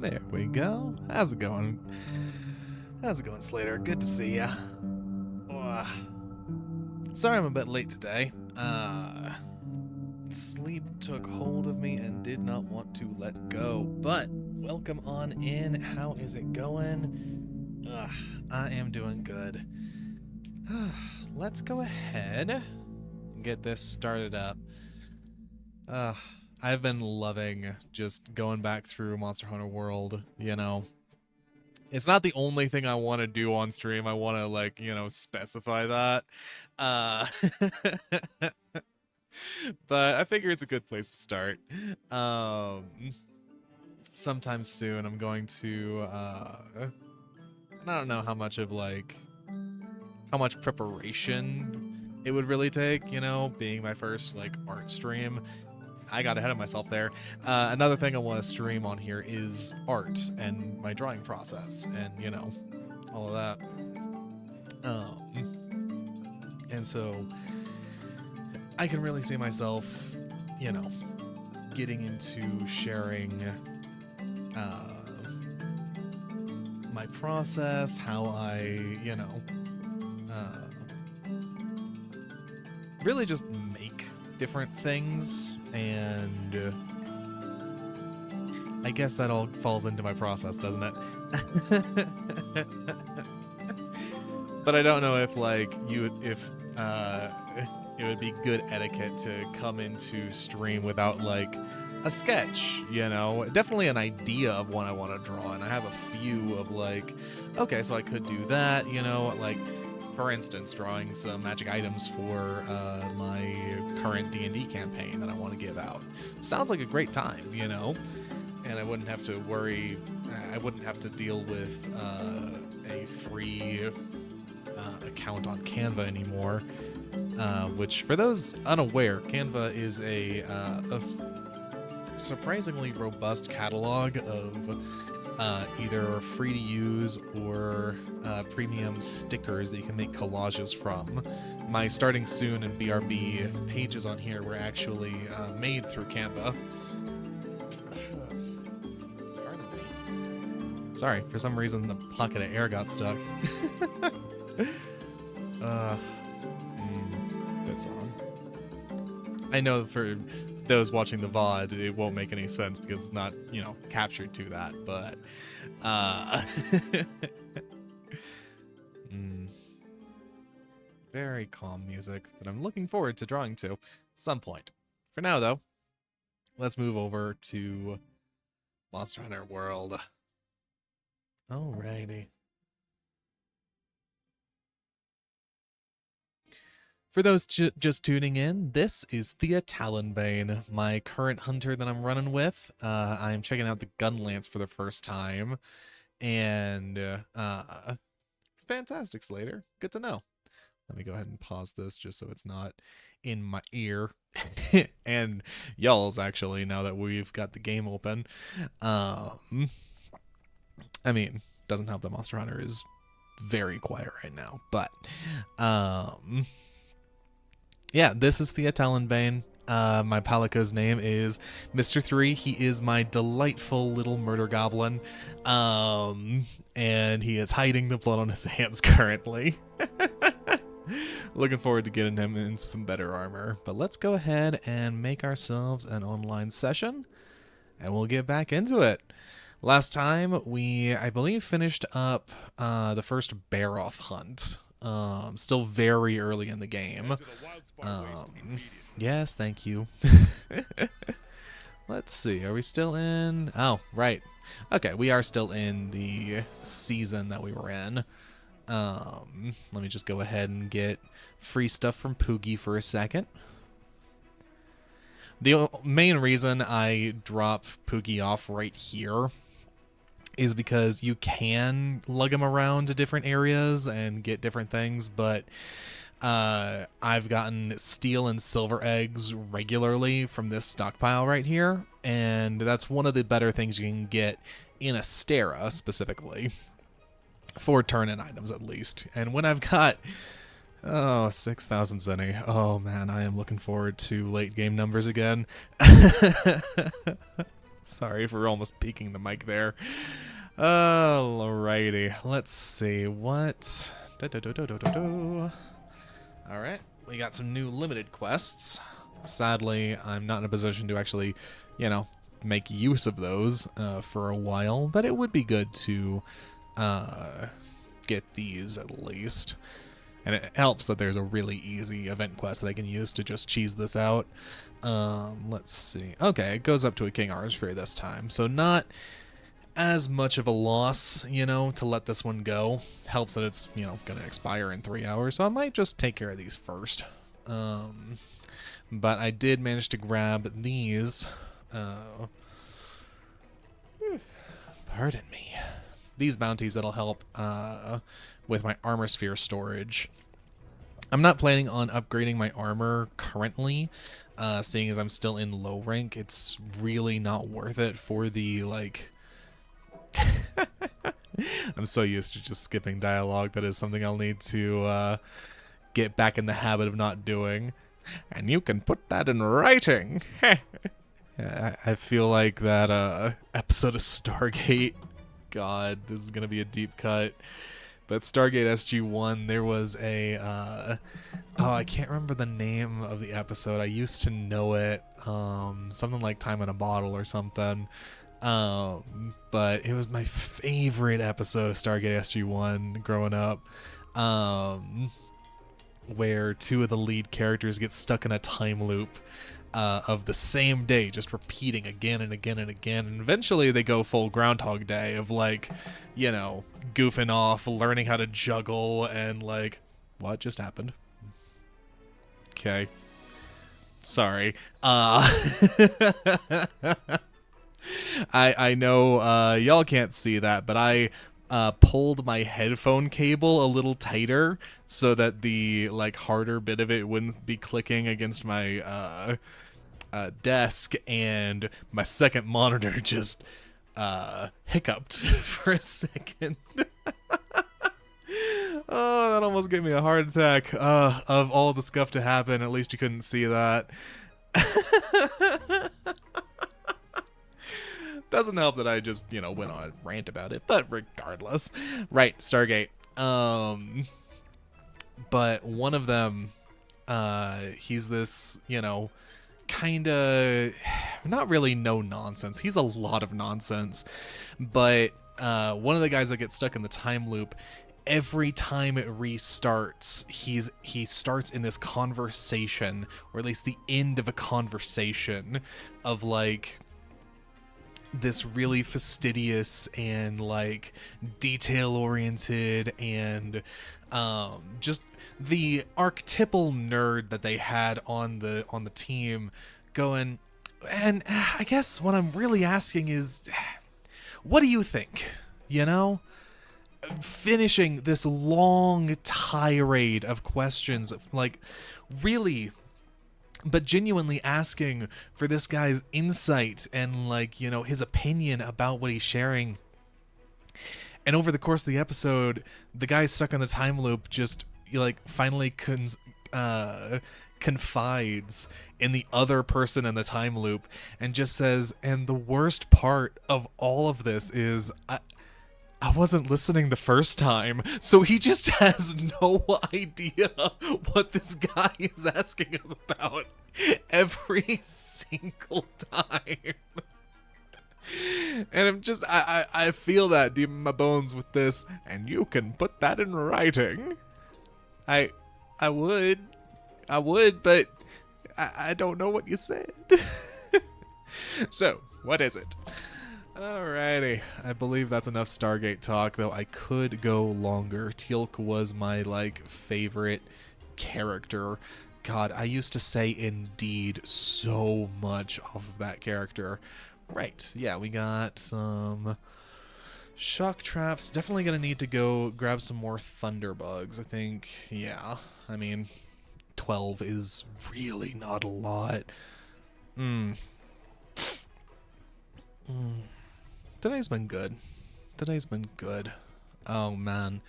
There we go. How's it going? How's it going, Slater? Good to see ya. Sorry I'm a bit late today. Sleep took hold of me and did not want to let go. But welcome on in. How is it going? I am doing good. Let's go ahead and get this started up. I've been loving just going back through Monster Hunter World, you know. It's not the only thing I want to do on stream. I want to, like, you know, specify that. But I figure it's a good place to start. Sometime soon I'm going to, I don't know how much preparation it would really take, you know, being my first, like, art stream. I got ahead of myself there. Another thing I want to stream on here is art and my drawing process and, you know, all of that. And so I can really see myself, you know, getting into sharing my process, how I, you know, really just make different things, and I guess that all falls into my process, doesn't it? But I don't know if, like, it would be good etiquette to come into stream without, like, a sketch, you know? Definitely an idea of what I want to draw, and I have a few of, like, okay, so I could do that, you know? Like, for instance, drawing some magic items for my current D&D campaign that I want to give out. Sounds like a great time, you know? And I wouldn't have to worry, I wouldn't have to deal with a free account on Canva anymore, which, for those unaware, Canva is a surprisingly robust catalog of either free to use or premium stickers that you can make collages from. My starting soon and BRB pages on here were actually made through Canva. Sorry, for some reason the pocket of air got stuck. Good song. I know for those watching the VOD, it won't make any sense because it's not, you know, captured to that, but very calm music that I'm looking forward to drawing to some point. For now, though, let's move over to Monster Hunter World. Alrighty. For those just tuning in, this is Thea Talonbane, my current hunter that I'm running with. I'm checking out the Gunlance for the first time, and fantastic, Slater. Good to know. Let me go ahead and pause this just so it's not in my ear. And y'all's, actually, now that we've got the game open. I mean, doesn't help that Monster Hunter is very quiet right now, but yeah, this is Thea Talonbane. My Palika's name is Mr. 3. He is my delightful little murder goblin. And he is hiding the blood on his hands currently. Looking forward to getting him in some better armor. But let's go ahead and make ourselves an online session, and we'll get back into it. Last time, we, I believe, finished up the first Baroth hunt. Still very early in the game. Yes, thank you. Let's see, are we still in? Oh, right. Okay, we are still in the season that we were in. Let me just go ahead and get free stuff from Poogie for a second. The main reason I drop Poogie off right here is because you can lug him around to different areas and get different things, but I've gotten steel and silver eggs regularly from this stockpile right here, and that's one of the better things you can get in Astera, specifically, for turn-in items at least. And when I've got 6,000 Zenny, oh man, I am looking forward to late game numbers again. Sorry for almost peeking the mic there. Alrighty, let's see what. Alright, we got some new limited quests. Sadly, I'm not in a position to actually, you know, make use of those for a while, but it would be good to get these at least. And it helps that there's a really easy event quest that I can use to just cheese this out. Let's see. Okay, it goes up to a King Archfrey this time, so not as much of a loss, you know, to let this one go. Helps that it's, you know, gonna expire in 3 hours, so I might just take care of these first. But I did manage to grab these. Pardon me. These bounties that'll help with my armor sphere storage. I'm not planning on upgrading my armor currently, seeing as I'm still in low rank. It's really not worth it for the, like... I'm so used to just skipping dialogue. That is something I'll need to get back in the habit of not doing. And you can put that in writing. I feel like that episode of Stargate. God, this is going to be a deep cut. But Stargate SG-1, there was a... oh, I can't remember the name of the episode. I used to know it. Something like Time in a Bottle or something. But it was my favorite episode of Stargate SG-1 growing up. Where two of the lead characters get stuck in a time loop of the same day, just repeating again and again and again. And eventually they go full Groundhog Day of, like, you know, goofing off, learning how to juggle, and like, what just happened? Okay. Sorry. I know y'all can't see that, but I pulled my headphone cable a little tighter so that the, like, harder bit of it wouldn't be clicking against my desk, and my second monitor just hiccuped for a second. Oh, that almost gave me a heart attack. Of all the stuff to happen, at least you couldn't see that. Doesn't help that I just, you know, went on a rant about it, but regardless. Right, Stargate. But one of them, he's this, you know, kind of, not really no nonsense. He's a lot of nonsense. But one of the guys that gets stuck in the time loop, every time it restarts, he starts in this conversation, or at least the end of a conversation, of, like, this really fastidious and, like, detail-oriented and just the archetypal nerd that they had on the team going. And I guess what I'm really asking is, what do you think? You know? Finishing this long tirade of questions, like, really, but genuinely asking for this guy's insight and, like, you know, his opinion about what he's sharing. And over the course of the episode, the guy stuck on the time loop just, like, finally confides in the other person in the time loop and just says, and the worst part of all of this is I wasn't listening the first time. So he just has no idea what this guy is asking him about every single time. And I'm just, I feel that deep in my bones with this, and you can put that in writing. I would, but I don't know what you said. So, what is it? Alrighty, I believe that's enough Stargate talk, though I could go longer. Teal'c was my, like, favorite character. God, I used to say indeed so much off of that character. Right, yeah, we got some shock traps. Definitely gonna need to go grab some more thunderbugs, I think. Yeah, I mean, 12 is really not a lot. Today's been good. Oh, man.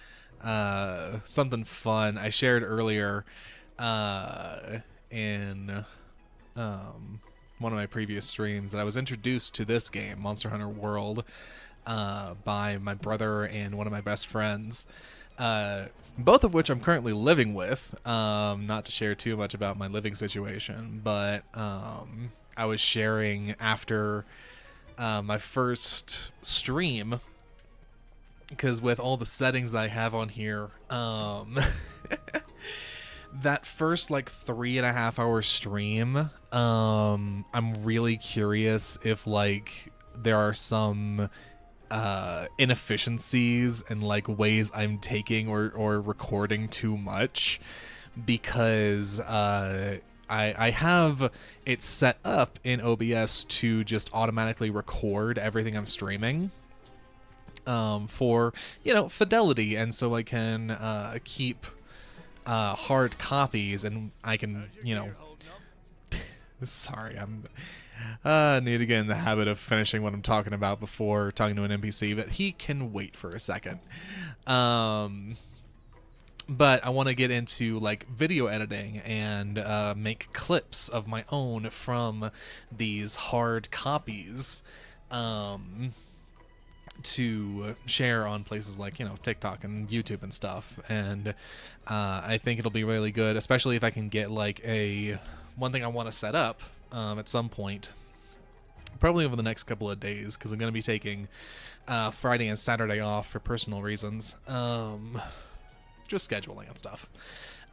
Something fun I shared earlier in one of my previous streams that I was introduced to this game, Monster Hunter World, by my brother and one of my best friends, both of which I'm currently living with. Not to share too much about my living situation, but I was sharing after my first stream, because with all the settings that I have on here, that first like 3.5 hour stream, I'm really curious if like there are some inefficiencies and like ways I'm taking or recording too much, because I have it set up in OBS to just automatically record everything I'm streaming, for, fidelity, and so I can keep hard copies, and I can, sorry, need to get in the habit of finishing what I'm talking about before talking to an NPC, but he can wait for a second. But I want to get into like video editing and make clips of my own from these hard copies, to share on places like, TikTok and YouTube and stuff. And I think it'll be really good, especially if I can get like one thing I want to set up at some point, probably over the next couple of days, because I'm going to be taking Friday and Saturday off for personal reasons, just scheduling and stuff.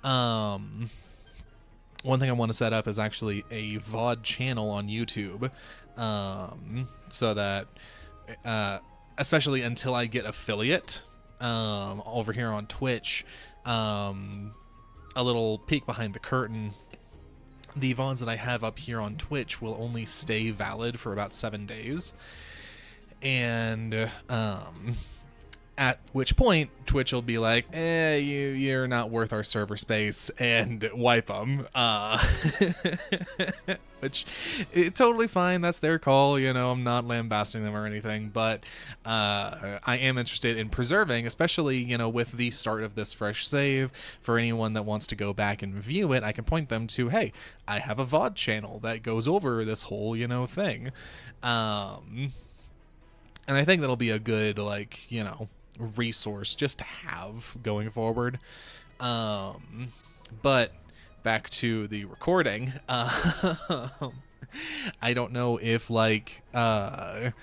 One thing I want to set up is actually a VOD channel on YouTube, so that especially until I get affiliate over here on Twitch, a little peek behind the curtain, the VODs that I have up here on Twitch will only stay valid for about 7 days, and at which point Twitch will be like, you're not worth our server space, and wipe them. Which, totally fine, that's their call, I'm not lambasting them or anything, but I am interested in preserving, especially, with the start of this fresh save, for anyone that wants to go back and view it, I can point them to, hey, I have a VOD channel that goes over this whole, thing. And I think that'll be a good, resource just to have going forward. But back to the recording, I don't know if I've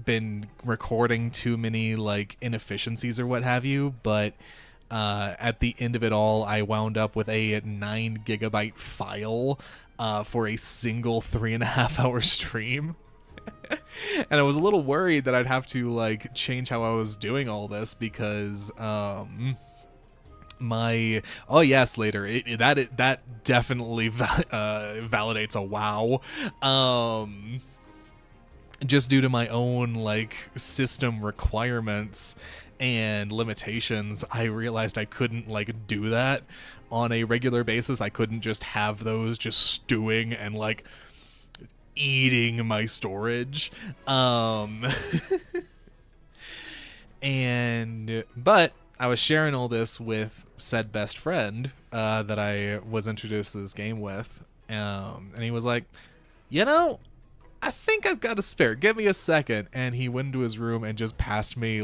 been recording too many inefficiencies or what have you, but at the end of it all, I wound up with a 9 gigabyte file for a single 3.5 hour stream. And I was a little worried that I'd have to change how I was doing all this, because that definitely validates a wow. Just due to my own system requirements and limitations, I realized I couldn't do that on a regular basis. I couldn't just have those just stewing and eating my storage. But I was sharing all this with said best friend that I was introduced to this game with, and he was like, I think I've got a spare, give me a second. And he went into his room and just passed me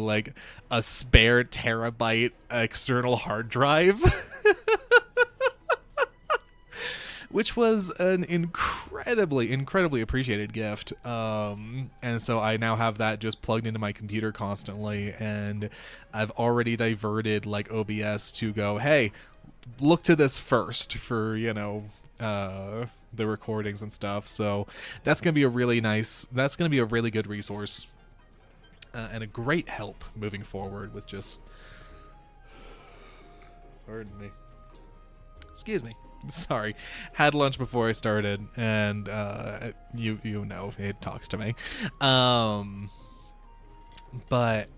a spare terabyte external hard drive. Which was an incredibly appreciated gift. And so I now have that just plugged into my computer constantly, and I've already diverted OBS to go, hey, look to this first for, the recordings and stuff. So that's going to be a really good resource, and a great help moving forward with just, pardon me. Excuse me. Sorry, had lunch before I started, and it talks to me. But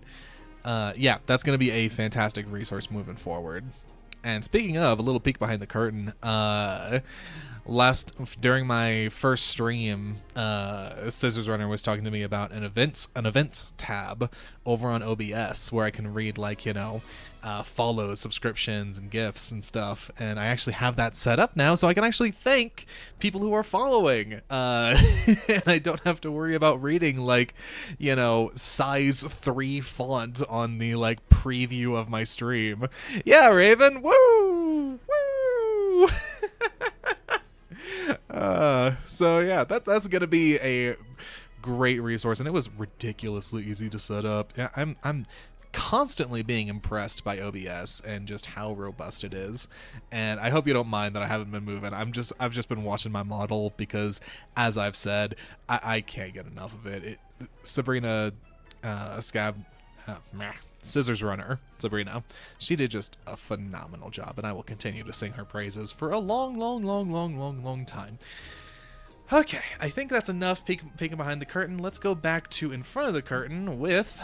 yeah, that's going to be a fantastic resource moving forward. And speaking of a little peek behind the curtain, during my first stream, Scissors Runner was talking to me about an events tab over on OBS where I can read like, you know, follows, subscriptions, and gifts and stuff. And I actually have that set up now, so I can actually thank people who are following. And I don't have to worry about reading like, you know, size 3 font on the like preview of my stream. Yeah, Raven, woo, woo. So yeah, that's gonna be a great resource, and it was ridiculously easy to set up. Yeah, I'm constantly being impressed by OBS and just how robust it is. And I hope you don't mind that I haven't been moving. I've just been watching my model because, as I've said, I can't get enough of it. Sabrina Scissors Runner, Sabrina, she did just a phenomenal job, and I will continue to sing her praises for a long time. Okay, I think that's enough peeking behind the curtain. Let's go back to in front of the curtain with...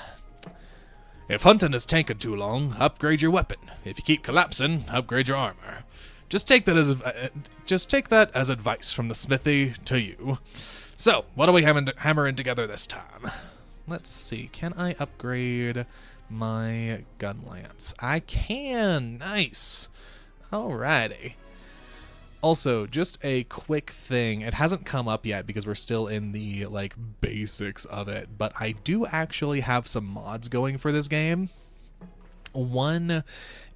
If hunting is taking too long, upgrade your weapon. If you keep collapsing, upgrade your armor. Just take that as advice from the smithy to you. So, what are we hammering together this time? Let's see. Can I upgrade my gun lance? I can. Nice. Alrighty. Also, just a quick thing. It hasn't come up yet because we're still in the like basics of it, but I do actually have some mods going for this game. One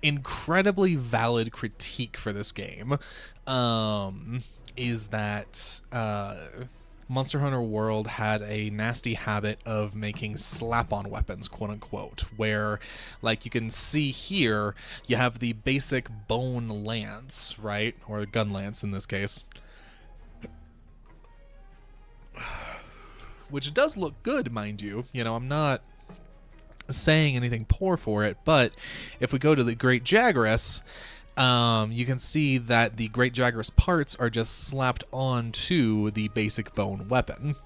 incredibly valid critique for this game is that Monster Hunter World had a nasty habit of making slap-on weapons, quote-unquote, where, like you can see here, you have the basic bone lance, right? Or gun lance in this case. Which does look good, mind you. You know, I'm not saying anything poor for it, but if we go to the Great Jagras, you can see that the Great Jagras parts are just slapped onto the basic bone weapon.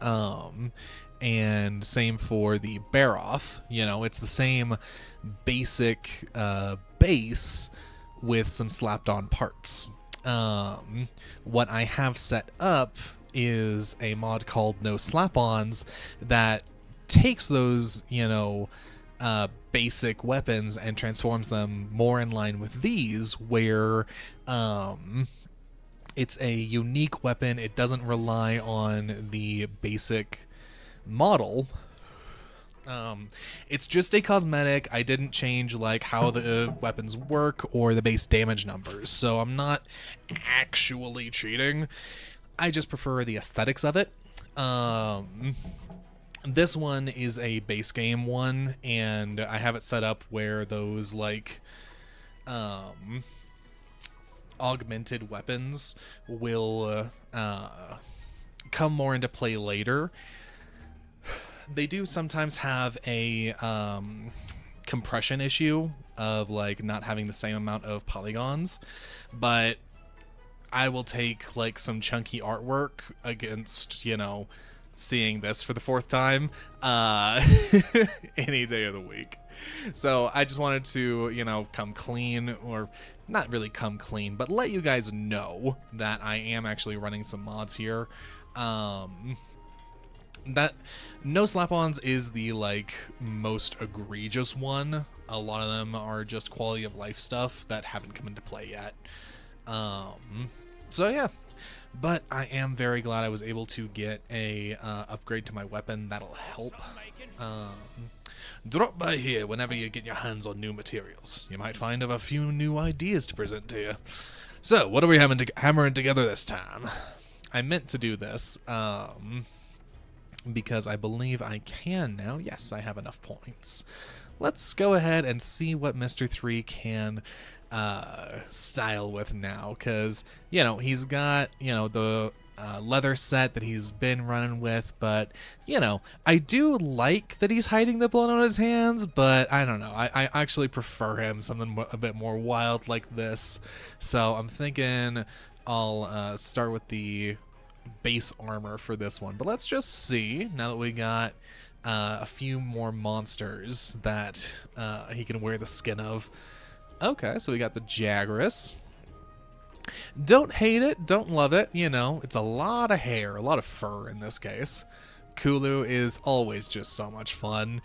And same for the Baroth. You know, it's the same basic base with some slapped on parts. What I have set up is a mod called No Slap-Ons that takes those, you know, basic weapons and transforms them more in line with these, where it's a unique weapon. It doesn't rely on the basic model. It's just a cosmetic. I didn't change like how the weapons work or the base damage numbers, so I'm not actually cheating. I just prefer the aesthetics of it. This one is a base game one, and I have it set up where those, like, augmented weapons will come more into play later. They do sometimes have a compression issue of, like, not having the same amount of polygons, but I will take, like, some chunky artwork against, you know, seeing this for the 4th time any day of the week. So I just wanted to, you know, come clean, or not really come clean, but let you guys know that I am actually running some mods here. That No Slap-Ons is the like most egregious one. A lot of them are just quality of life stuff that haven't come into play yet. So yeah. But I am very glad I was able to get a upgrade to my weapon. That'll help. Drop by here whenever you get your hands on new materials. You might find of a few new ideas to present to you. So, what are we hammering together this time? I meant to do this because I believe I can now. Yes, I have enough points. Let's go ahead and see what Mr. 3 can style with now, because, you know, he's got, you know, the leather set that he's been running with, but, you know, I do like that he's hiding the blood on his hands, but I don't know, I actually prefer him something a bit more wild like this. So I'm thinking I'll start with the base armor for this one, but let's just see, now that we got a few more monsters that he can wear the skin of. Okay, so we got the Jagras. Don't hate it, don't love it, you know, it's a lot of hair, a lot of fur in this case. Kulu is always just so much fun.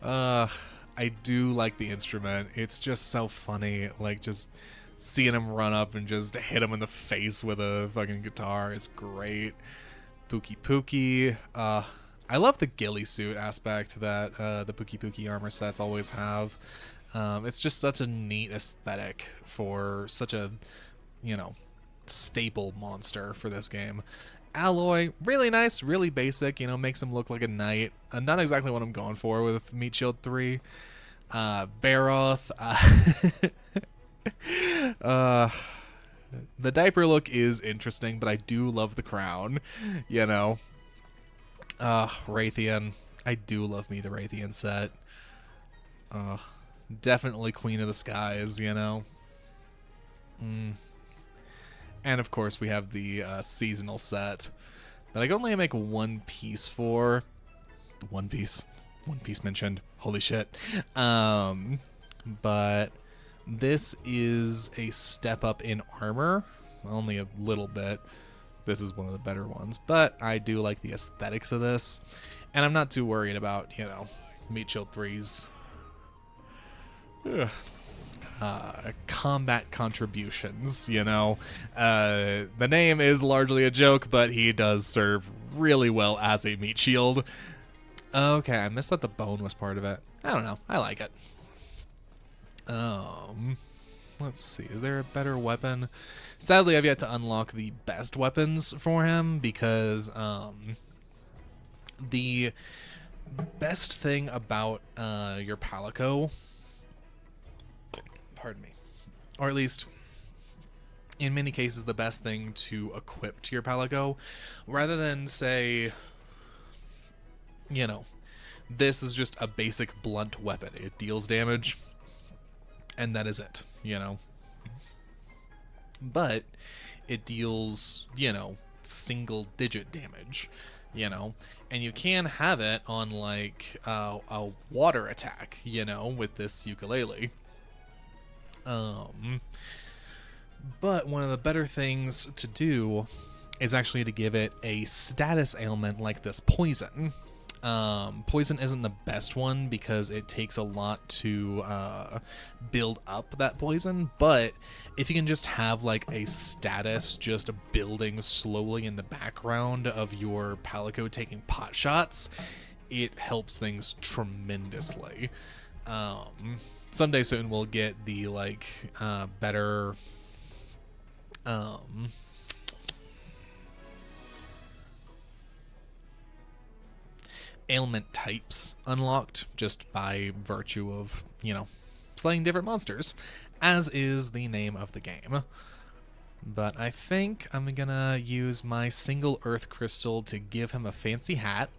uh, I do like the instrument. It's just so funny, like just seeing him run up and just hit him in the face with a fucking guitar is great. Pookie Pookie. I love the ghillie suit aspect that the Pookie Pookie armor sets always have. It's just such a neat aesthetic for such a, you know, staple monster for this game. Alloy, really nice, really basic, you know, makes him look like a knight. Not exactly what I'm going for with Meatshield 3. Baroth, the diaper look is interesting, but I do love the crown, you know. Raytheon, I do love me the Raytheon set. Definitely Queen of the Skies, you know. And of course we have the seasonal set that I can only make one piece for. One piece mentioned. Holy shit. But this is a step up in armor, only a little bit. This is one of the better ones, but I do like the aesthetics of this, and I'm not too worried about, you know, Meatshield 3's combat contributions, you know. The name is largely a joke, but he does serve really well as a Meatshield. Okay, I missed that the bone was part of it. I don't know. I like it. Let's see. Is there a better weapon? Sadly, I've yet to unlock the best weapons for him because the best thing about your Palico, pardon me, or at least in many cases the best thing to equip to your Palico, rather than say, you know, this is just a basic blunt weapon. It deals damage, and that is it, you know. But it deals, you know, single-digit damage, you know. And you can have it on, like, a water attack, you know, with this ukulele. But one of the better things to do is actually to give it a status ailment like this poison. Poison isn't the best one because it takes a lot to build up that poison, but if you can just have like a status just building slowly in the background of your Palico taking pot shots, it helps things tremendously. Someday soon we'll get the like better ailment types unlocked just by virtue of, you know, slaying different monsters, as is the name of the game. But I think I'm gonna use my single earth crystal to give him a fancy hat,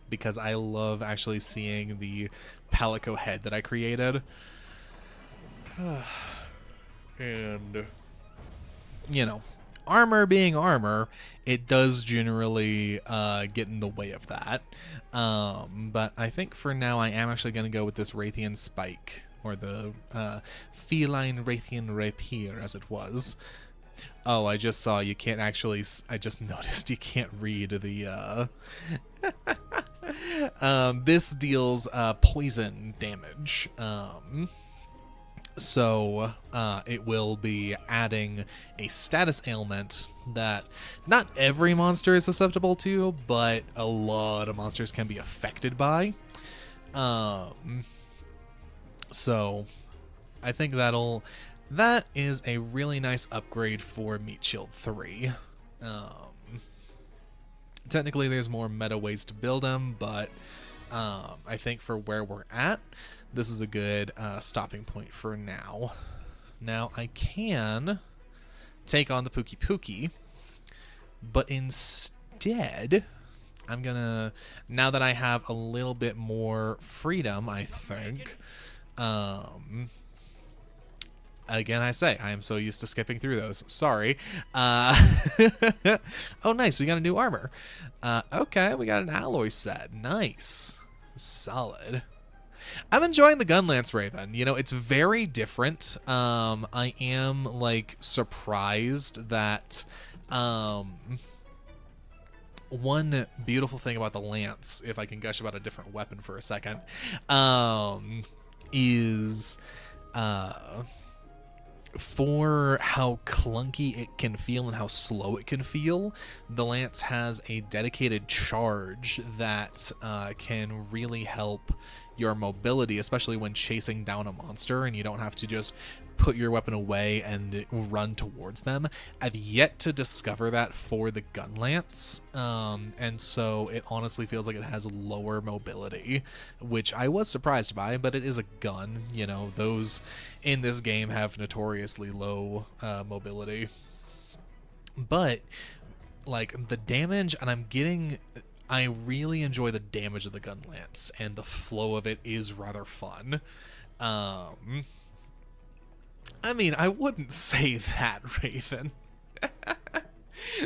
because I love actually seeing the Palico head that I created. And, you know, armor being armor, it does generally get in the way of that. But I think for now I am actually going to go with this Raytheon Spike, or the Feline Raytheon Rapier as it was. Oh, I just saw you can't actually, I just noticed you can't read the, this deals poison damage. So it will be adding a status ailment that not every monster is susceptible to, but a lot of monsters can be affected by. So I think that is a really nice upgrade for Meatshield 3. Technically there's more meta ways to build them, but I think for where we're at, this is a good stopping point for now. Now I can take on the Pookie Pookie, but instead I'm gonna, now that I have a little bit more freedom, I think, again, I say, I am so used to skipping through those. Sorry. Oh, nice. We got a new armor. Okay, we got an alloy set. Nice. Solid. I'm enjoying the gun lance Raven. You know, it's very different. I am like surprised that one beautiful thing about the lance, if I can gush about a different weapon for a second, is for how clunky it can feel and how slow it can feel, the lance has a dedicated charge that can really help your mobility, especially when chasing down a monster and you don't have to just put your weapon away and run towards them. I've yet to discover that for the gun lance, and so it honestly feels like it has lower mobility, which I was surprised by, but it is a gun. You know, those in this game have notoriously low mobility. But like the damage, and I really enjoy the damage of the gun lance, and the flow of it is rather fun. I mean, I wouldn't say that, Raven.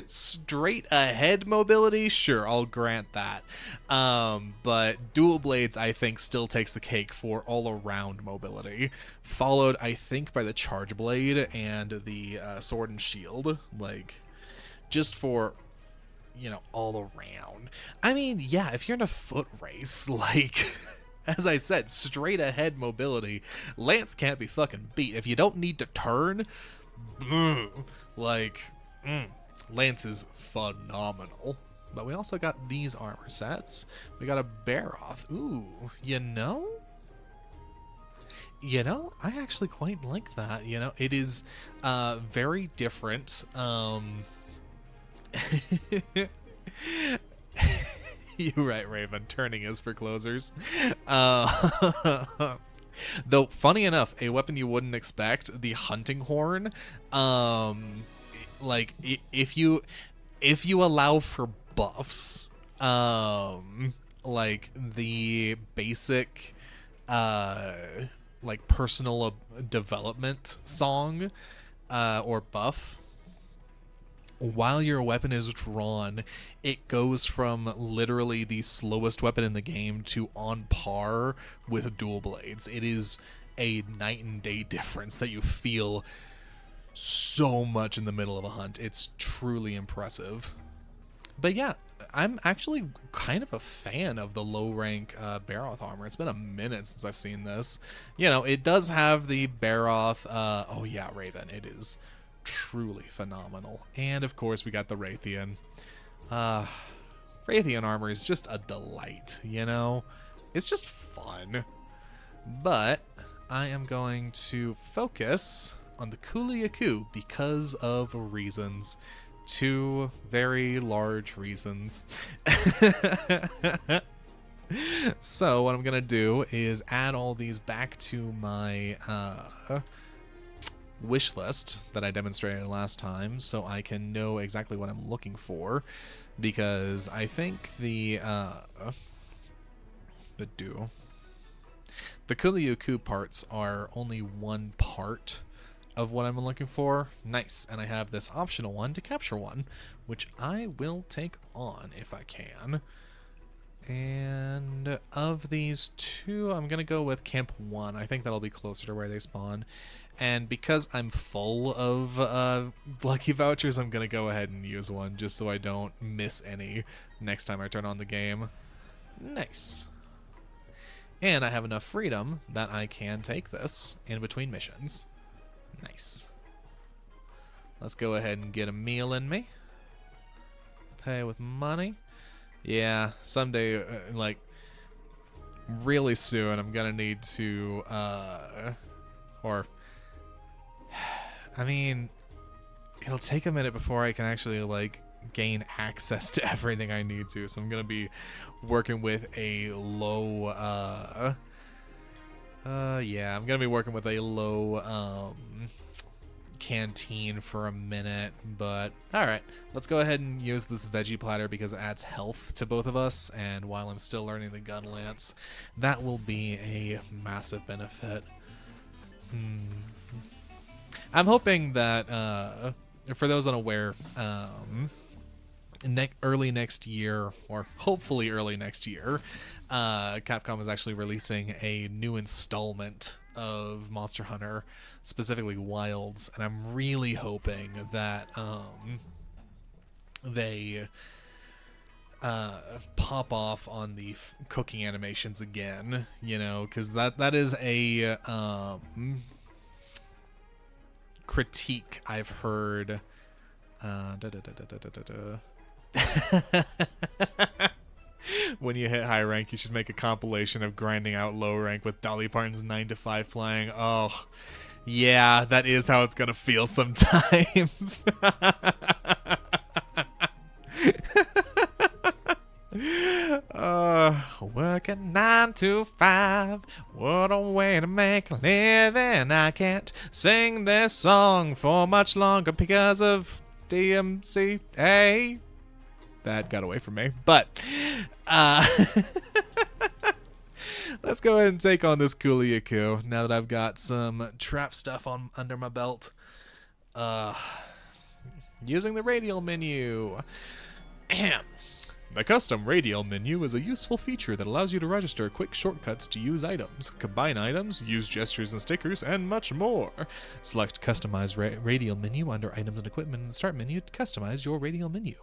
Straight ahead mobility, sure, I'll grant that. But dual blades, I think, still takes the cake for all around mobility. Followed, I think, by the charge blade and the sword and shield. Like, just for, you know, all around. I mean, yeah, if you're in a foot race, like... As I said, straight ahead mobility, lance can't be fucking beat. If you don't need to turn, lance is phenomenal. But we also got these armor sets. We got a Baroth. Ooh, you know, I actually quite like that. You know, it is very different. You're right, Raven. Turning is for closers. Though, funny enough, a weapon you wouldn't expect, the hunting horn. Like if you allow for buffs, like the basic, like personal development song, or buff. While your weapon is drawn, it goes from literally the slowest weapon in the game to on par with dual blades. It is a night and day difference that you feel so much in the middle of a hunt. It's truly impressive. But yeah, I'm actually kind of a fan of the low rank Baroth armor. It's been a minute since I've seen this. You know, it does have the Baroth, oh yeah, Raven, it is truly phenomenal. And of course we got the Raytheon. Raytheon armor is just a delight, you know? It's just fun. But I am going to focus on the Kuliaku because of reasons. 2 very large reasons. So what I'm gonna do is add all these back to my wish list that I demonstrated last time, so I can know exactly what I'm looking for, because I think the Kuliaku parts are only one part of what I'm looking for. Nice. And I have this optional one to capture one, which I will take on if I can. And of these 2, I'm gonna go with Camp 1. I think that'll be closer to where they spawn. And because I'm full of lucky vouchers, I'm gonna go ahead and use one just so I don't miss any next time I turn on the game. Nice. And I have enough freedom that I can take this in between missions. Nice. Let's go ahead and get a meal in me. Pay with money. Yeah, someday, like, really soon, I'm gonna need to, I mean, it'll take a minute before I can actually, like, gain access to everything I need to, so I'm gonna be working with a low, yeah, I'm gonna be working with a low, canteen for a minute, but alright, let's go ahead and use this veggie platter because it adds health to both of us, and while I'm still learning the gun lance, that will be a massive benefit. I'm hoping that, for those unaware, early next year, or hopefully early next year, Capcom is actually releasing a new installment of Monster Hunter, specifically Wilds, and I'm really hoping that they pop off on the cooking animations again, you know, because that is a critique I've heard. When you hit high rank, you should make a compilation of grinding out low rank with Dolly Parton's 9 to 5 playing. Oh, yeah, that is how it's gonna feel sometimes. Working 9 to 5, what a way to make a living. I can't sing this song for much longer because of DMCA. That got away from me, but let's go ahead and take on this Kuliaku now that I've got some trap stuff on under my belt. Using the radial menu. Ahem. The custom radial menu is a useful feature that allows you to register quick shortcuts to use items, combine items, use gestures and stickers, and much more. Select Customize Radial Menu under Items and Equipment in the Start menu to customize your radial menu.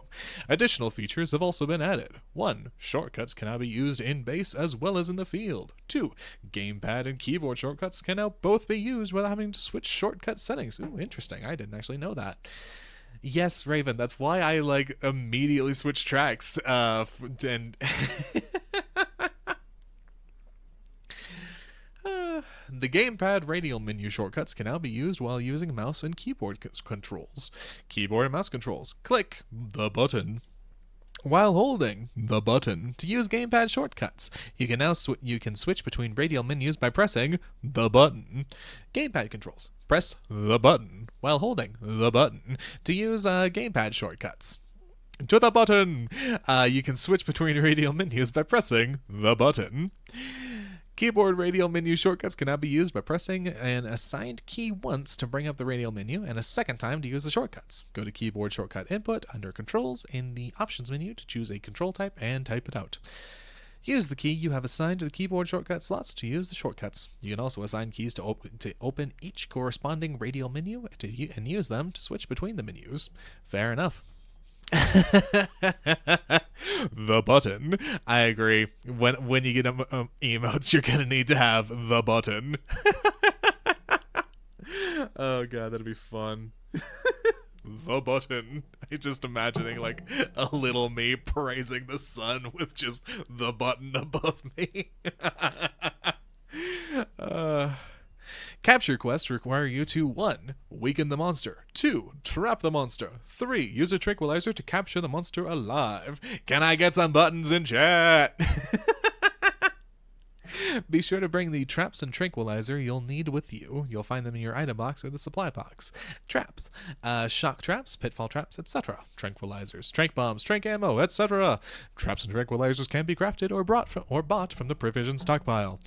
Additional features have also been added. 1. Shortcuts can now be used in base as well as in the field. 2. Gamepad and keyboard shortcuts can now both be used without having to switch shortcut settings. Ooh, interesting. I didn't actually know that. Yes, Raven, that's why I, like, immediately switched tracks, and... The gamepad radial menu shortcuts can now be used while using mouse and keyboard controls. Keyboard and mouse controls. Click the button while holding the button to use gamepad shortcuts. You can now switch between radial menus by pressing the button. Gamepad controls. Press the button while holding the button to use gamepad shortcuts. To the button! You can switch between radial menus by pressing the button. Keyboard radial menu shortcuts can now be used by pressing an assigned key once to bring up the radial menu and a second time to use the shortcuts. Go to keyboard shortcut input under controls in the options menu to choose a control type and type it out. Use the key you have assigned to the keyboard shortcut slots to use the shortcuts. You can also assign keys to open each corresponding radial menu and use them to switch between the menus. Fair enough. The button. I agree. When you get emotes, you're gonna need to have the button. Oh god, that'd be fun. The button. I just imagining like a little me praising the sun with just the button above me. Capture quests require you to 1. Weaken the monster. 2. Trap the monster. 3. Use a tranquilizer to capture the monster alive. Can I get some buttons in chat? Be sure to bring the traps and tranquilizer you'll need with you. You'll find them in your item box or the supply box. Traps. Shock traps, pitfall traps, etc. Tranquilizers, trank bombs, trank ammo, etc. Traps and tranquilizers can be crafted or bought from the provision stockpile.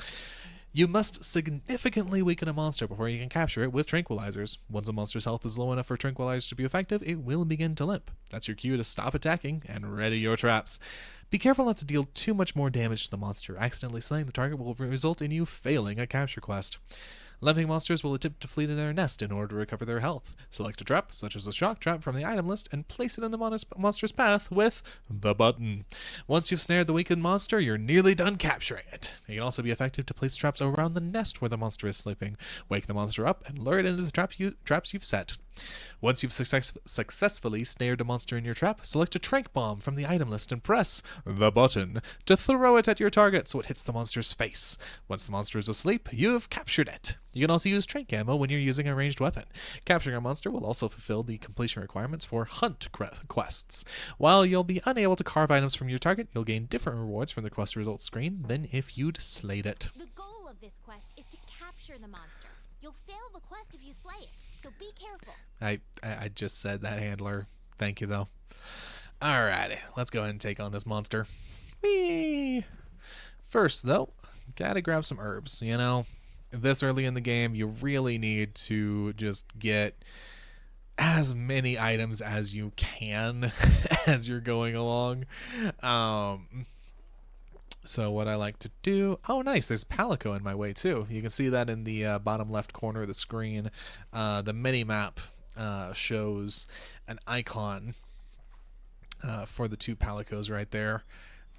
You must significantly weaken a monster before you can capture it with tranquilizers. Once a monster's health is low enough for tranquilizers to be effective, it will begin to limp. That's your cue to stop attacking and ready your traps. Be careful not to deal too much more damage to the monster. Accidentally slaying the target will result in you failing a capture quest. Limping monsters will attempt to flee to their nest in order to recover their health. Select a trap, such as a shock trap from the item list, and place it in the monster's path with the button. Once you've snared the weakened monster, you're nearly done capturing it. It can also be effective to place traps around the nest where the monster is sleeping. Wake the monster up and lure it into the traps you've set. Once you've successfully snared a monster in your trap, select a trank bomb from the item list and press the button to throw it at your target so it hits the monster's face. Once the monster is asleep, you've captured it. You can also use trank ammo when you're using a ranged weapon. Capturing a monster will also fulfill the completion requirements for hunt quests. While you'll be unable to carve items from your target, you'll gain different rewards from the quest results screen than if you'd slayed it. The goal of this quest is to capture the monster. You'll fail the quest if you slay it, so be careful. I just said that, handler. Thank you, though. Alrighty, let's go ahead and take on this monster. Whee! First, though, gotta grab some herbs. You know, this early in the game, you really need to just get as many items as you can as you're going along. So what I like to do... Oh, nice. There's Palico in my way, too. You can see that in the bottom left corner of the screen. The mini-map shows an icon for the 2 Palicos right there.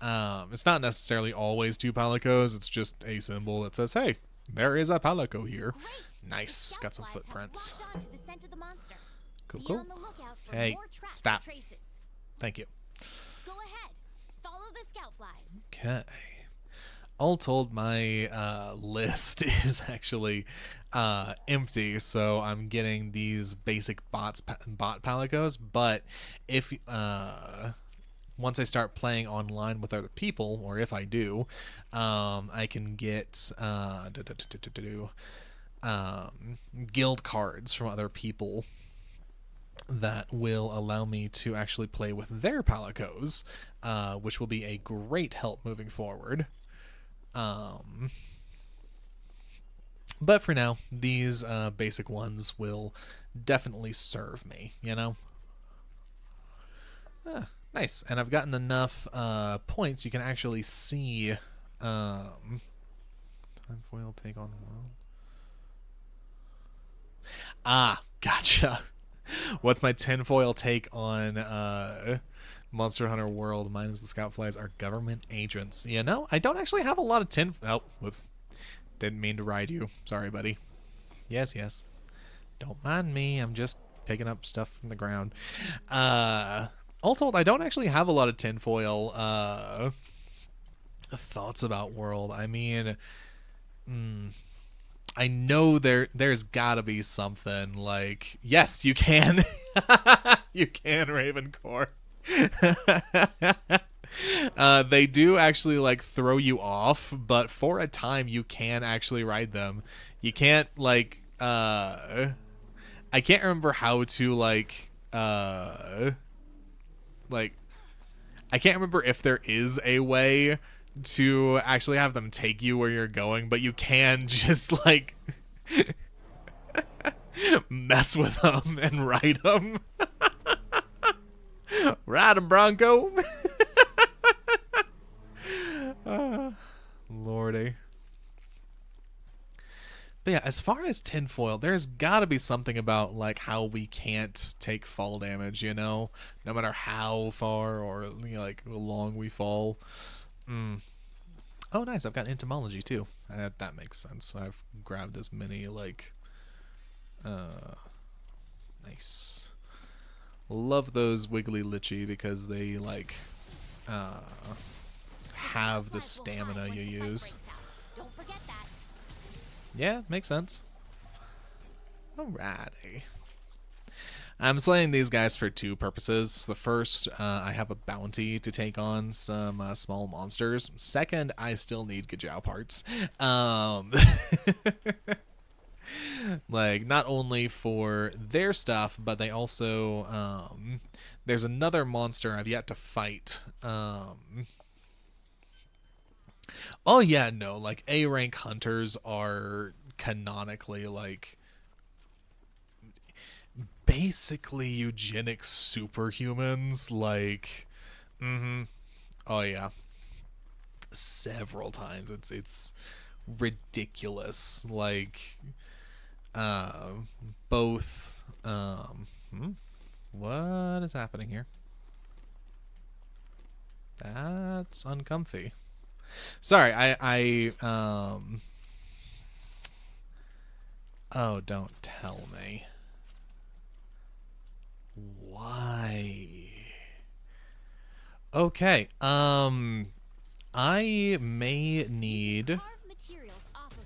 It's not necessarily always 2 Palicos. It's just a symbol that says, hey, there is a Palico here. Great. Nice. The Got some scout flies footprints. have locked on to the scent of the monster. Cool, Be cool. on the lookout for Hey, more tracks stop. and traces. Thank you. Go ahead. Follow the scout flies. Okay. All told, my list is actually empty, so I'm getting these basic bot Palicos. But if once I start playing online with other people, or if I do, I can get guild cards from other people that will allow me to actually play with their Palicos, which will be a great help moving forward. But for now, these basic ones will definitely serve me, you know? Nice. And I've gotten enough points you can actually see time foil take on the world. Ah, gotcha. What's my tinfoil take on Monster Hunter World? Mine is the Scout Flies are government agents. You know, I don't actually have a lot of Oh, whoops. Didn't mean to ride you. Sorry, buddy. Yes, yes. Don't mind me. I'm just picking up stuff from the ground. All told, I don't actually have a lot of tinfoil thoughts about World. I mean, I know there's gotta be something like, yes, you can. You can, Ravencore. They do actually like throw you off, but for a time you can actually ride them. You can't like I can't remember how to like I can't remember if there is a way to actually have them take you where you're going, but you can just like mess with them and ride them. Ride 'em, Bronco. Lordy. But yeah, as far as tinfoil, there's got to be something about like how we can't take fall damage, you know, no matter how far or like long we fall. Oh, nice! I've got entomology too. That makes sense. I've grabbed as many like. Nice. Love those wiggly lichy because they like have the stamina you use. Don't forget that. Yeah, makes sense. Alrighty. I'm slaying these guys for 2 purposes. The first, I have a bounty to take on some small monsters. Second, I still need Gajau parts. Like, not only for their stuff, but they also, there's another monster I've yet to fight. Oh yeah, no, like A-rank hunters are canonically like basically eugenic superhumans, like oh yeah. Several times. It's ridiculous. Like both what is happening here? That's uncomfy. Sorry, oh, don't tell me. Why? Okay, I may need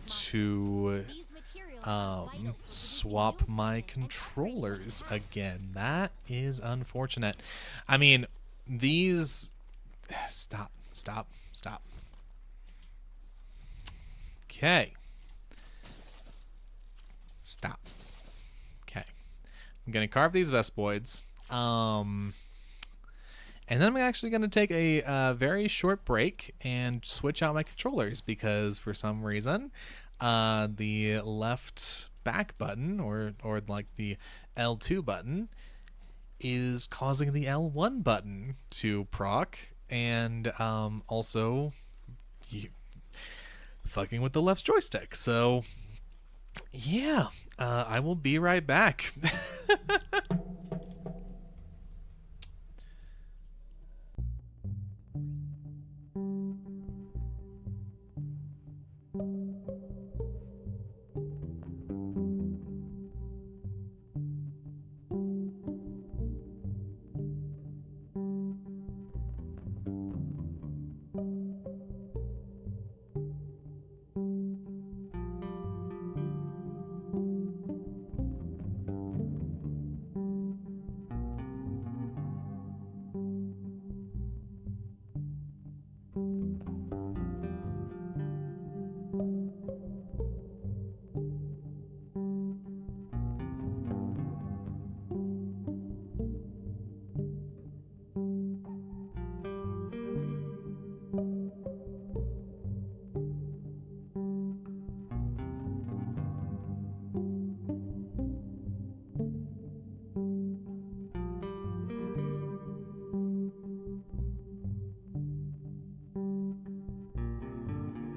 to swap my controllers again. That is unfortunate. I mean, these stop. Okay. Stop. Okay. I'm going to carve these Vespoids. And then I'm actually going to take a very short break and switch out my controllers because for some reason the left back button or like the L2 button is causing the L1 button to proc, and also fucking with the left joystick. So yeah, I will be right back.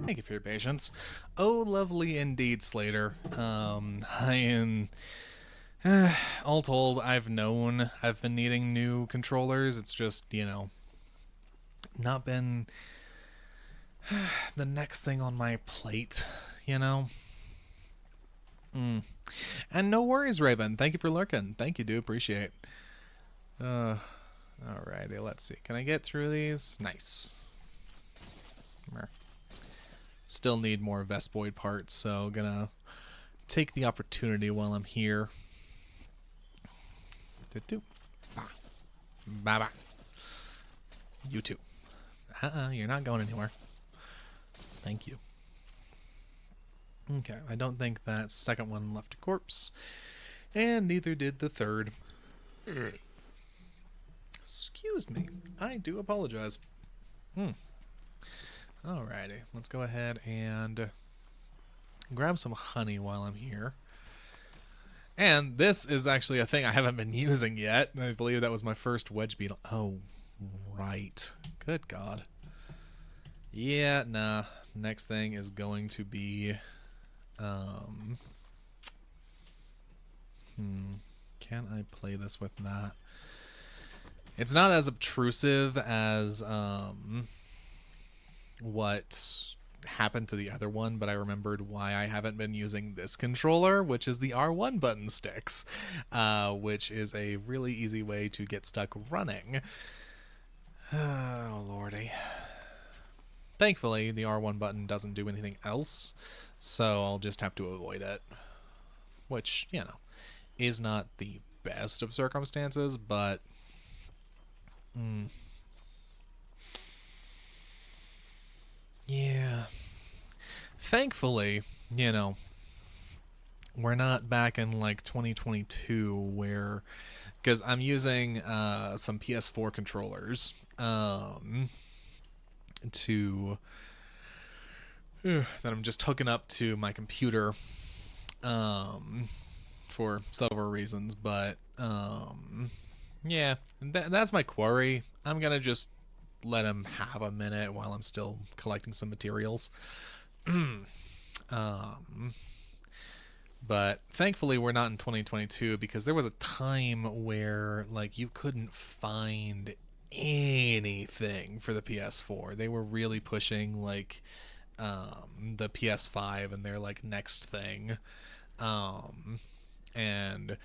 Thank you for your patience. Oh, lovely indeed, Slater. I am... all told, I've been needing new controllers. It's just, not been the next thing on my plate, And no worries, Raven. Thank you for lurking. Thank you, do appreciate. Alrighty, let's see. Can I get through these? Nice. Still need more Vespoid parts, so gonna take the opportunity while I'm here. Bye-bye. You too. You're not going anywhere. Thank you. Okay, I don't think that second one left a corpse, and neither did the third. Excuse me. I do apologize. Alrighty, let's go ahead and grab some honey while I'm here. And this is actually a thing I haven't been using yet. I believe that was my first wedge beetle. Oh, right. Good God. Yeah, nah. Next thing is going to be... Can I play this with that? It's not as obtrusive as... what happened to the other one, but I remembered why I haven't been using this controller, which is the R1 button sticks, which is a really easy way to get stuck running. Oh, lordy. Thankfully, the R1 button doesn't do anything else, so I'll just have to avoid it, which, is not the best of circumstances, but... Yeah. Thankfully, we're not back in like 2022 where, because I'm using some PS4 controllers that I'm just hooking up to my computer for several reasons, but yeah, that's my quarry. I'm gonna just let him have a minute while I'm still collecting some materials. But thankfully we're not in 2022, because there was a time where like you couldn't find anything for the PS4. They were really pushing like the PS5 and their like next thing. And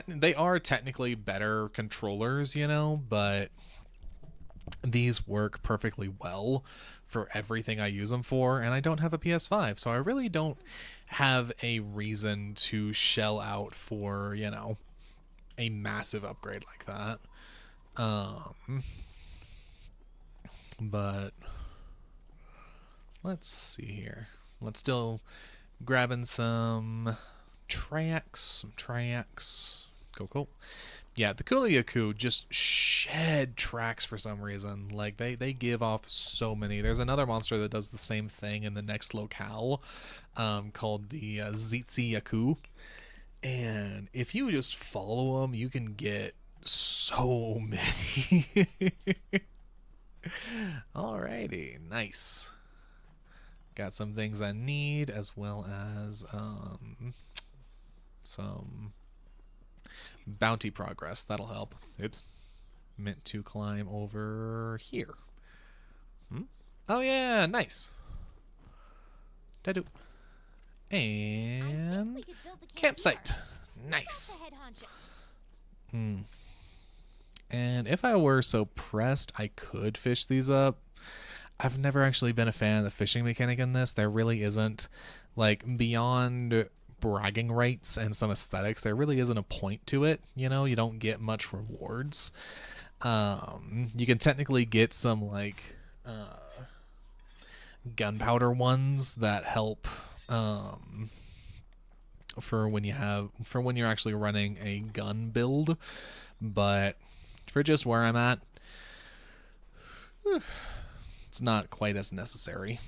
they are technically better controllers, but these work perfectly well for everything I use them for, and I don't have a PS5, so I really don't have a reason to shell out for, a massive upgrade like that. But let's see here. Let's still grabbing some tracks. Cool. Yeah, the Kuliaku just shed tracks for some reason. Like, they give off so many. There's another monster that does the same thing in the next locale, called the Zitzi Yaku. And if you just follow them, you can get So many. Alrighty, nice. Got some things I need, as well as some bounty progress. That'll help. Oops. Meant to climb over here. Oh yeah, nice. Da-do. And campsite. Nice. And if I were so pressed, I could fish these up. I've never actually been a fan of the fishing mechanic in this. There really isn't, like, beyond bragging rights and some aesthetics, there really isn't a point to it. You know, you don't get much rewards. You can technically get some, like, gunpowder ones that help for when you're actually running a gun build, but for just where I'm at, it's not quite as necessary.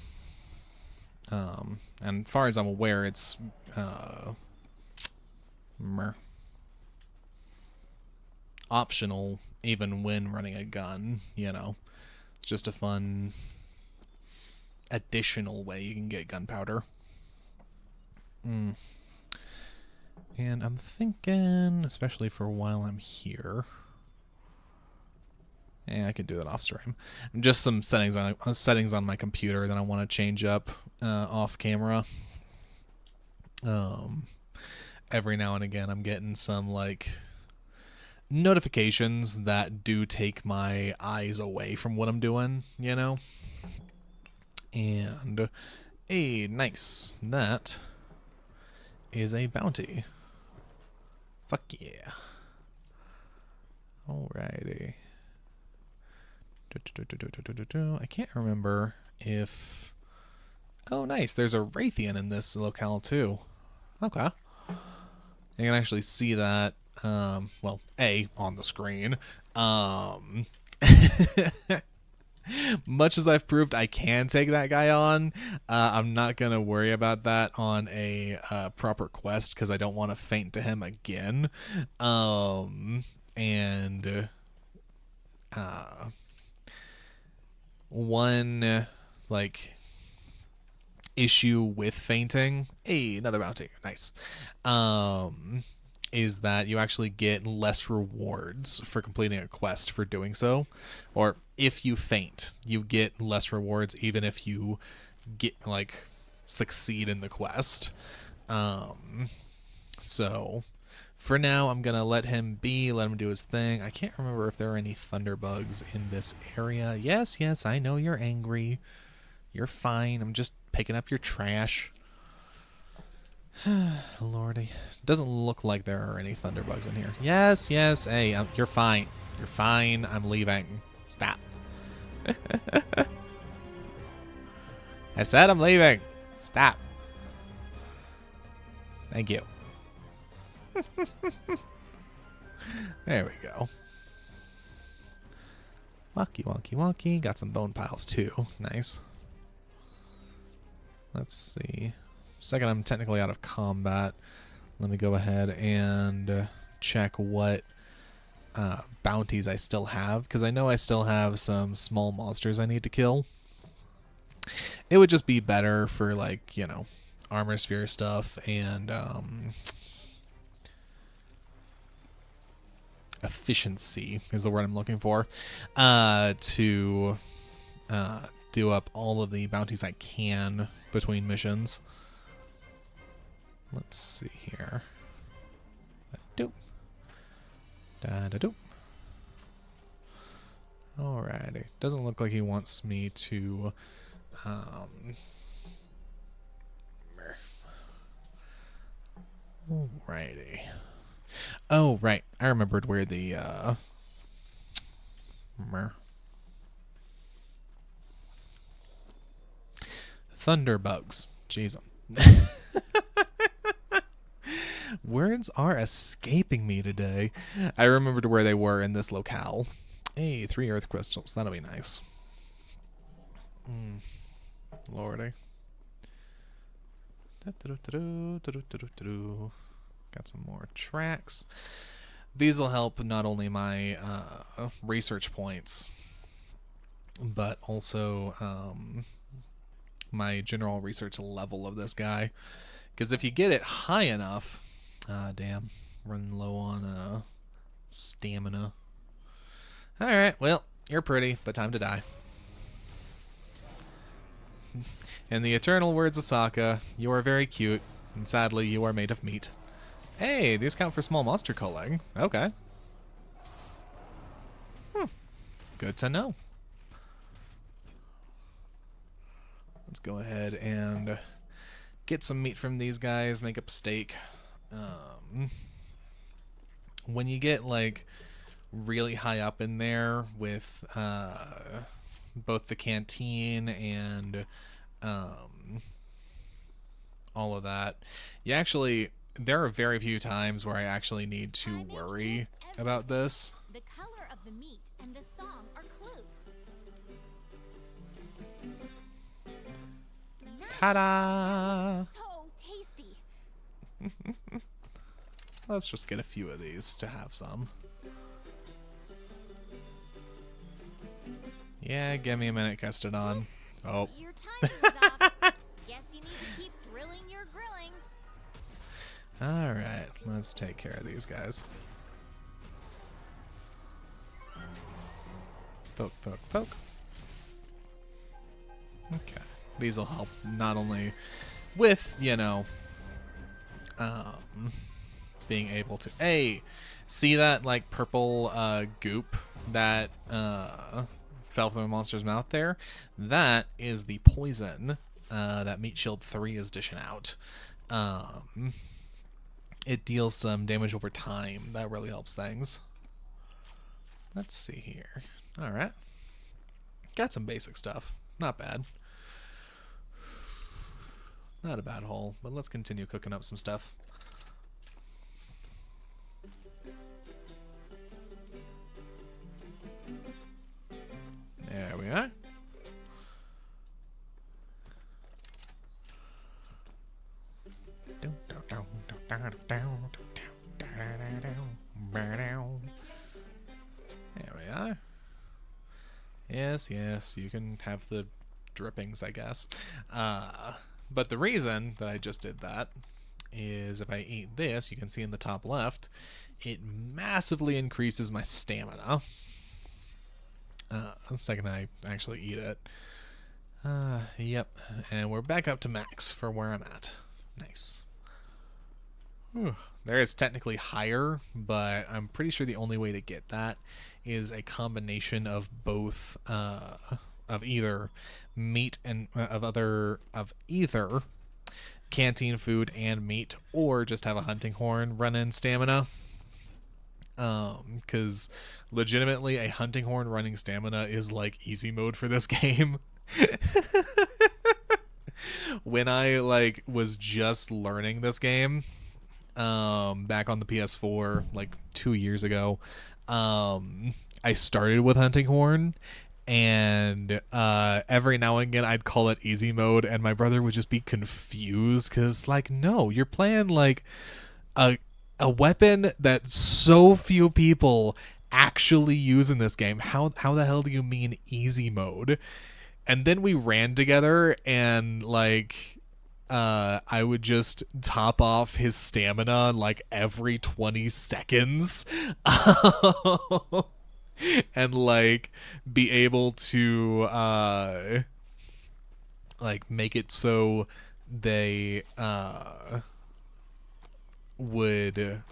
And as far as I'm aware, it's optional even when running a gun. You know, it's just a fun additional way you can get gunpowder. And I'm thinking, especially for while I'm here, I could do that off stream. Just some settings on my computer that I want to change up off camera. Every now and again, I'm getting some like notifications that do take my eyes away from what I'm doing, you know. And nice. That is a bounty. Fuck yeah. Alrighty. I can't remember if... Oh, nice. There's a Raytheon in this locale, too. Okay. You can actually see that, well, on the screen. Much as I've proved I can take that guy on, I'm not going to worry about that on a proper quest because I don't want to faint to him again. One, like, issue with fainting, another bounty, nice, is that you actually get less rewards for completing a quest for doing so. Or if you faint, you get less rewards even if you get, like, succeed in the quest. So for now, I'm going to let him be, let him do his thing. I can't remember if there are any thunderbugs in this area. Yes, I know you're angry. You're fine. I'm just picking up your trash. Lordy. Doesn't look like there are any thunderbugs in here. Yes. Hey, you're fine. You're fine. I'm leaving. Stop. I said I'm leaving. Stop. Thank you. There we go. Wonky. Got some bone piles too. Nice. Let's see. Second, I'm technically out of combat. Let me go ahead and check what bounties I still have, because I know I still have some small monsters I need to kill. It would just be better for, like, you know, armor sphere stuff and efficiency is the word I'm looking for, to do up all of the bounties I can between missions. Let's see here. Doop. Da-da-doop. Alrighty. Doesn't look like he wants me to alrighty. Oh, right. I remembered where the thunderbugs. Jeez. Words are escaping me today. I remembered where they were in this locale. Hey, 3 earth crystals. That'll be nice. Lordy. Got some more tracks. these will help not only my research points, but also my general research level of this guy. Because if you get it high enough, damn, running low on stamina. All right, well, you're pretty, but time to die. In the eternal words of Sokka, you are very cute, and sadly, you are made of meat. Hey, these count for small monster culling. Okay. Good to know. Let's go ahead and get some meat from these guys, make up a steak. When you get, like, really high up in there with both the canteen and all of that, you actually, there are very few times where I actually need to worry about this. The color of the meat and the song are clues. Ta-da! So tasty. Let's just get a few of these to have some. Yeah, give me a minute, Kestodon. Oops, Oh. your timing was off. Guess you need to keep drilling your grilling. Alright, let's take care of these guys. Poke, poke, poke. Okay. These will help not only with, you know, being able to... Hey! See that, like, purple goop that fell from the monster's mouth there? That is the poison that Meatshield 3 is dishing out. It deals some damage over time. That really helps things. Let's see here. Alright. Got some basic stuff. Not bad. Not a bad haul, but let's continue cooking up some stuff. There we are. There we are. Yes, yes, you can have the drippings, I guess. But the reason that I just did that is if I eat this, you can see in the top left, it massively increases my stamina. The second I actually eat it. Yep, and we're back up to max for where I'm at. Nice. Whew. There is technically higher, but I'm pretty sure the only way to get that is a combination of both, of either meat and of either canteen food and meat, or just have a hunting horn run in stamina. Because legitimately a hunting horn running stamina is like easy mode for this game. When I like was just learning this game, back on the PS4 like 2 years ago, I started with hunting horn, and every now and again I'd call it easy mode, and my brother would just be confused because, like, no, you're playing like a weapon that so few people actually use in this game. How the hell do you mean easy mode? And then we ran together, and like I would just top off his stamina like every 20 seconds. And like be able to like make it so they would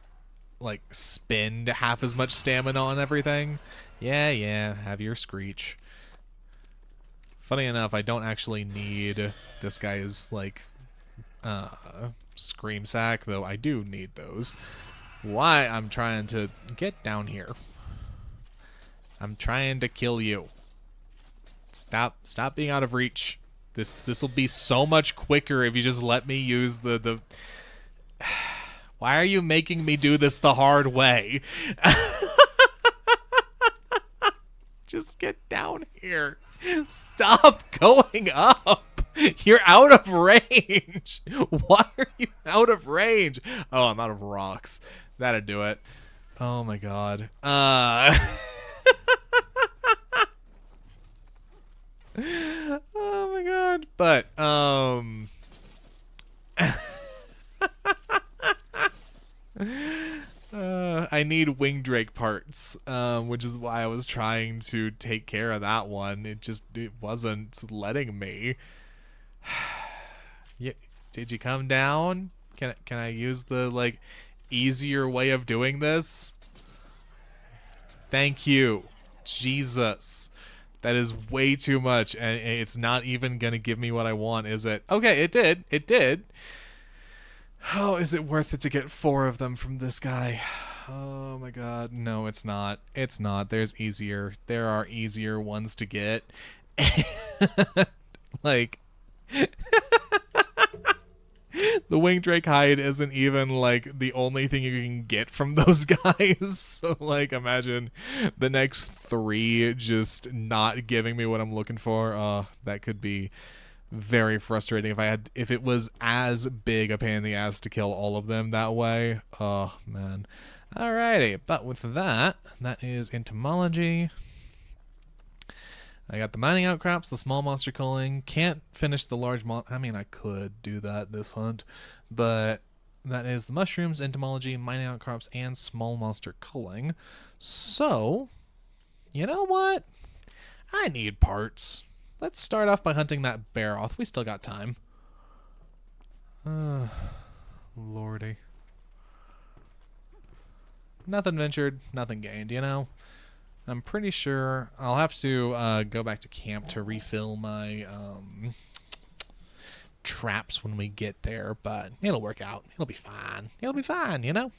like spend half as much stamina on everything. Yeah, have your screech. Funny enough, I don't actually need this guy's like scream sack, though I do need those. Why? I'm trying to get down here. I'm trying to kill you. Stop being out of reach. This will be so much quicker if you just let me use the Why are you making me do this the hard way? Just get down here. Stop going up. You're out of range. Why are you out of range? Oh, I'm out of rocks. That'd do it. Oh my god. Oh my god. But I need wing drake parts, which is why I was trying to take care of that one. It wasn't letting me. Yeah, did you come down? Can I use the like easier way of doing this? Thank you. Jesus. That is way too much, and it's not even gonna give me what I want, is it? Okay, it did. It did. Oh, is it worth it to get 4 of them from this guy? Oh my god. No, it's not. It's not. There are easier ones to get. Like the winged drake hide isn't even like the only thing you can get from those guys. So like imagine the next 3 just not giving me what I'm looking for. That could be very frustrating if it was as big a pain in the ass to kill all of them that way. Oh man. Alrighty, but with that is entomology. I got the mining outcrops, the small monster culling. Can't finish the large I mean, I could do that this hunt, but that is the mushrooms, entomology, mining outcrops, and small monster culling. So, you know what? I need parts. Let's start off by hunting that bear off. We still got time. Lordy. Nothing ventured, nothing gained, you know? I'm pretty sure I'll have to go back to camp to refill my traps when we get there, but it'll work out. It'll be fine. It'll be fine, you know?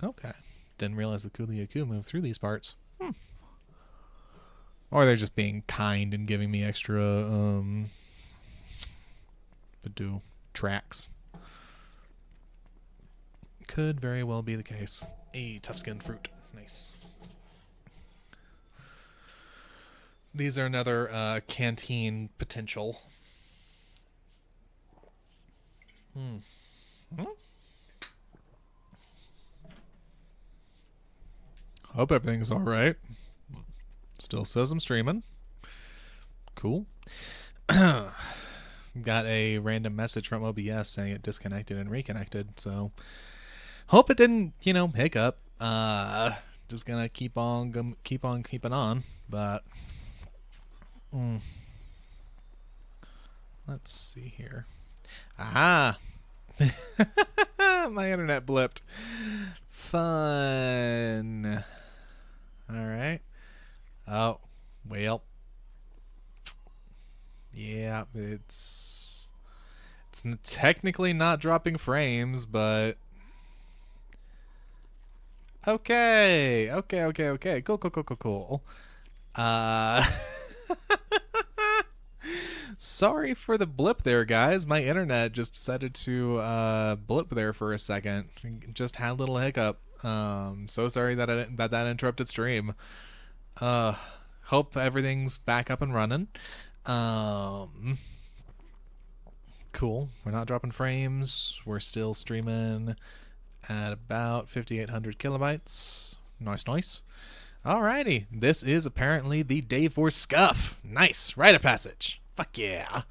Okay. Didn't realize the Kuliaku moved through these parts. Or they're just being kind and giving me extra tracks. Could very well be the case. A tough-skinned fruit. Nice. These are another canteen potential. Hope everything's all right. Still says I'm streaming. Cool. Got a random message from OBS saying it disconnected and reconnected, so hope it didn't, hiccup. Just gonna keep on keeping on, but let's see here. Aha! My internet blipped. Fun. All right. Oh, well. Yeah, it's technically not dropping frames, but okay. Cool. Sorry for the blip there, guys. My internet just decided to blip there for a second. Just had a little hiccup. So sorry that interrupted stream. Hope everything's back up and running. Cool. We're not dropping frames. We're still streaming at about 5,800 kilobytes. Nice. Alrighty. This is apparently the day for scuff. Nice. Rite of passage. Fuck yeah.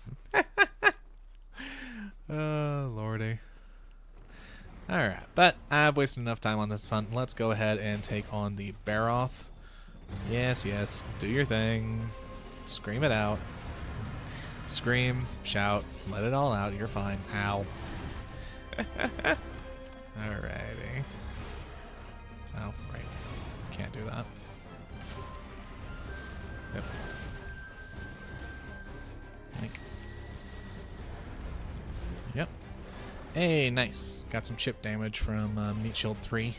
Oh, lordy. Alright, but I've wasted enough time on this hunt. Let's go ahead and take on the Baroth. Yes. Do your thing. Scream it out. Scream, shout, let it all out. You're fine. Ow. Alrighty. Oh, right. Can't do that. Yep. Yep. Hey, nice. Got some chip damage from Meatshield 3.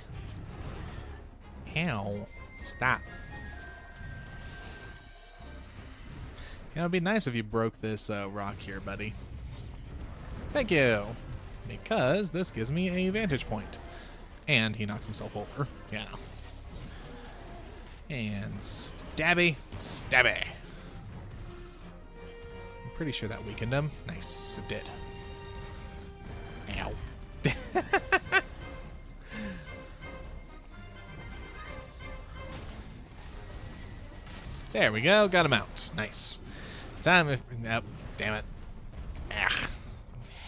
Ow. Stop. It'd be nice if you broke this rock here, buddy. Thank you. Because this gives me a vantage point. And he knocks himself over. Yeah. And stabby. I'm pretty sure that weakened him. Nice, it did. Ow. There we go. Got him out. Nice. Time if... Nope. Damn it. Ugh.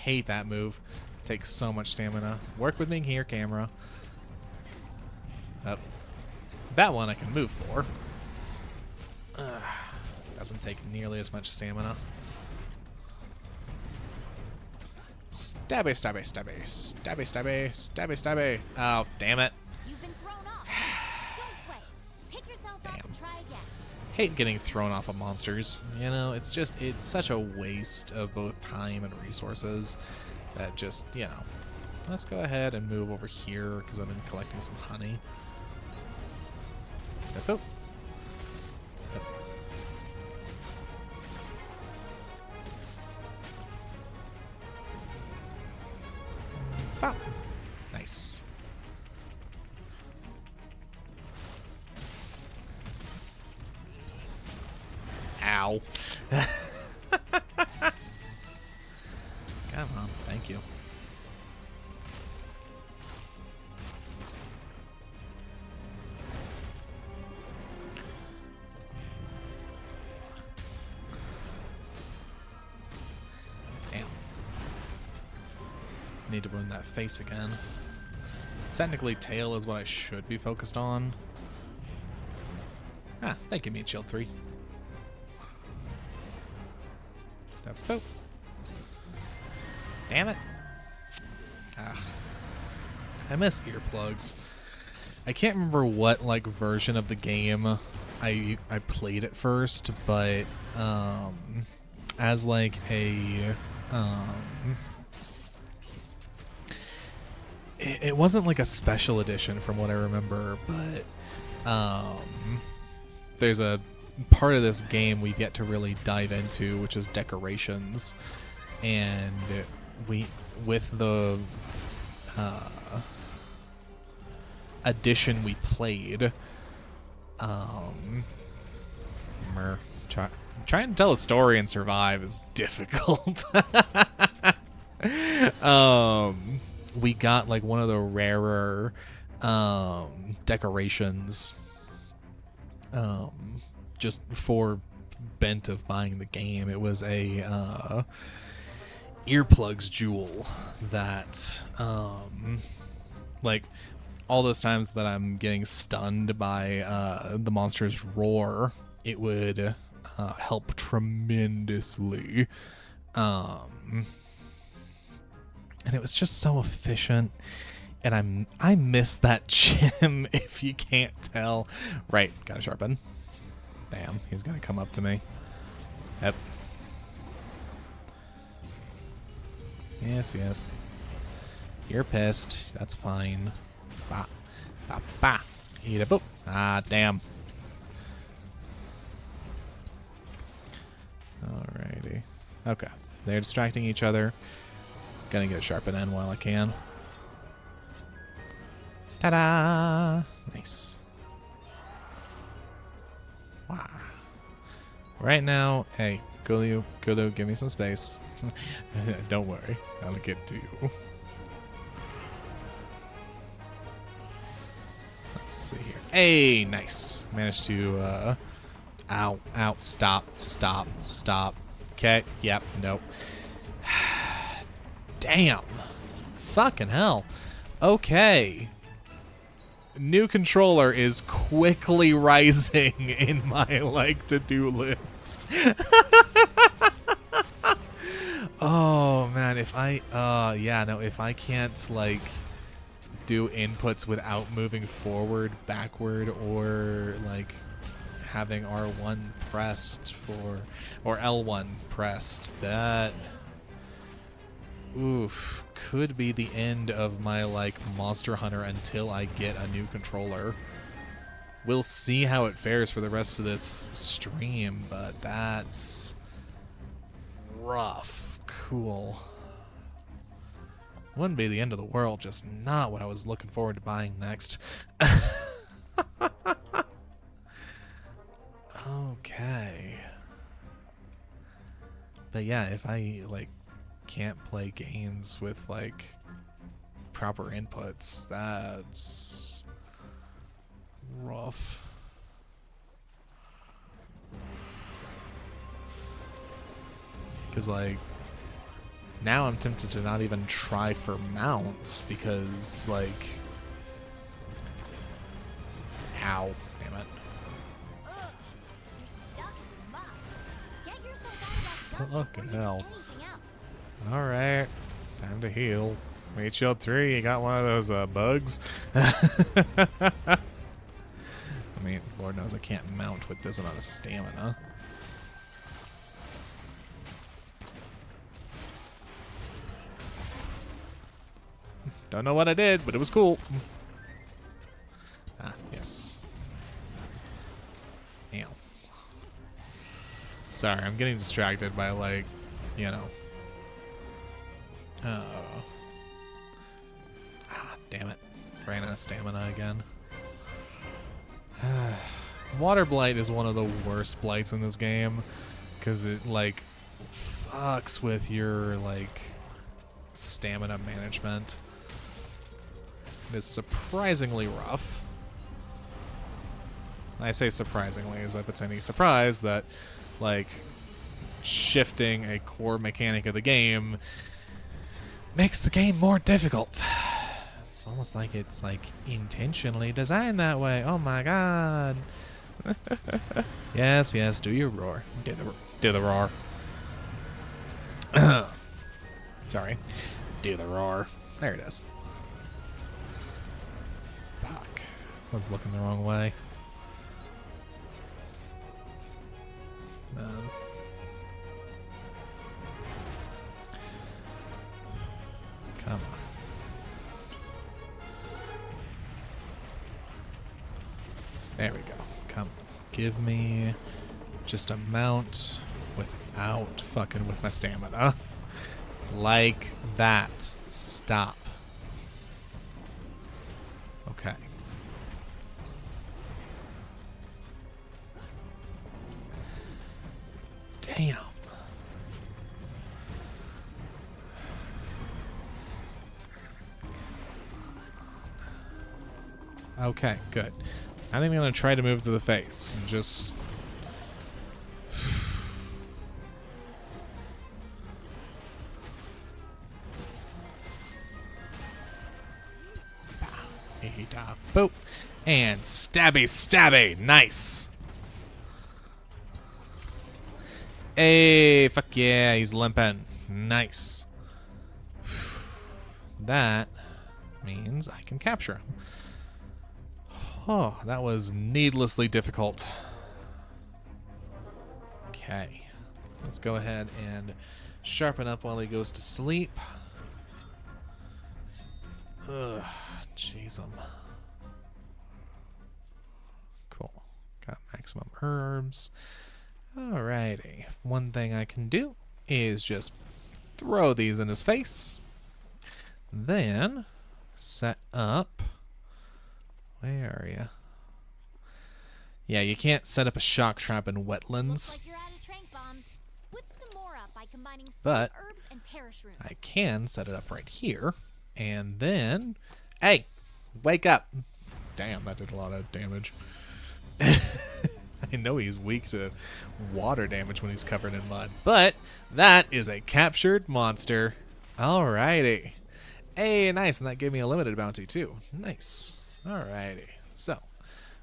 Hate that move. Takes so much stamina. Work with me here, camera. Up. That one I can move for. Doesn't take nearly as much stamina. Stabby, stabby, stabby. Stabby, stabby, stabby, stabby. Oh, damn it. You've been thrown off. Don't sweat it. Pick yourself up and try again. Hate getting thrown off of monsters. You know, it's such a waste of both time and resources that just, you know. Let's go ahead and move over here because I've been collecting some honey. Oh. Ah, nice. Ow. Come on, thank you. Damn. Need to ruin that face again. Technically, tail is what I should be focused on. Ah, thank you, Meatshield 3. Boop. Damn it. Ah. I miss earplugs. I can't remember what like version of the game I played at first, but as like a it wasn't like a special edition from what I remember, but there's a part of this game we get to really dive into, which is decorations, and with the edition we played, trying to tell a story and survive is difficult. We got like one of the rarer decorations just for bent of buying the game. It was a earplugs jewel that like all those times that I'm getting stunned by the monster's roar, it would help tremendously, and it was just so efficient. And I miss that gym, if you can't tell. Right, gotta sharpen. Damn, he's gonna come up to me. Yep. Yes, yes. You're pissed. That's fine. Ba, ba, ba. Eat a boop. Ah, damn. Alrighty. Okay. They're distracting each other. Gonna get a sharpen end while I can. Ta-da! Nice. Wow. Right now, hey, Gulu, give me some space. Don't worry, I'll get to you. Let's see here. Hey, nice. Managed to, ow, stop. Okay, yep, nope. Damn. Fucking hell. Okay. New controller is quickly rising in my like to-do list. Oh man, if I if I can't like do inputs without moving forward, backward, or like having R1 pressed or L1 pressed, that could be the end of my like Monster Hunter until I get a new controller. We'll see how it fares for the rest of this stream, but that's rough. Cool. Wouldn't be the end of the world, just not what I was looking forward to buying next. Okay. But yeah, if I like can't play games with like proper inputs, that's rough. Because, like, now I'm tempted to not even try for mounts because, like... Ow. Damn it. Ugh, you're stuck in the mud. Get yourself out of that dump Fucking before you do hell. anything else. Alright. Time to heal. Meatshield 3, you got one of those bugs? I mean, Lord knows I can't mount with this amount of stamina. Don't know what I did, but it was cool. Ah, yes. Ow. Sorry, I'm getting distracted by, like, you know. Damn it. Ran out of stamina again. Water Blight is one of the worst blights in this game because it, like, fucks with your, like, stamina management. It is surprisingly rough. I say surprisingly as if it's any surprise that, like, shifting a core mechanic of the game makes the game more difficult. It's almost like it's, like, intentionally designed that way. Oh my god. Yes, yes, do your roar. Do the roar. Sorry. Do the roar. There it is. Fuck. I was looking the wrong way. Come on. There we go. Come on. Give me just a mount without fucking with my stamina. Like that. Stop. Okay. Damn. Okay, good. Not even gonna try to move to the face. I'm just... Boop. And stabby, stabby. Nice. Hey, fuck yeah, he's limping. Nice. That means I can capture him. Oh, that was needlessly difficult. Okay. Let's go ahead and sharpen up while he goes to sleep. Ugh, jeez. Cool. Got maximum herbs. Alrighty. One thing I can do is just throw these in his face. Then set up... Where are you? Yeah, you can't set up a shock trap in wetlands. Looks like you're out of trank bombs. Whip some more up by combining But herbs and perish roots. I can set it up right here. And then... Hey! Wake up! Damn, that did a lot of damage. I know he's weak to water damage when he's covered in mud. But that is a captured monster. Alrighty. Hey, nice. And that gave me a limited bounty, too. Nice. Alrighty. So,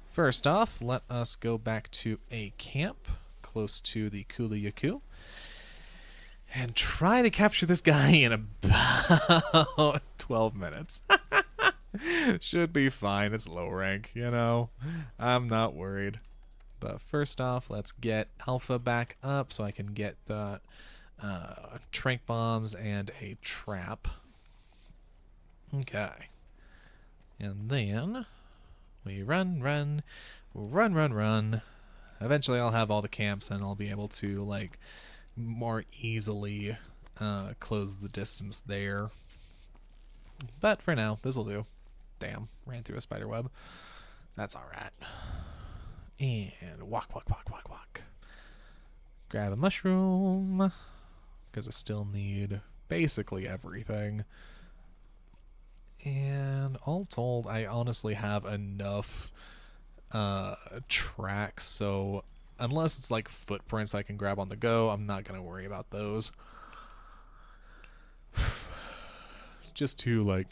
first off, let us go back to a camp close to the Kula-Yaku and try to capture this guy in about 12 minutes. Should be fine. It's low rank, you know. I'm not worried. But first off, let's get Alpha back up so I can get the trank bombs and a trap. Okay. And then we run. Eventually I'll have all the camps and I'll be able to, like, more easily close the distance there. But for now, this'll do. Damn, ran through a spider web. That's alright. And walk. Grab a mushroom, because I still need basically everything. And all told, I honestly have enough tracks, so unless it's like footprints I can grab on the go, I'm not gonna worry about those. Just to, like,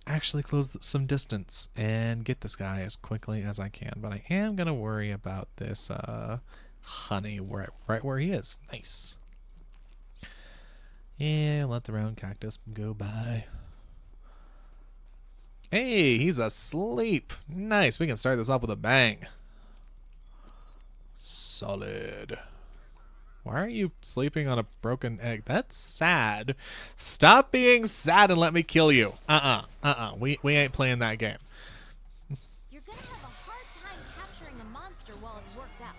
actually close some distance and get this guy as quickly as I can. But I am gonna worry about this honey right where he is. Nice. Yeah, let the round cactus go by. Hey, he's asleep. Nice. We can start this off with a bang. Solid. Why are you sleeping on a broken egg? That's sad. Stop being sad and let me kill you. We ain't playing that game. You're gonna have a hard time capturing the monster while it's worked out.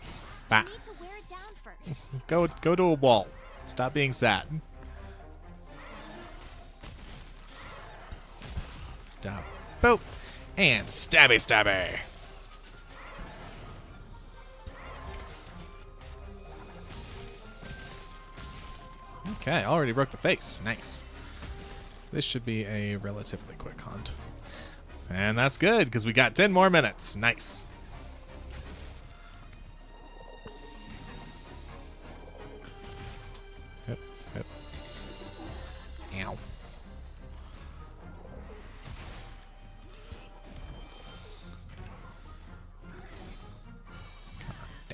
Bah. You need to wear it down first. Go to a wall. Stop being sad. Stop. Boop. And stabby stabby. Okay, already broke the face. Nice. This should be a relatively quick hunt. And that's good, because we got 10 more minutes. Nice. Yep, yep. Ow.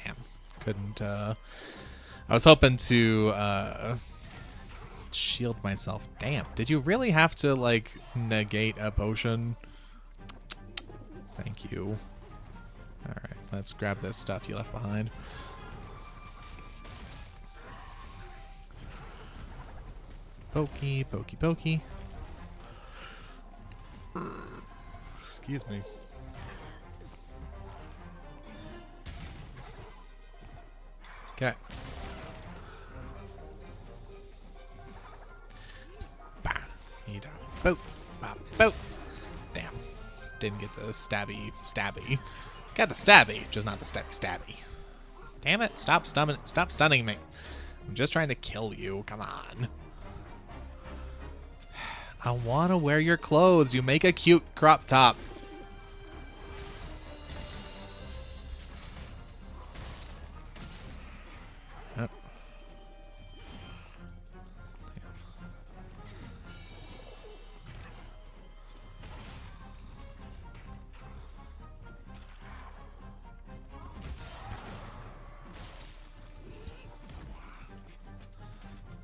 Damn. Couldn't, I was hoping to, shield myself. Damn. Did you really have to, like, negate a potion? Thank you. Alright, let's grab this stuff you left behind. Pokey, pokey, pokey. Excuse me. Okay. Bah. He died. Boop. Bah. Boop. Damn. Didn't get the stabby. Got the stabby, just not the stabby. Damn it. Stop stunning me. I'm just trying to kill you. Come on. I want to wear your clothes. You make a cute crop top. Yep.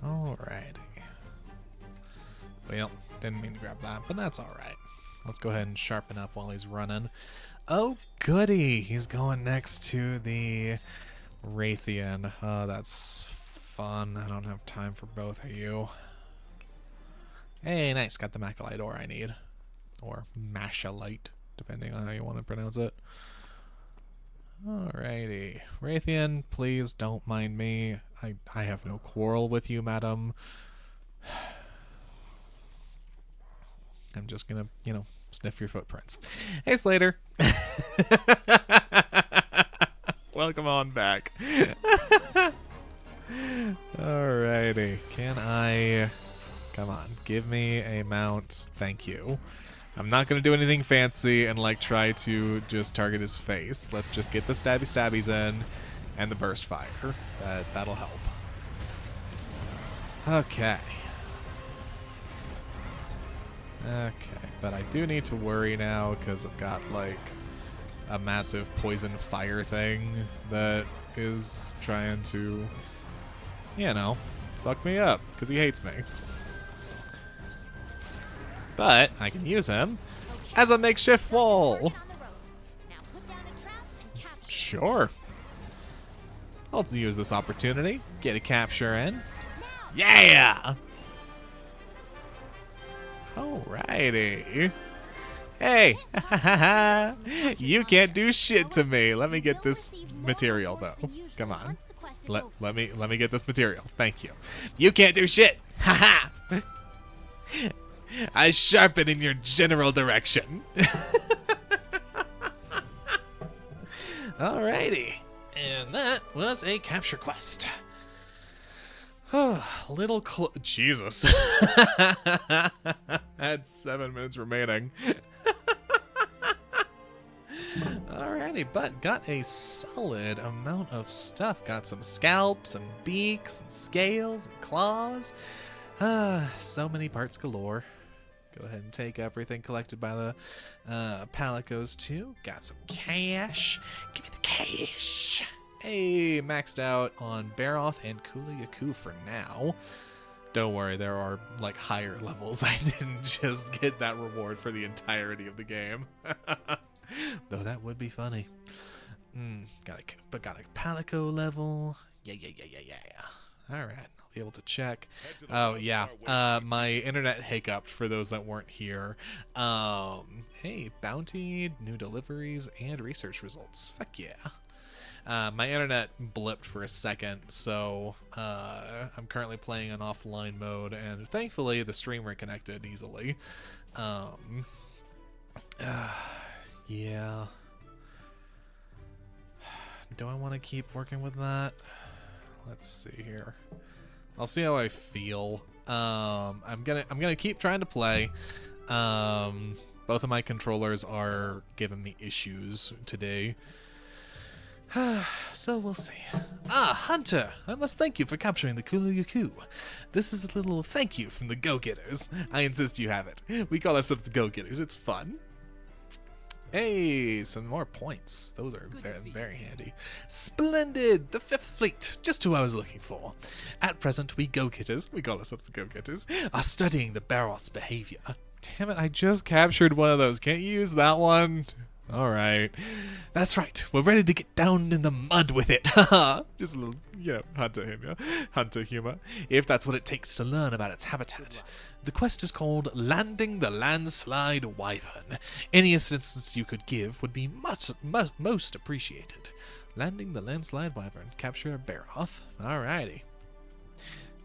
Alrighty. Well, didn't mean to grab that, but that's alright. Let's go ahead and sharpen up while he's running. Oh, goody! He's going next to the Raytheon. Oh, that's fun. I don't have time for both of you. Hey, nice. Got the Macalite ore I need. Or Mashalite, depending on how you want to pronounce it. Alrighty. Raytheon, please don't mind me. I have no quarrel with you, madam. I'm just gonna, sniff your footprints. Hey, Slater. Welcome on back. Alrighty. Can I... Come on. Give me a mount. Thank you. I'm not gonna do anything fancy and, try to just target his face. Let's just get the stabbies in and the burst fire. That'll help. Okay. Okay, but I do need to worry now because I've got, a massive poison fire thing that is trying to, fuck me up because he hates me. But I can use him as a makeshift wall. Sure. I'll use this opportunity. Get a capture in. Yeah! Alrighty. Hey! You can't do shit to me. Let me get this material, though. Come on. Let me get this material. Thank you. You can't do shit! Haha! I sharpen in your general direction. Alrighty. And that was a capture quest. Jesus. I had 7 minutes remaining. Alrighty, but got a solid amount of stuff. Got some scalps and beaks and scales and claws. So many parts galore. Go ahead and take everything collected by the Palicos too. Got some cash. Give me the cash. Hey, maxed out on Baroth and Kuliyaku for now. Don't worry, there are like higher levels. I didn't just get that reward for the entirety of the game. Though that would be funny. Got a Palico level. Yeah. All right, I'll be able to check. Oh yeah, my internet hiccuped for those that weren't here. Hey, bounty, new deliveries, and research results. Fuck yeah. My internet blipped for a second, so I'm currently playing in offline mode, and thankfully the stream reconnected easily. Yeah. Do I want to keep working with that? Let's see here. I'll see how I feel. I'm gonna keep trying to play. Both of my controllers are giving me issues today. So we'll see. Hunter! I must thank you for capturing the Kuliyaku. This is a little thank you from the Go-Getters. I insist you have it. We call ourselves the Go-Getters. It's fun. Hey, some more points. Those are very handy. Splendid! The 5th Fleet, just who I was looking for. At present, we Go-Getters, we call ourselves the Go-Getters, are studying the Baroth's behavior. Damn it, I just captured one of those. Can't you use that one? Alright. That's right, we're ready to get down in the mud with it. Just a little, hunter humor. If that's what it takes to learn about its habitat. The quest is called Landing the Landslide Wyvern. Any assistance you could give would be most appreciated. Landing the Landslide Wyvern. Capture Baroth. Alrighty.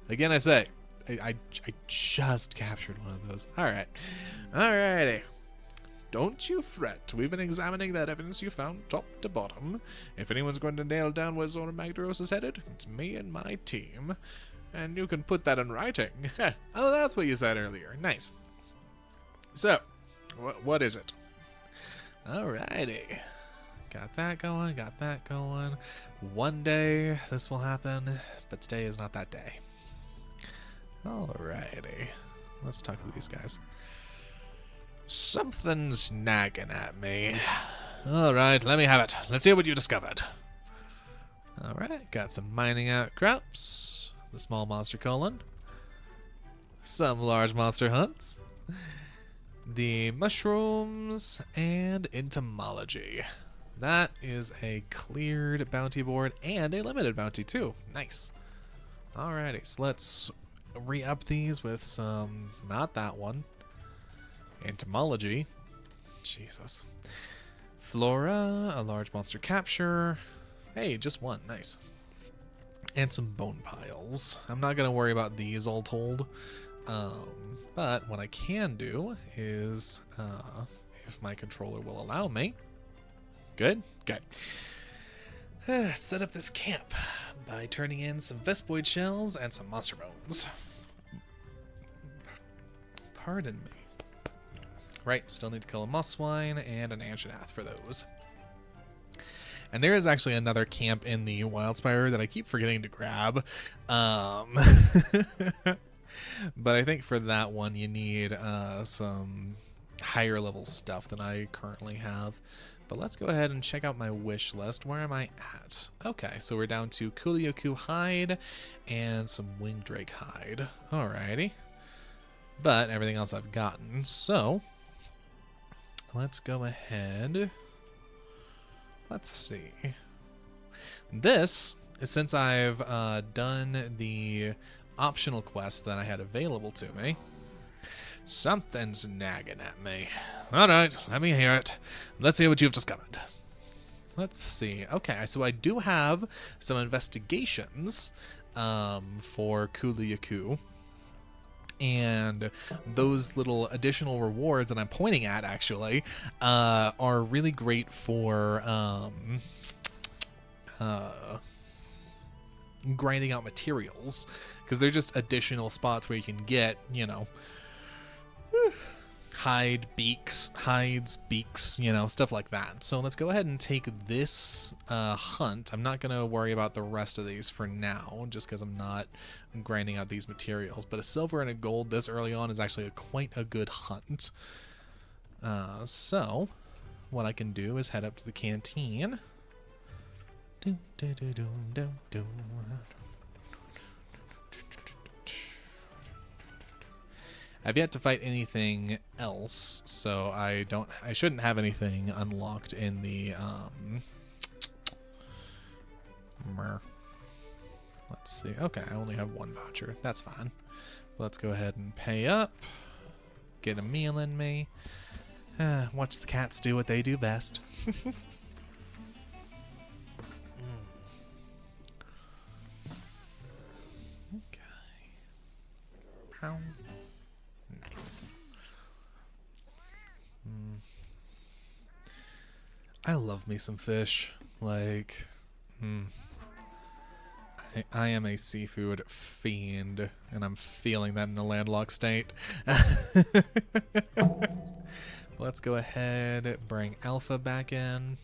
Again, I say, I just captured one of those. Alright. Alrighty. Don't you fret. We've been examining that evidence you found top to bottom. If anyone's going to nail down where Zora Magdaros is headed, it's me and my team. And you can put that in writing. Oh, that's what you said earlier. Nice. So, what is it? Alrighty. Got that going. One day this will happen, but today is not that day. Alrighty. Let's talk to these guys. Something's nagging at me. Alright, let me have it. Let's hear what you discovered. Alright, got some mining outcrops. The small monster colon. Some large monster hunts. The mushrooms and entomology. That is a cleared bounty board and a limited bounty too. Nice. Alrighty, so let's re-up these with some, not that one. Entomology. Jesus. Flora, a large monster capture. Hey, just one. Nice. And some bone piles. I'm not going to worry about these all told. But what I can do is, if my controller will allow me. Good? Good. Set up this camp by turning in some Vespoid shells and some monster bones. Pardon me. Right, still need to kill a Mosswine and an Anshanath for those. And there is actually another camp in the Wildspire that I keep forgetting to grab. But I think for that one you need some higher level stuff than I currently have. But let's go ahead and check out my wish list. Where am I at? Okay, so we're down to Kuliyaku hide and some Wingdrake hide. Alrighty. But everything else I've gotten, so let's go ahead. Let's see. This is since I've done the optional quest that I had available to me. Something's nagging at me. Alright, let me hear it. Let's hear what you've discovered. Let's see. Okay, so I do have some investigations for Kuliyaku. And those little additional rewards that I'm pointing at, actually, are really great for grinding out materials, because they're just additional spots where you can get, you know, hides, beaks, you know, stuff like that. So let's go ahead and take this hunt. I'm not going to worry about the rest of these for now, just because I'm not grinding out these materials. But a silver and a gold this early on is actually quite a good hunt. So what I can do is head up to the canteen. I've yet to fight anything else, so I shouldn't have anything unlocked in the let's see. Okay, I only have one voucher. That's fine. Let's go ahead and pay up. Get a meal in me. Watch the cats do what they do best. Okay. Pow. Nice. I love me some fish. Like, I am a seafood fiend, and I'm feeling that in a landlocked state. Let's go ahead, bring Alpha back in.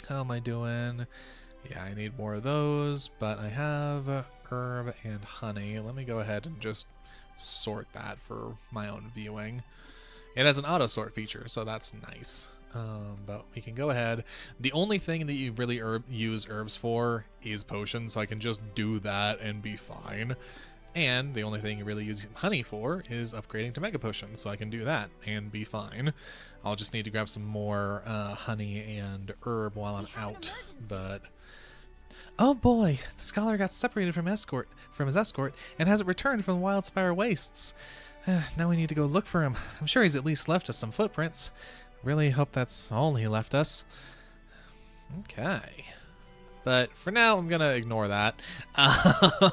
How am I doing? Yeah, I need more of those, but I have herb and honey. Let me go ahead and just sort that for my own viewing. It has an auto sort feature, so that's nice. But we can go ahead. The only thing that you really use herbs for is potions, so I can just do that and be fine. And the only thing you really use honey for is upgrading to mega potions, so I can do that and be fine. I'll just need to grab some more honey and herb while I'm out. But oh boy, the scholar got separated from his escort and hasn't returned from the Wildspire wastes. Now we need to go look for him. I'm sure he's at least left us some footprints. Really hope that's all he left us. Okay. But for now, I'm going to ignore that.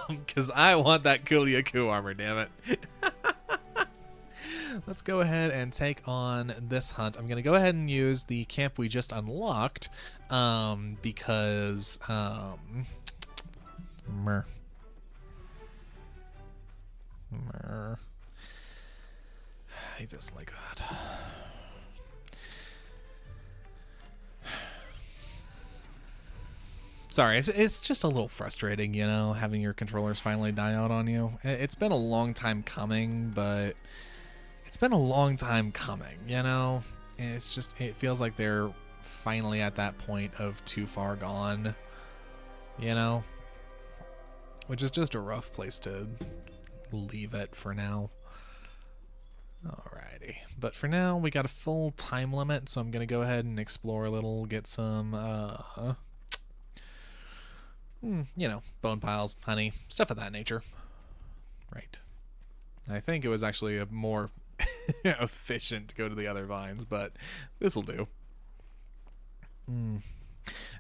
Because I want that Kuliaku armor, damn it. Let's go ahead and take on this hunt. I'm going to go ahead and use the camp we just unlocked. Because... I dislike that. Sorry, it's just a little frustrating, you know, having your controllers finally die out on you. It's been a long time coming, but it's been a long time coming, you know? And it's just, it feels like they're finally at that point of too far gone, you know? Which is just a rough place to leave it for now. Alrighty. But for now, we got a full time limit, so I'm going to go ahead and explore a little, get some, you know, bone piles, honey, stuff of that nature. Right. I think it was actually a more efficient to go to the other vines, but this'll do.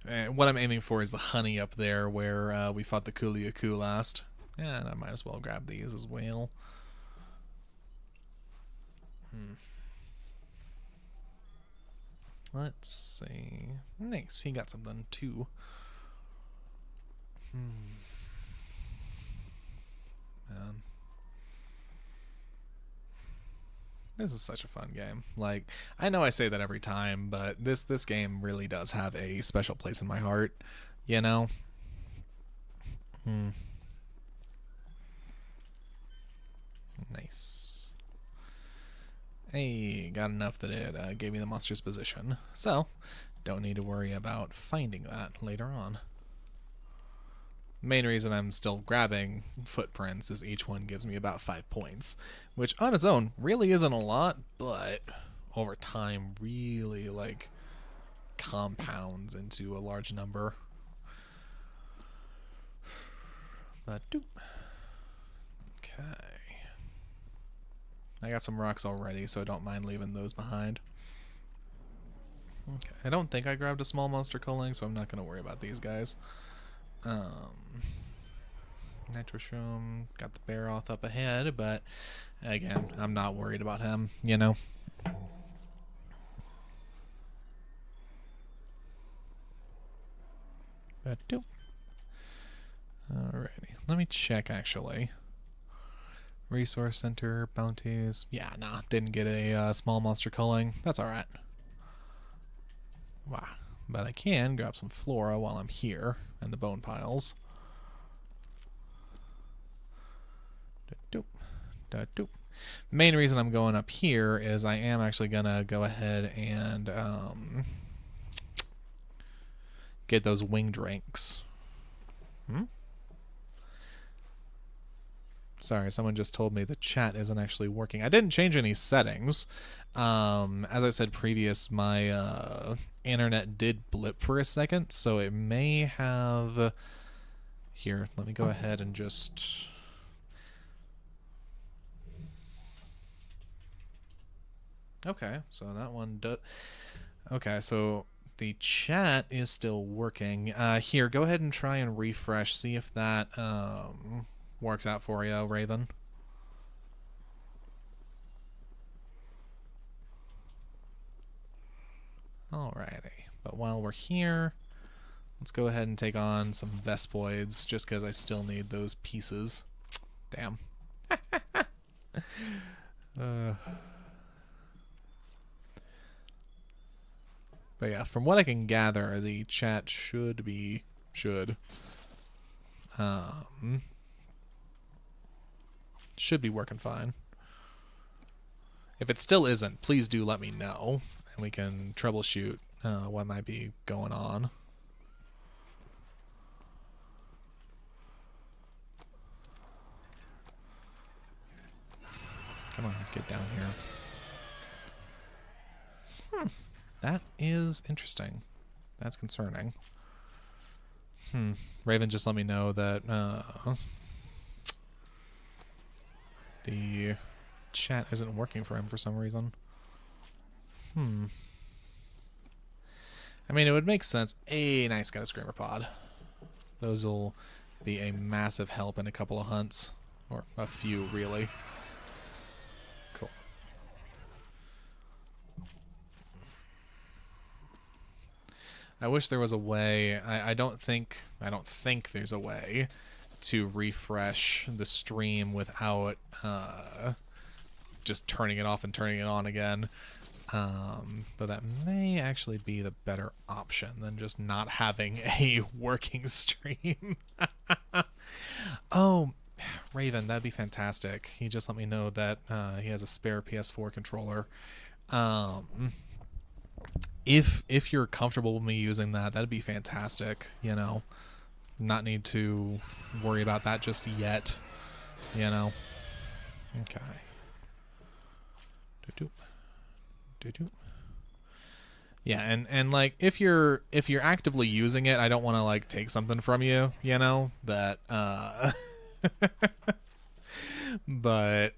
What I'm aiming for is the honey up there where we fought the Kuliaku last. And I might as well grab these as well. Let's see. Nice, he got something too. Man. This is such a fun game. Like, I know I say that every time, but this game really does have a special place in my heart, you know? Nice. Hey, got enough that it gave me the monster's position. So, don't need to worry about finding that later on. Main reason I'm still grabbing footprints is each one gives me about 5 points, which on its own really isn't a lot, but over time really like compounds into a large number. But okay, I got some rocks already, so I don't mind leaving those behind. Okay, I don't think I grabbed a small monster culling, so I'm not going to worry about these guys. Nitroshroom, got the Baroth up ahead, but again, I'm not worried about him, you know. Alrighty, let me check actually Resource center, bounties. Yeah, nah, didn't get a small monster culling. That's alright. Wow. But I can grab some flora while I'm here, and the bone piles. Da-doop, da-doop. Main reason I'm going up here is I am actually gonna go ahead and get those wing drinks. Sorry, someone just told me the chat isn't actually working. I didn't change any settings. As I said previous, my internet did blip for a second, so it may have... Here, let me go ahead and just... Okay, so that one does... Okay, so the chat is still working. Here, go ahead and try and refresh, see if that works out for you, Raven. Alrighty, but while we're here, let's go ahead and take on some Vespoids, just because I still need those pieces. Damn. But yeah, from what I can gather, the chat should be working fine. If it still isn't, please do let me know, and we can troubleshoot what might be going on. Come on, get down here. That is interesting. That's concerning. Raven just let me know that the chat isn't working for him for some reason. I mean, it would make sense. Nice, got a screamer pod. Those will be a massive help in a couple of hunts. Or a few, really. Cool. I wish there was a way. I don't think there's a way to refresh the stream without just turning it off and turning it on again. Though that may actually be the better option than just not having a working stream. Oh, Raven, that'd be fantastic. He just let me know that he has a spare PS4 controller. If you're comfortable with me using that, that'd be fantastic, you know. Not need to worry about that just yet, you know. Okay. Yeah, and like if you're actively using it, I don't want to like take something from you, you know, that but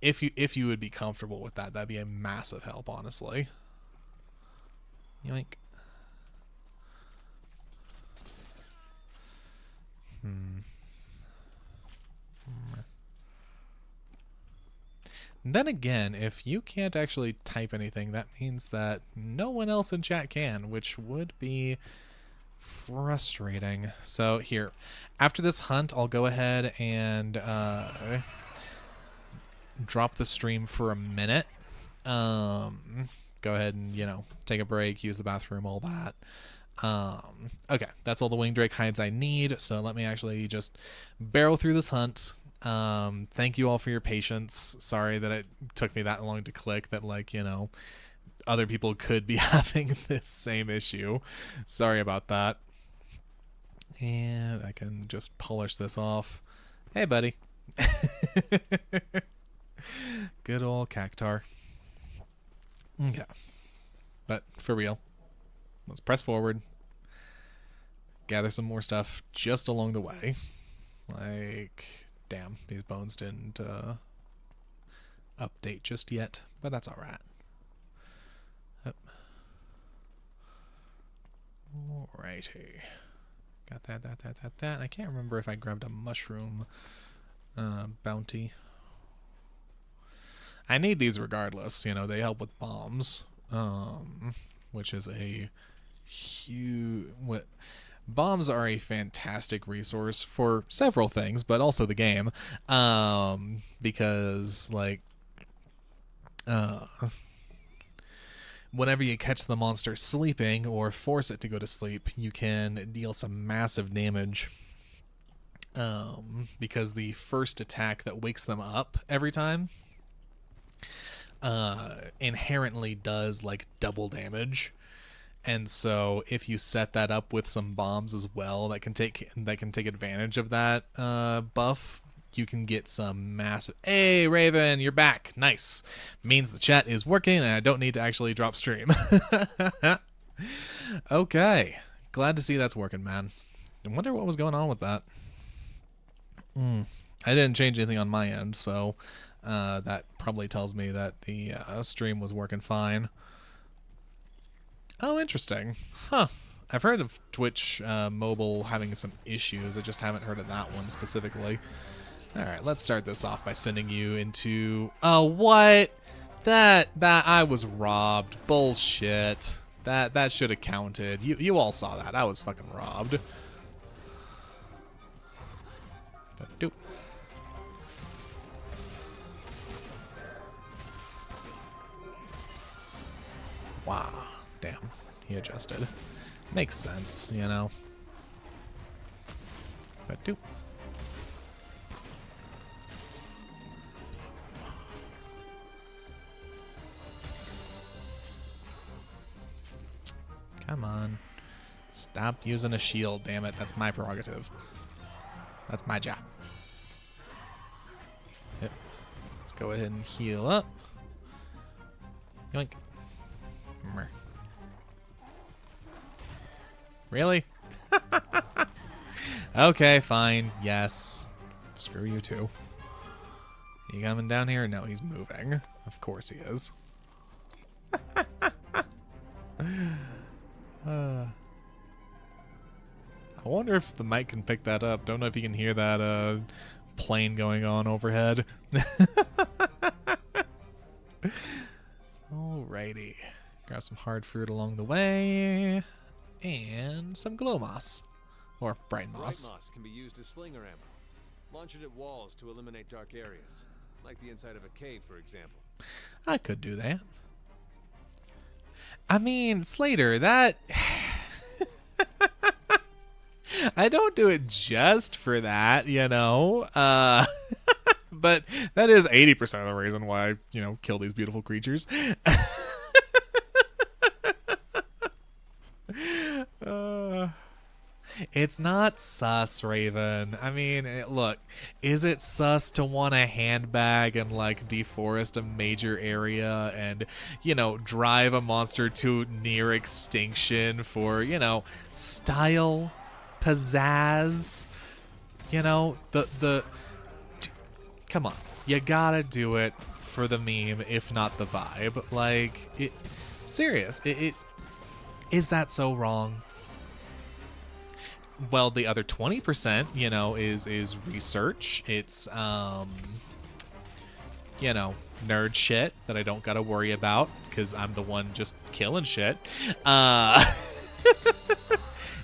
if you would be comfortable with that, that'd be a massive help, honestly. Yoink. Then again, if you can't actually type anything, that means that no one else in chat can, which would be frustrating. So here, after this hunt, I'll go ahead and drop the stream for a minute. Go ahead and, you know, take a break, use the bathroom, all that. Okay, that's all the wing drake hides I need, so let me actually just barrel through this hunt. Thank you all for your patience. Sorry that it took me that long to click, that, like, you know, other people could be having this same issue. Sorry about that. And I can just polish this off. Hey, buddy. Good old cactar. Okay. But for real, let's press forward. Gather some more stuff just along the way. Like, damn, these bones didn't update just yet, but that's alright. Yep. Alrighty. Got that. I can't remember if I grabbed a mushroom bounty. I need these regardless, you know, they help with bombs, which is a huge... Bombs are a fantastic resource for several things, but also the game, because like whenever you catch the monster sleeping or force it to go to sleep, you can deal some massive damage. Because the first attack that wakes them up every time inherently does like double damage. And so if you set that up with some bombs as well that can take advantage of that buff, you can get some massive... Hey, Raven, you're back. Nice. Means the chat is working and I don't need to actually drop stream. Okay. Glad to see that's working, man. I wonder what was going on with that. I didn't change anything on my end, so that probably tells me that the stream was working fine. Oh, interesting. Huh. I've heard of Twitch mobile having some issues. I just haven't heard of that one specifically. Alright, let's start this off by sending you into... Oh, what? That I was robbed. Bullshit. That should have counted. You all saw that. I was fucking robbed. But doop. Wow. Damn. He adjusted. Makes sense, you know. But doop. Come on. Stop using a shield, damn it. That's my prerogative. That's my job. Yep. Let's go ahead and heal up. Yoink. Mer. Really? Okay, fine. Yes. Screw you too. You coming down here? No, he's moving. Of course he is. I wonder if the mic can pick that up. Don't know if you can hear that plane going on overhead. Alrighty. Grab some hard fruit along the way. And some glow moss. Or bright moss. Bright moss can be used as slinger ammo. Launch it at walls to eliminate dark areas. Like the inside of a cave, for example. I could do that. I mean, Slater, that... I don't do it just for that, you know? But that is 80% of the reason why I, you know, kill these beautiful creatures. It's not sus, Raven. I mean, look, is it sus to want a handbag and, like, deforest a major area and, you know, drive a monster to near extinction for, you know, style, pizzazz? You know, come on. You gotta do it for the meme, if not the vibe. Like, serious. Is that so wrong? Well, the other 20%, you know, is research. It's, you know, nerd shit that I don't gotta worry about because I'm the one just killing shit.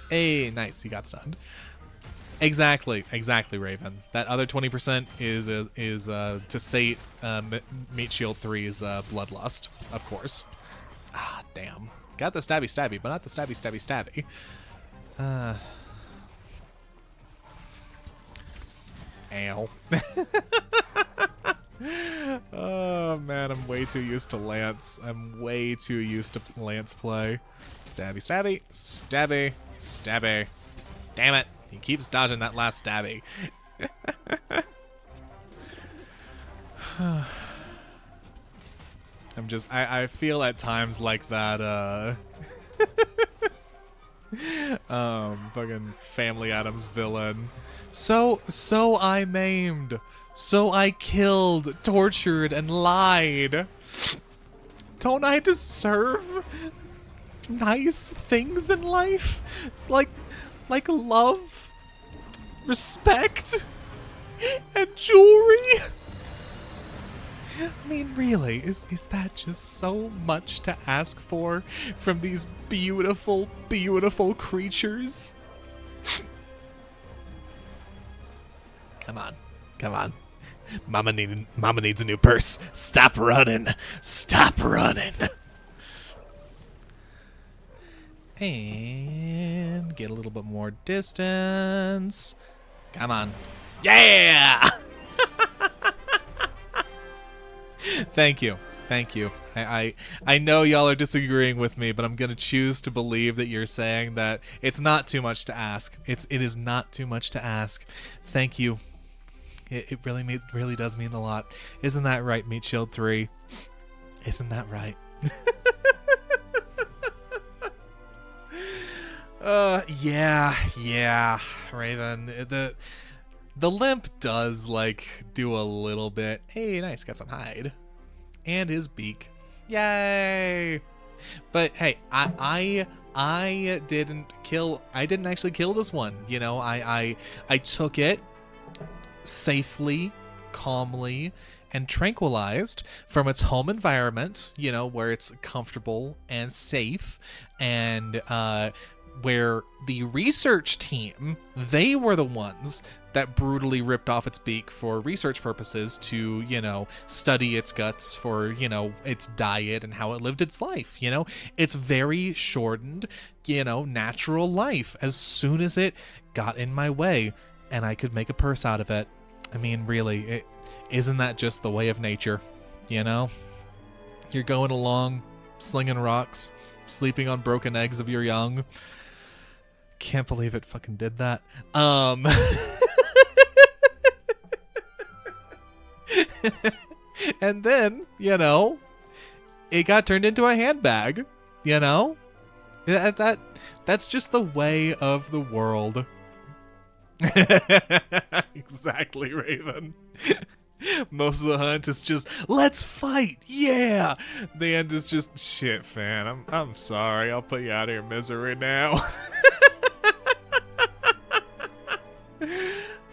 Hey, nice, he got stunned. Exactly, Raven. That other 20% is to sate Meatshield 3's bloodlust, of course. Ah, damn. Got the stabby, but not the stabby. Ow. Oh, man, I'm way too used to Lance. I'm way too used to Lance play. Stabby. Damn it. He keeps dodging that last stabby. I feel at times like that, fucking Family Adams villain. So I maimed. So I killed, tortured, and lied. Don't I deserve nice things in life? Like love, respect, and jewelry? I mean, really, is that just so much to ask for from these beautiful, beautiful creatures? Come on. Come on. Mama needs a new purse. Stop running. Stop running. And get a little bit more distance. Come on. Yeah! Thank you. Thank you. I know y'all are disagreeing with me, but I'm going to choose to believe that you're saying that it's not too much to ask. It is not too much to ask. Thank you. It really does mean a lot. Isn't that right, Meatshield 3? Isn't that right? Yeah, Raven. The limp does like do a little bit. Hey, nice, got some hide. And his beak. Yay! But hey, I didn't actually kill this one. You know, I took it safely, calmly, and tranquilized from its home environment, you know, where it's comfortable and safe, and where the research team, they were the ones that brutally ripped off its beak for research purposes to, you know, study its guts for, you know, its diet and how it lived its life, you know? It's very shortened, you know, natural life. As soon as it got in my way and I could make a purse out of it, I mean, really, isn't that just the way of nature, you know? You're going along, slinging rocks, sleeping on broken eggs of your young. Can't believe it fucking did that. And then, you know, it got turned into a handbag, you know? That's just the way of the world. Exactly, Raven. Most of the hunt is just, let's fight, yeah! The end is just, shit, fan, I'm sorry, I'll put you out of your misery now.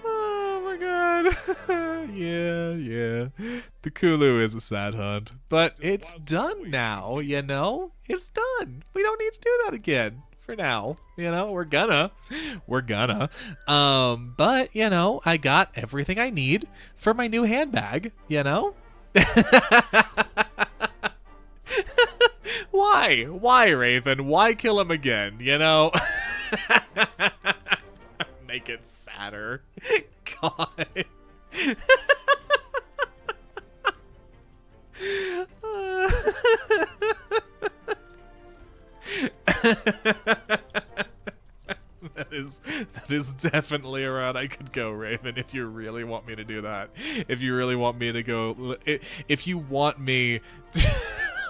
Oh my god. Yeah. The Kulu is a sad hunt. But it's done now, you know? It's done. We don't need to do that again. For now, you know, we're gonna, but you know, I got everything I need for my new handbag, you know. Why, Raven? Why kill him again, you know? Make it sadder. God. That is definitely a route I could go, Raven, if you really want me to do that. If you really want me to go, if you want me to,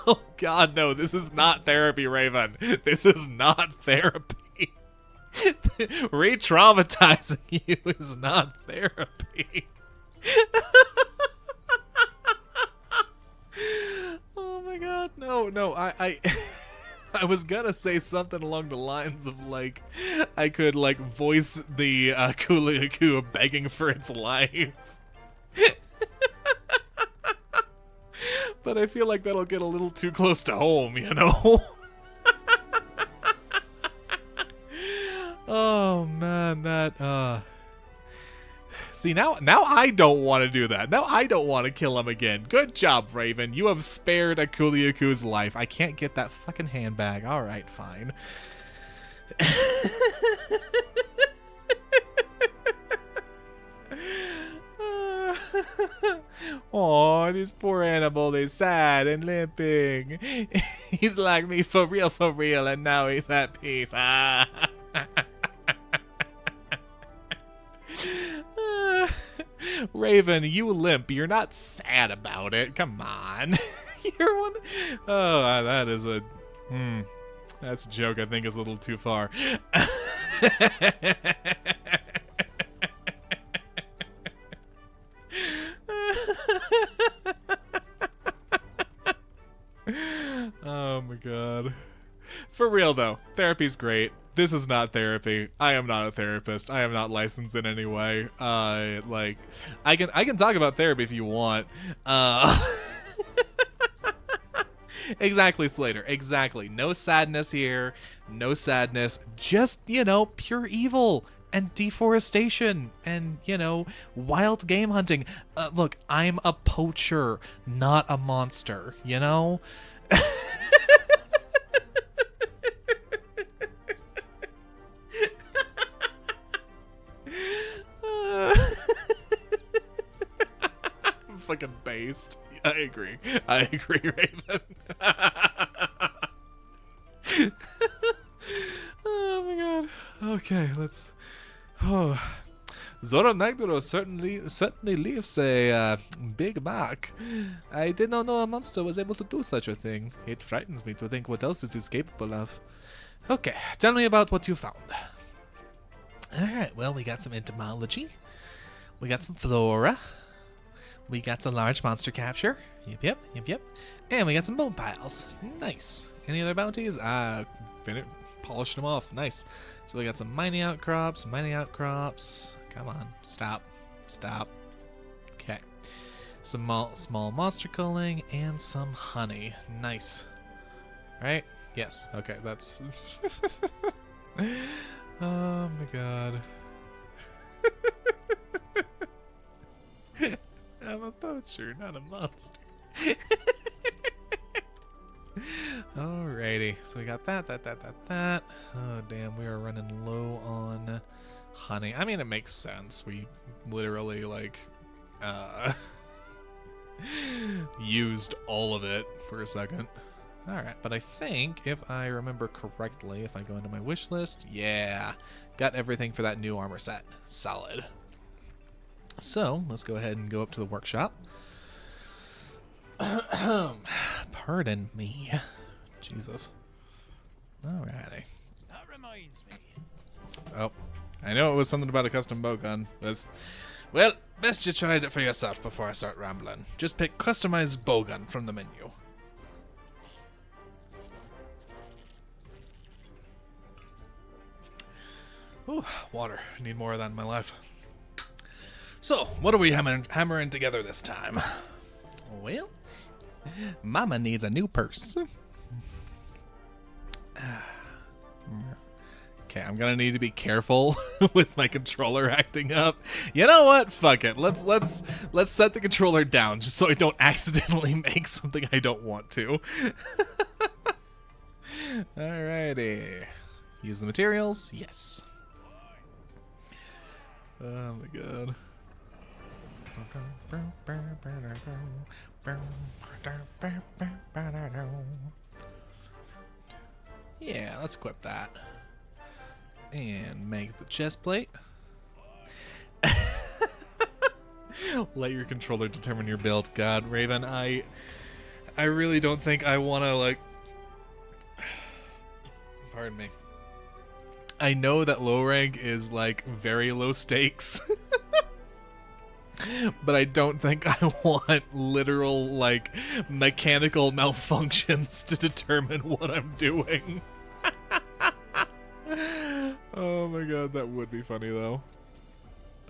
oh god, no, this is not therapy, Raven. This is not therapy. Re-traumatizing you is not therapy. Oh my god, no, I was gonna say something along the lines of, like, I could, like, voice the Kuliaku begging for its life. But I feel like that'll get a little too close to home, you know? Oh, man, that, See, now I don't want to do that. Now I don't want to kill him again. Good job, Raven. You have spared a Kuliaku's life. I can't get that fucking handbag. All right, fine. Oh, this poor animal is sad and limping. He's like me for real, and now he's at peace. Raven, you limp. You're not sad about it. Come on. You're one. Oh, that is a. That's a joke. I think is a little too far. Oh my god. For real though, therapy's great. This is not therapy. I am not a therapist. I am not licensed in any way. Like, I can talk about therapy if you want. Exactly, Slater. Exactly. No sadness here. No sadness. Just, you know, pure evil. and deforestation and, you know, wild game hunting. Look, I'm a poacher, not a monster, you know? Fucking based. I agree, Raven. Oh my god. Okay, let's. Oh. Zora Magdaro certainly leaves a big mark. I did not know a monster was able to do such a thing. It frightens me to think what else it is capable of. Okay, tell me about what you found. Alright, well, we got some entomology. We got some flora. We got some large monster capture. Yep. And we got some bone piles. Nice. Any other bounties? Polished them off. Nice. So we got some mining outcrops. Come on. Stop. Okay. Some small monster culling and some honey. Nice. Right? Yes. Okay, that's... Oh my god. I'm a poacher, not a monster. Alrighty, so we got that. Oh damn, we are running low on honey. I mean, it makes sense. We literally like used all of it for a second. Alright, but I think if I remember correctly, if I go into my wish list, yeah, got everything for that new armor set. Solid. So, let's go ahead and go up to the workshop. Pardon me. Jesus. Alrighty. That reminds me. Oh, I know it was something about a custom bow gun. Well, best you tried it for yourself before I start rambling. Just pick customized bow gun from the menu. Ooh, water. I need more of that in my life. So, what are we hammering together this time? Well, Mama needs a new purse. Okay, I'm gonna need to be careful with my controller acting up. You know what? Fuck it. Let's set the controller down just so I don't accidentally make something I don't want to. Alrighty. Use the materials. Yes. Oh my god. Yeah, let's equip that. And make the chest plate. Let your controller determine your build. God, Raven, I really don't think I want to, like... Pardon me. I know that low rank is, like, very low stakes. But I don't think I want literal, like, mechanical malfunctions to determine what I'm doing. Oh my god, that would be funny, though.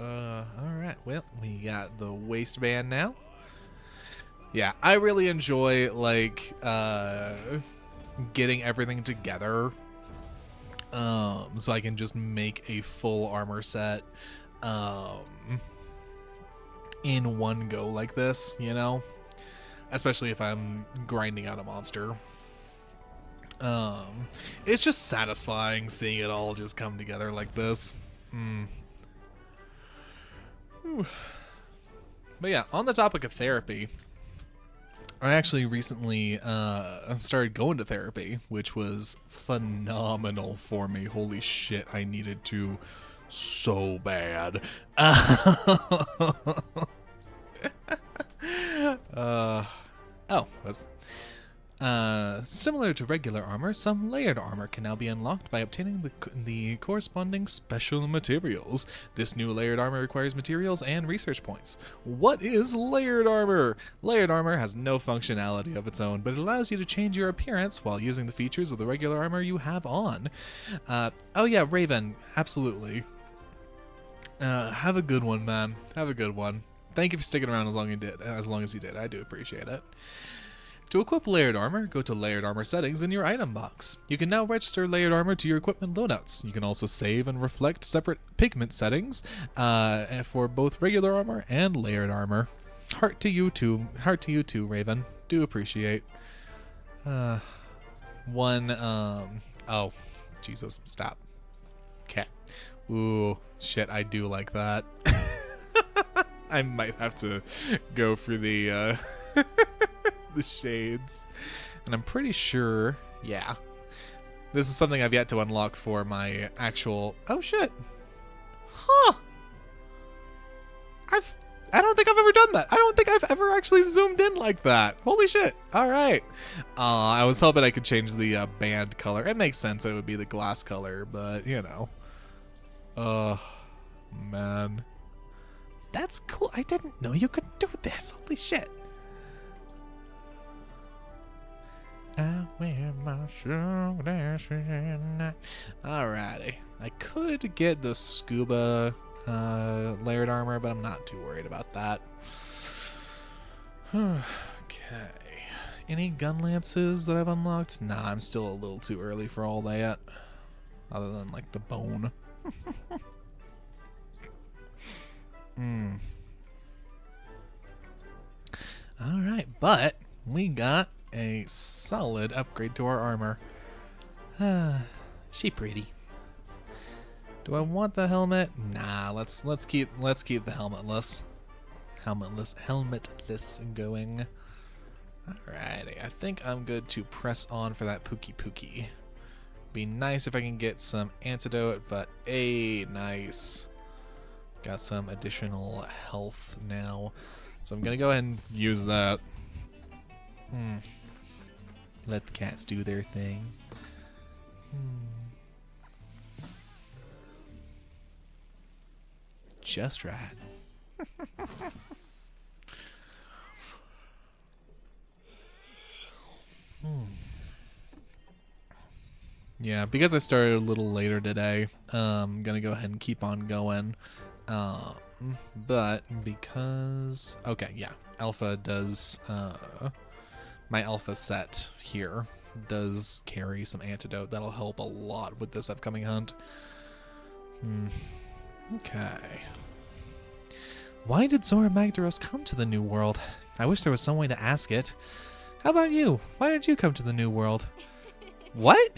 Alright, well, we got the waistband now. Yeah, I really enjoy, like, getting everything together. So I can just make a full armor set, in one go like this, you know? Especially if I'm grinding out a monster. It's just satisfying seeing it all just come together like this. But yeah, on the topic of therapy, I actually recently started going to therapy, which was phenomenal for me. Holy shit, I needed to so bad. Oh, whoops. Similar to regular armor, some layered armor can now be unlocked by obtaining the corresponding special materials. This new layered armor requires materials and research points. What is layered armor? Layered armor has no functionality of its own, but it allows you to change your appearance while using the features of the regular armor you have on. Oh yeah, Raven, absolutely. Have a good one, man. Have a good one. Thank you for sticking around as long as you did. I do appreciate it. To equip layered armor, go to layered armor settings in your item box. You can now register layered armor to your equipment loadouts. You can also save and reflect separate pigment settings for both regular armor and layered armor. Heart to you too, Raven. Do appreciate. Oh, Jesus, stop. Okay. Ooh, shit, I do like that. I might have to go for the the shades. And I'm pretty sure, yeah. This is something I've yet to unlock for my actual... Oh, shit. Huh. I don't think I've ever done that. I don't think I've ever actually zoomed in like that. Holy shit. All right. I was hoping I could change the band color. It makes sense that it would be the glass color, but, you know. Man. That's cool. I didn't know you could do this. Holy shit. I wear my sunglasses. Alrighty. I could get the scuba layered armor, but I'm not too worried about that. Okay. Any gun lances that I've unlocked? Nah, I'm still a little too early for all that. Other than like the bone. Alright, but we got a solid upgrade to our armor. She pretty. Do I want the helmet? Nah, let's keep the helmetless going. Alrighty, I think I'm good to press on for that Pookie. Be nice if I can get some antidote, but nice. Got some additional health now. So I'm gonna go ahead and use that. Let the cats do their thing. Just right. Yeah, because I started a little later today, I'm gonna go ahead and keep on going. But because... Okay, yeah. Alpha does... my alpha set here does carry some antidote. That'll help a lot with this upcoming hunt. Okay. Why did Zora Magdaros come to the New World? I wish there was some way to ask it. How about you? Why did you come to the New World? What?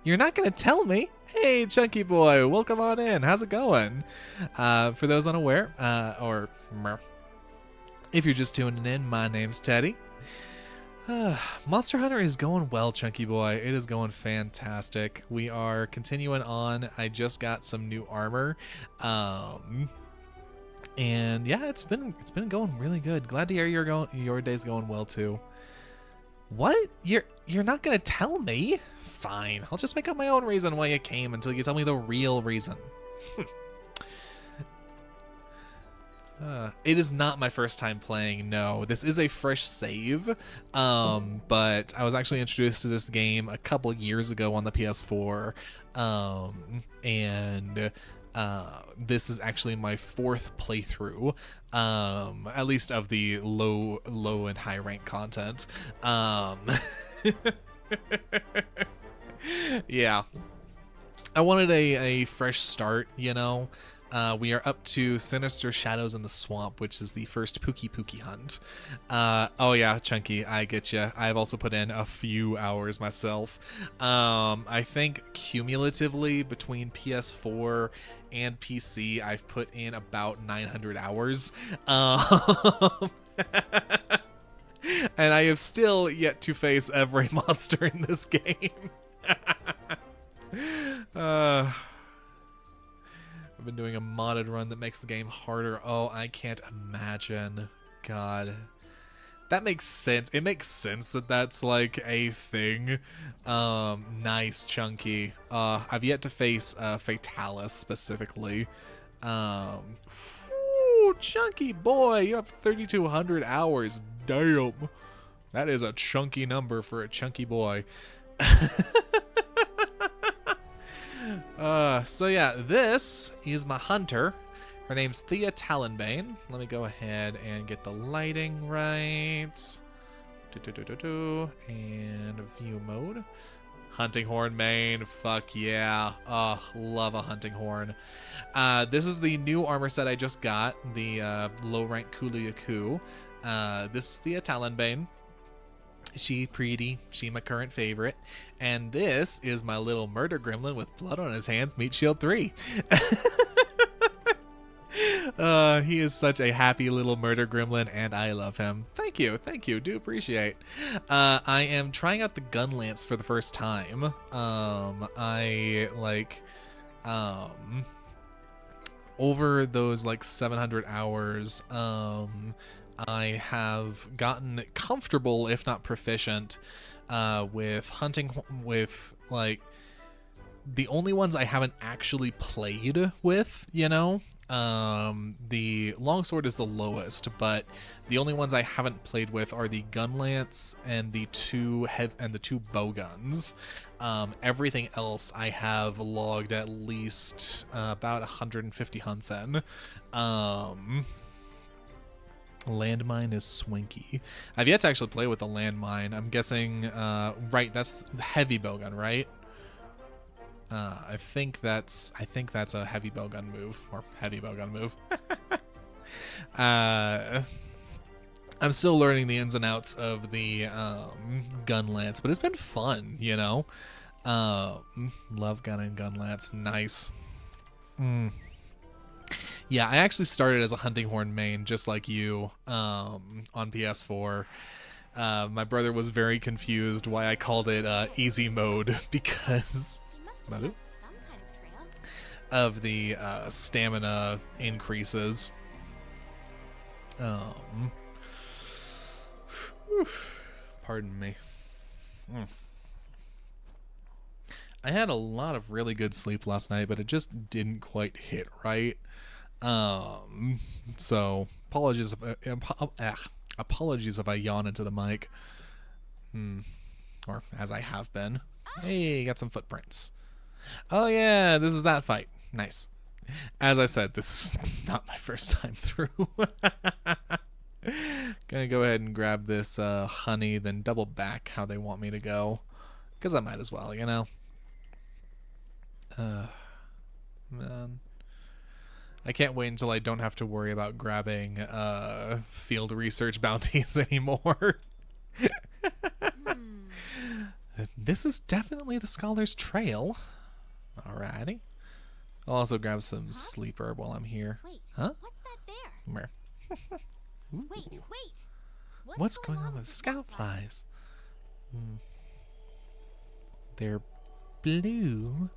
You're not gonna tell me? Hey, Chunky Boy, welcome on in. How's it going? For those unaware, if you're just tuning in, my name's Teddy. Monster Hunter is going well, Chunky Boy. It is going fantastic. We are continuing on. I just got some new armor. And yeah, it's been going really good. Glad to hear your day's going well too. What? You're not gonna tell me? Fine. I'll just make up my own reason why you came until you tell me the real reason. It is not my first time playing, no. This is a fresh save, but I was actually introduced to this game a couple years ago on the PS4, and this is actually my fourth playthrough, at least of the low and high rank content. Yeah. I wanted a fresh start, you know. We are up to Sinister Shadows in the Swamp, which is the first Pookie hunt. Oh yeah, Chunky, I get you. I've also put in a few hours myself. I think cumulatively between PS4 and PC, I've put in about 900 hours. And I have still yet to face every monster in this game. I've been doing a modded run that makes the game harder. Oh, I can't imagine. God. That makes sense. It makes sense that that's like a thing. Nice, Chunky. I've yet to face Fatalis specifically. Whew, Chunky boy, you have 3,200 hours. Damn. That is a chunky number for a chunky boy. So yeah, this is my hunter. Her name's Thea Talonbane. Let me go ahead and get the lighting right. And view mode. Hunting horn main. Fuck yeah. Oh, love a hunting horn. This is the new armor set I just got. The low rank Kuliyaku. This is the Talonbane. She pretty. She my current favorite. And this is my little murder gremlin with blood on his hands, Meatshield 3. He is such a happy little murder gremlin, and I love him. Thank you, do appreciate. I am trying out the gun lance for the first time. Over those like 700 hours, I have gotten comfortable, if not proficient, with hunting with like the only ones I haven't actually played with, you know. The longsword is the lowest, but the only ones I haven't played with are the gun lance and the two bow guns. Everything else I have logged at least about 150 hunts in. Landmine is swanky. I've yet to actually play with the landmine. I'm guessing, right, that's the heavy bowgun, right? I think that's a heavy bowgun move, or heavy bowgun move. I'm still learning the ins and outs of the gun lance, but it's been fun, you know. Love gun and gun lance, nice. Yeah, I actually started as a hunting horn main, just like you, on PS4. My brother was very confused why I called it easy mode because He must have left some kind of trail. of the stamina increases. Pardon me. I had a lot of really good sleep last night, but it just didn't quite hit right. So apologies if I yawn into the mic. Or as I have been. Hey, got some footprints. Oh yeah, this is that fight. Nice. As I said, this is not my first time through. Gonna go ahead and grab this honey, then double back how they want me to go. Because I might as well, you know? Man. I can't wait until I don't have to worry about grabbing field research bounties anymore. This is definitely the Scholar's Trail. Alrighty. I'll also grab some sleep herb while I'm here. Wait, Huh? what's that there? Where? Wait. What's going on with scout flies? They're blue.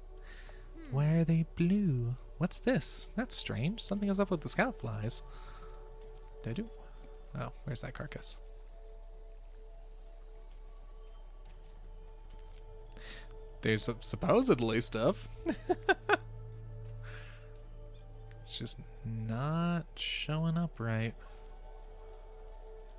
Why are they blue? What's this? That's strange. Something is up with the scout flies. Did I do? Oh, where's that carcass? There's supposedly stuff. It's just not showing up right.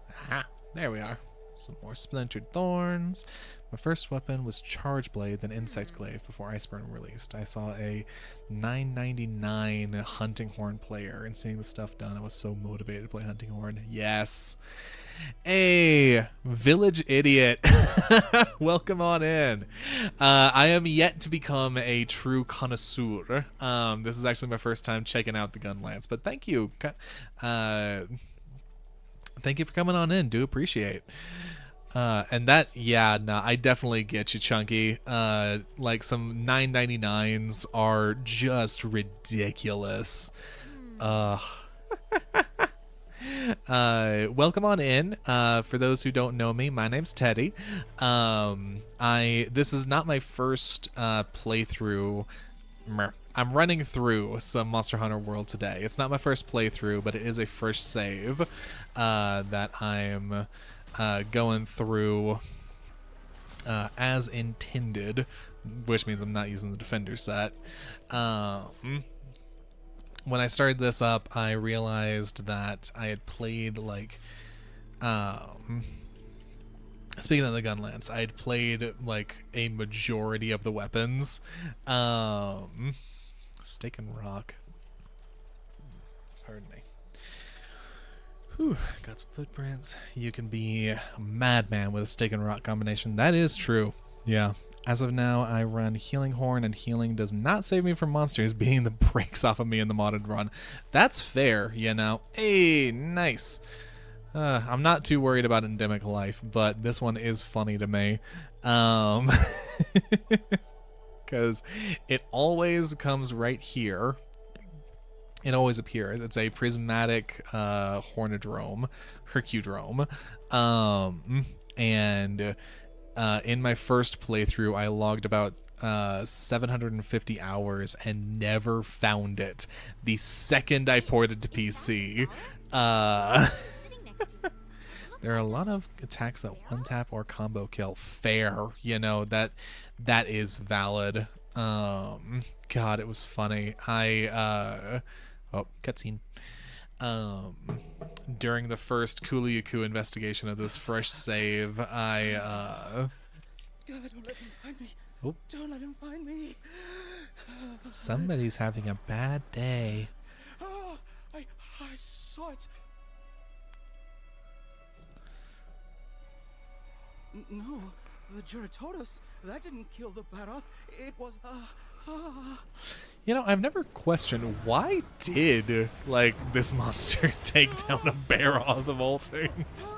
Aha, there we are. Some more splintered thorns. My first weapon was Charge Blade, then Insect Glaive before Iceburn released. I saw a 9.99 Hunting Horn player, and seeing the stuff done, I was so motivated to play Hunting Horn. Yes. Hey, Village Idiot. Welcome on in. I am yet to become a true connoisseur. This is actually my first time checking out the gun lance, but thank you. Thank you for coming on in. Do appreciate. And that, yeah, no, I definitely get you, Chunky. Like some 9.99s are just ridiculous. Welcome on in. For those who don't know me, my name's Teddy. This is not my first playthrough. I'm running through some Monster Hunter World today. It's not my first playthrough, but it is a first save that I'm going through as intended, which means I'm not using the Defender set. When I started this up, I realized that I had played, like, speaking of the gun lance, I had played, like, a majority of the weapons. Steak and Rock. Pardon me. Whew, got some footprints. You can be a madman with a stick and rock combination. That is true. Yeah. As of now, I run Healing Horn, and healing does not save me from monsters beating the brakes off of me in the modded run. That's fair, you know. Hey, nice. I'm not too worried about endemic life, but this one is funny to me. Because it always comes right here. It always appears. It's a prismatic hornodrome, Hercudrome. And in my first playthrough, I logged about 750 hours and never found it. The second I ported to PC, there are a lot of attacks that one-tap or combo kill. Fair, you know, that is valid. God, it was funny. Oh, cutscene. During the first Kuliyaku investigation of this fresh save, God, don't let him find me. Oh. Don't let him find me. Somebody's having a bad day. Oh, I saw it. No, the Juratotus, that didn't kill the Baroth. It was, You know, I've never questioned why did, like, this monster take down a Baroth of all things.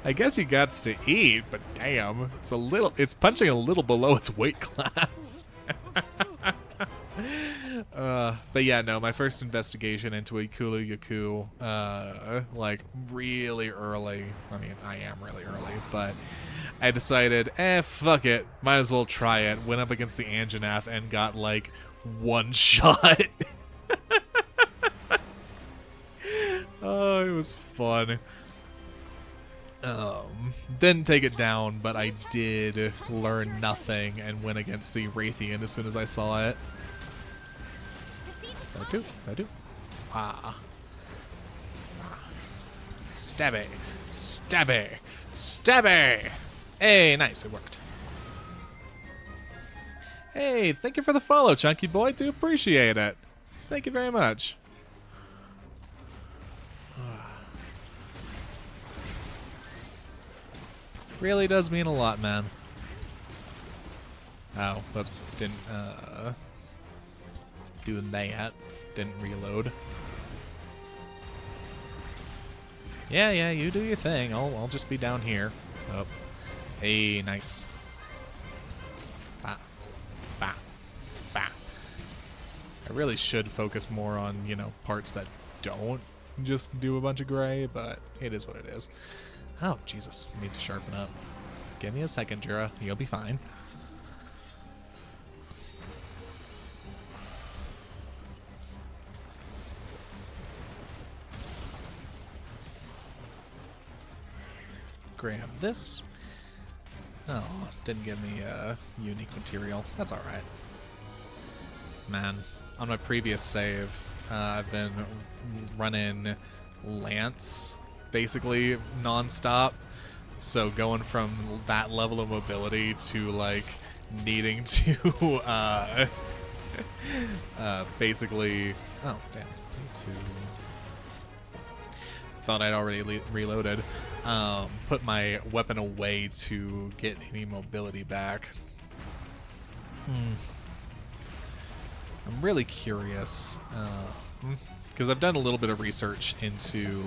I guess he got to eat, but damn, it's punching a little below its weight class. But yeah, no, my first investigation into a Kuliyaku, like, really early. I mean, I am really early, but I decided, fuck it, might as well try it. Went up against the Anjanath and got, like, one shot. Oh, it was fun. Didn't take it down, but I did learn nothing and went against the Raytheon as soon as I saw it. I do. Stabby. Stabby. Stabby. Hey, nice, it worked. Hey, thank you for the follow, Chunky Boy. Do appreciate it. Thank you very much. Really does mean a lot, man. Oh, whoops. Didn't, do that. Didn't reload. Yeah, you do your thing. I'll just be down here. Oh. Hey, nice. Bah. Bah. Bah. I really should focus more on, you know, parts that don't just do a bunch of gray, but it is what it is. Oh, Jesus. Need to sharpen up. Give me a second, Jura. You'll be fine. Grab this. Oh, didn't give me unique material. That's alright. Man, on my previous save, I've been running Lance basically non-stop. So going from that level of mobility to like needing to basically, oh damn, need to, thought I'd already reloaded, put my weapon away to get any mobility back. I'm really curious because I've done a little bit of research into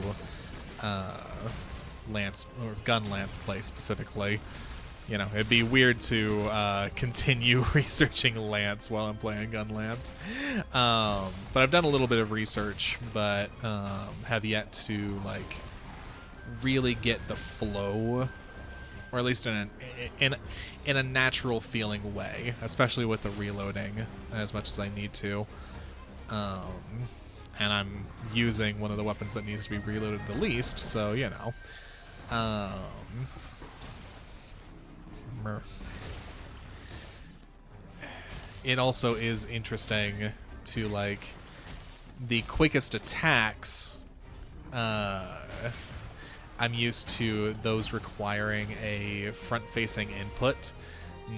Lance or gun Lance play specifically. You know, it'd be weird to continue researching Lance while I'm playing gun Lance. But I've done a little bit of research, but have yet to like really get the flow, or at least in a natural feeling way, especially with the reloading as much as I need to. And I'm using one of the weapons that needs to be reloaded the least, so, you know. It also is interesting to, like, the quickest attacks, I'm used to those requiring a front-facing input,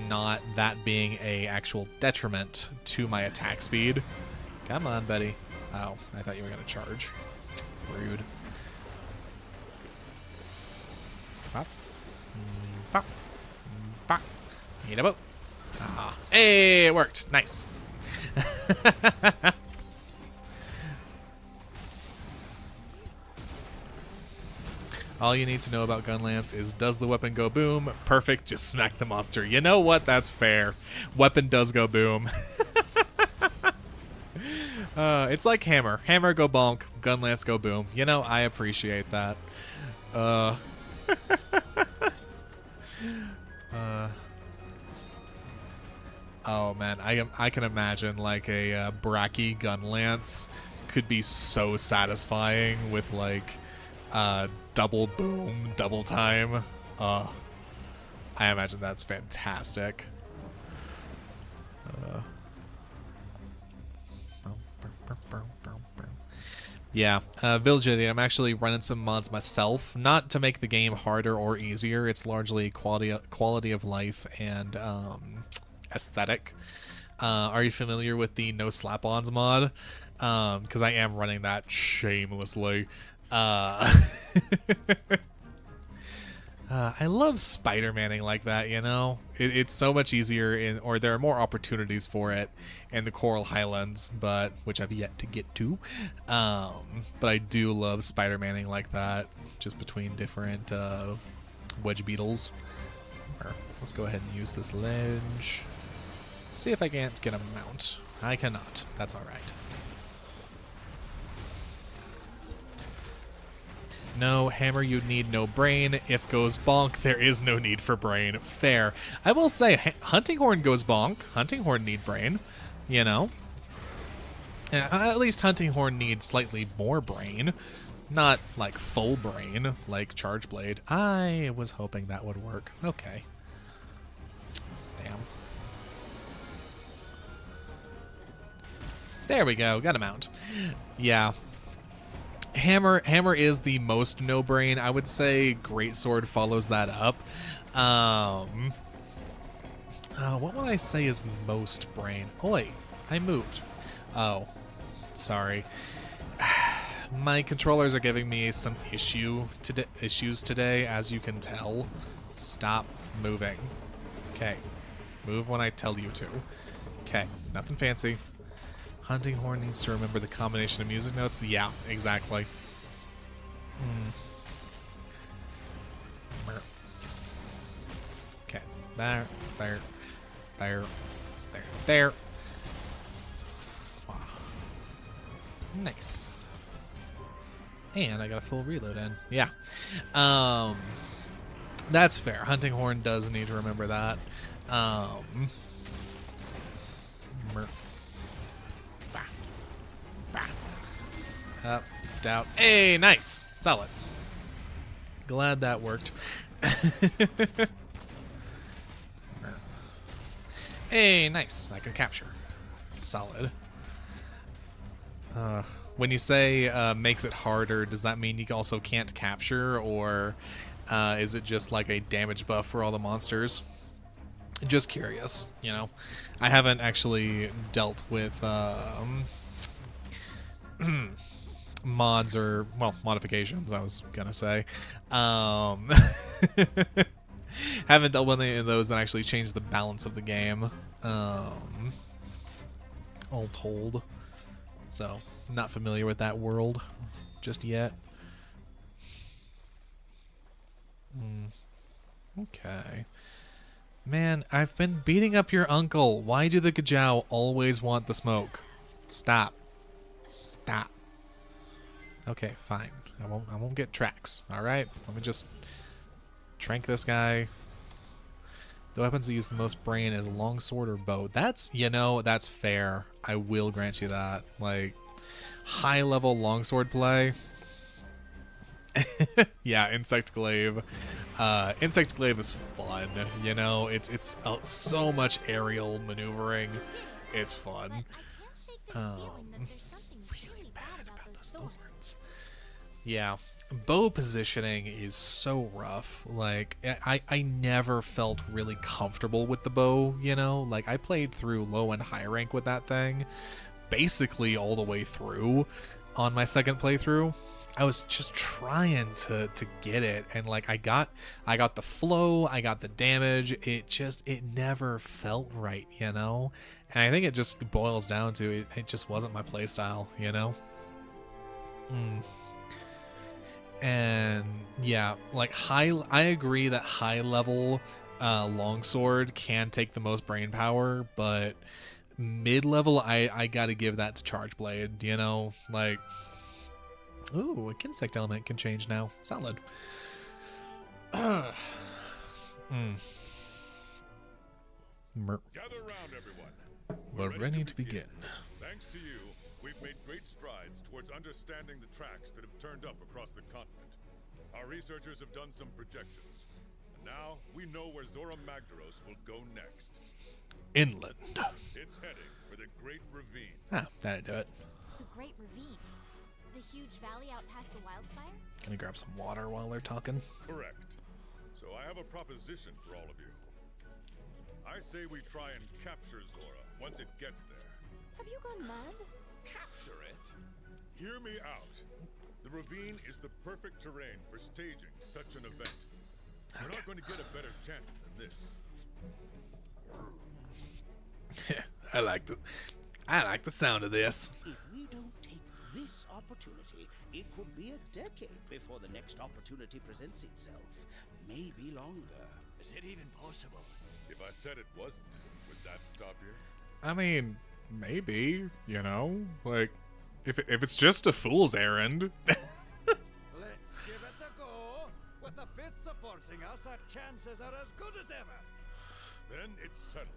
not that being a actual detriment to my attack speed. Come on, buddy. Oh, I thought you were going to charge. Rude. Pop. Pop. Pop. Eat a boat. Ah. Hey, it worked. Nice. All you need to know about Gunlance is, does the weapon go boom? Perfect, just smack the monster. You know what? That's fair. Weapon does go boom. It's like Hammer. Hammer go bonk, Gunlance go boom. You know, I appreciate that. Oh man, I can imagine like a Bracky Gunlance could be so satisfying with like double boom, double time. I imagine that's fantastic. Yeah, Village Idiot, I'm actually running some mods myself, not to make the game harder or easier. It's largely quality of life and aesthetic. Are you familiar with the no slap-ons mod? Because I am running that shamelessly. I love Spider-Manning like that, you know? It's so much easier or there are more opportunities for it in the Coral Highlands, which I've yet to get to. But I do love Spider-Manning like that, just between different wedge beetles. Let's go ahead and use this ledge. See if I can't get a mount. I cannot. That's alright. No, Hammer, you need no brain. If goes bonk, there is no need for brain. Fair. I will say, Hunting Horn goes bonk. Hunting Horn need brain, you know. At least Hunting Horn needs slightly more brain. Not like full brain, like Charge Blade. I was hoping that would work. Okay. Damn. There we go. Got a mount. Yeah. Hammer is the most no brain. I would say Greatsword follows that up. What would I say is most brain? Oi, I moved. Oh, sorry. My controllers are giving me some issues today, as you can tell. Stop moving. Okay, move when I tell you to. Okay, nothing fancy. Hunting Horn needs to remember the combination of music notes. Yeah, exactly. Okay, there. Wow. Nice. And I got a full reload in. Yeah. That's fair. Hunting Horn does need to remember that. Up, down. Hey, nice. Solid. Glad that worked. Hey, nice. I can capture. Solid. When you say makes it harder, does that mean you also can't capture, or is it just like a damage buff for all the monsters? Just curious, you know. I haven't actually dealt with mods or, well, modifications, I was gonna say. Haven't dealt with any of those that actually change the balance of the game, all told. So, not familiar with that world just yet. Okay. Man, I've been beating up your uncle. Why do the Gajau always want the smoke? Stop. Stop. Okay, fine. I won't get tracks. All right. Let me just trank this guy. The weapons that use the most brain is longsword or bow. That's, you know, that's fair. I will grant you that. Like, high level longsword play. Yeah, Insect Glaive. Insect Glaive is fun. You know, it's so much aerial maneuvering. It's fun. Really bad about those thorns. Yeah, bow positioning is so rough. Like, I never felt really comfortable with the bow, you know? Like, I played through low and high rank with that thing basically all the way through on my second playthrough. I was just trying to get it, and like I got the flow, I got the damage. It never felt right, you know. And I think it just boils down to it just wasn't my playstyle, you know. And yeah, like I agree that high level longsword can take the most brain power, but mid level I gotta give that to charge blade, you know. Like, ooh, a insect element can change now. Solid. Gather round, everyone. We're ready to begin. Thanks to you, we've made great strides towards understanding the tracks that have turned up across the continent. Our researchers have done some projections, and now we know where Zora Magdaros will go next. Inland. It's heading for the Great Ravine. Ah, that'd do it. The Great Ravine. The huge valley out past the Wildspire? Gonna grab some water while they're talking. Correct. So I have a proposition for all of you. I say we try and capture Zora once it gets there. Have you gone mad? Capture it? Hear me out. The ravine is the perfect terrain for staging such an event. We're not going to get a better chance than this. I like the sound of this. If we don't take this opportunity, it could be a decade before the next opportunity presents itself. Maybe longer. Is it even possible? If I said it wasn't, would that stop you? I mean, maybe, you know, like if it's just a fool's errand. Let's give it a go. With the fifth supporting us, our chances are as good as ever. Then it's settled.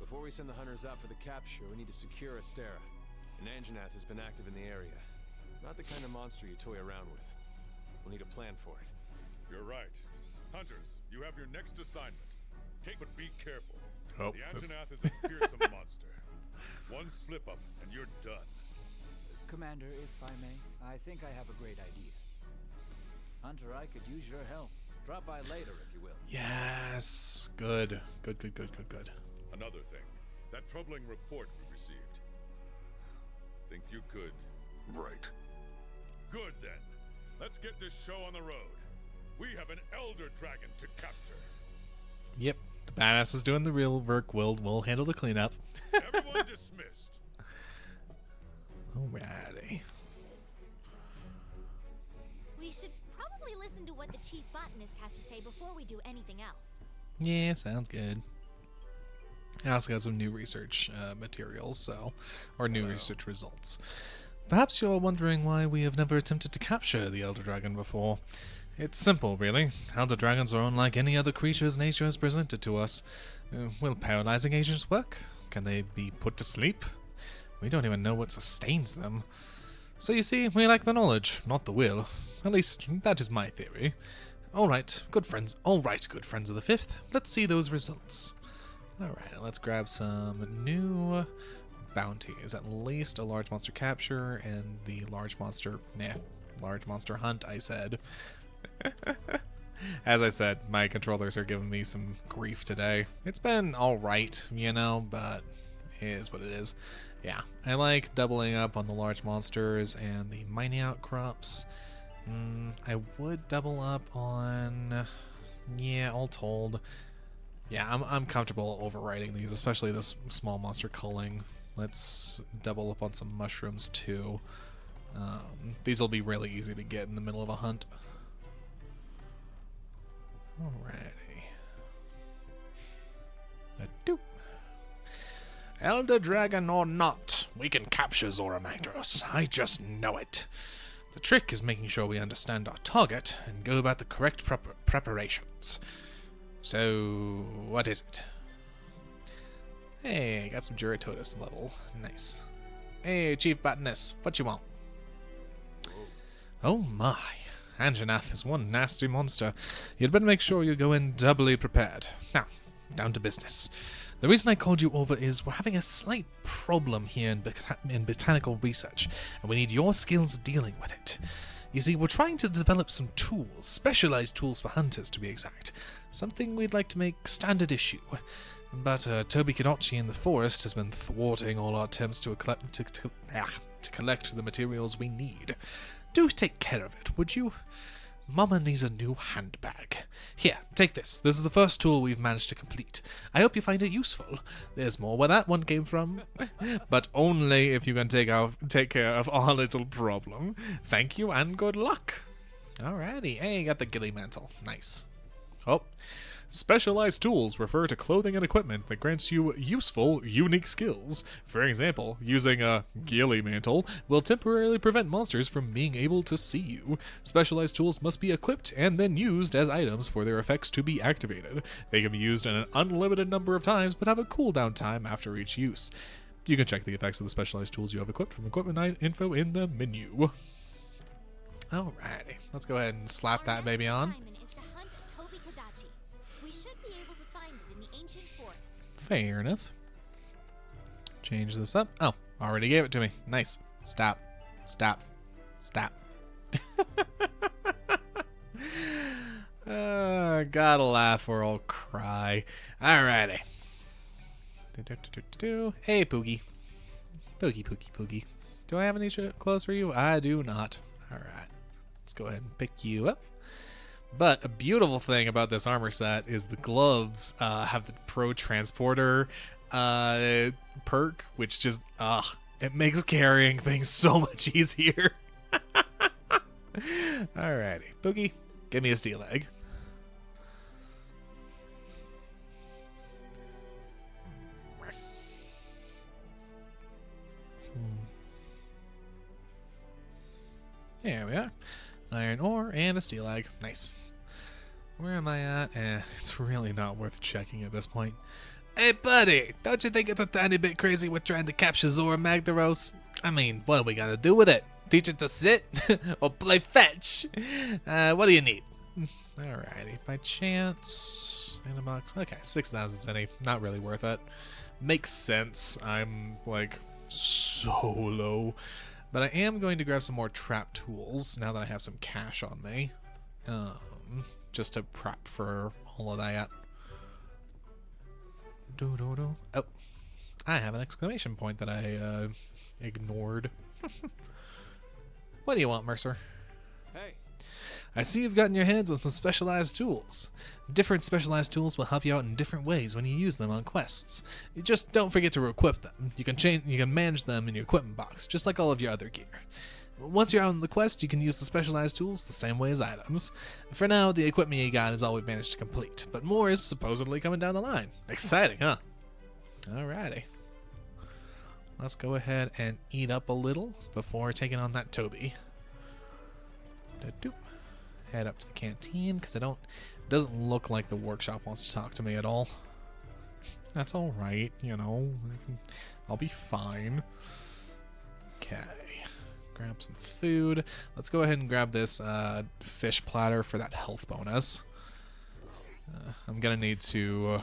Before we send the hunters out for the capture, we need to secure Astera. And Anjanath has been active in the area. Not the kind of monster you toy around with. We'll need a plan for it. You're right. Hunters, you have your next assignment. But be careful. Oh, the that's- Anjanath is a fearsome monster. One slip up and you're done. Commander, if I may, I think I have a great idea. Hunter, I could use your help. Drop by later, if you will. Yes. Good. Good. Another thing, that troubling report we received. Think you could? Right. Good then. Let's get this show on the road. We have an Elder Dragon to capture. Yep. The badass is doing the real work. We'll handle the cleanup. Everyone dismissed. Alrighty. We should probably listen to what the chief botanist has to say before we do anything else. Yeah, sounds good. I also got some new research materials, or new research results. Perhaps you're wondering why we have never attempted to capture the Elder Dragon before. It's simple, really. Elder Dragons are unlike any other creatures nature has presented to us. Will paralyzing agents work? Can they be put to sleep? We don't even know what sustains them. So you see, we lack the knowledge, not the will. At least, that is my theory. Alright, good friends of the Fifth. Let's see those results. Alright, let's grab some new bounties. At least a large monster capture and the large monster hunt, I said. As I said, my controllers are giving me some grief today. It's been alright, you know, but it is what it is. Yeah, I like doubling up on the large monsters and the mining outcrops. I would double up on... Yeah, all told. Yeah, I'm comfortable overriding these, especially this small monster culling. Let's double up on some mushrooms too. These will be really easy to get in the middle of a hunt. Alrighty. Doop. Elder Dragon or not, we can capture Zora Magdaros. I just know it. The trick is making sure we understand our target and go about the correct preparations. So, what is it? Hey, got some Juratotus level. Nice. Hey, Chief Botanist, what you want? Oh my. Anjanath is one nasty monster. You'd better make sure you go in doubly prepared. Now, down to business. The reason I called you over is we're having a slight problem here in botanical research, and we need your skills dealing with it. You see, we're trying to develop some tools, specialized tools for hunters to be exact. Something we'd like to make standard issue. But Toby Kadachi in the forest has been thwarting all our attempts to collect the materials we need. Do take care of it, would you? Mama needs a new handbag. Here, take this. This is the first tool we've managed to complete. I hope you find it useful. There's more where that one came from. But only if you can take care of our little problem. Thank you and good luck. Alrighty. Hey, you got the ghillie mantle. Nice. Oh. Specialized tools refer to clothing and equipment that grants you useful, unique skills. For example, using a ghillie mantle will temporarily prevent monsters from being able to see you. Specialized tools must be equipped and then used as items for their effects to be activated. They can be used an unlimited number of times, but have a cooldown time after each use. You can check the effects of the specialized tools you have equipped from equipment info in the menu. Alrighty, let's go ahead and slap that baby on. Fair enough. Change this up. Oh, already gave it to me. Nice. Stop. Stop. Stop. Gotta laugh or I'll cry. Alrighty. Hey, Poogie. Poogie. Do I have any clothes for you? I do not. Alright. Let's go ahead and pick you up. But a beautiful thing about this armor set is the gloves have the Pro Transporter perk, which just, it makes carrying things so much easier. Alrighty. Boogie, give me a steel egg. There we are. Iron ore and a steel egg. Nice. Where am I at? It's really not worth checking at this point. Hey, buddy! Don't you think it's a tiny bit crazy with trying to capture Zora Magdaros? I mean, what are we gonna do with it? Teach it to sit? Or play fetch? What do you need? Alrighty. By chance... in a box. Okay, 6,000 centi. Not really worth it. Makes sense. I'm, like, so low. But I am going to grab some more trap tools now that I have some cash on me. Just to prep for all of that. Oh, I have an exclamation point that I ignored. What do you want, Mercer? Hey. I see you've gotten your hands on some specialized tools. Different specialized tools will help you out in different ways when you use them on quests. You just don't forget to equip them. You can manage them in your equipment box, just like all of your other gear. Once you're out on the quest, you can use the specialized tools the same way as items. For now, the equipment you got is all we've managed to complete, but more is supposedly coming down the line. Exciting, huh? Alrighty. Let's go ahead and eat up a little before taking on that Toby. Head up to the canteen because it doesn't look like the workshop wants to talk to me at all. That's all right, you know. I'll be fine. Okay, grab some food. Let's go ahead and grab this fish platter for that health bonus. I'm gonna need to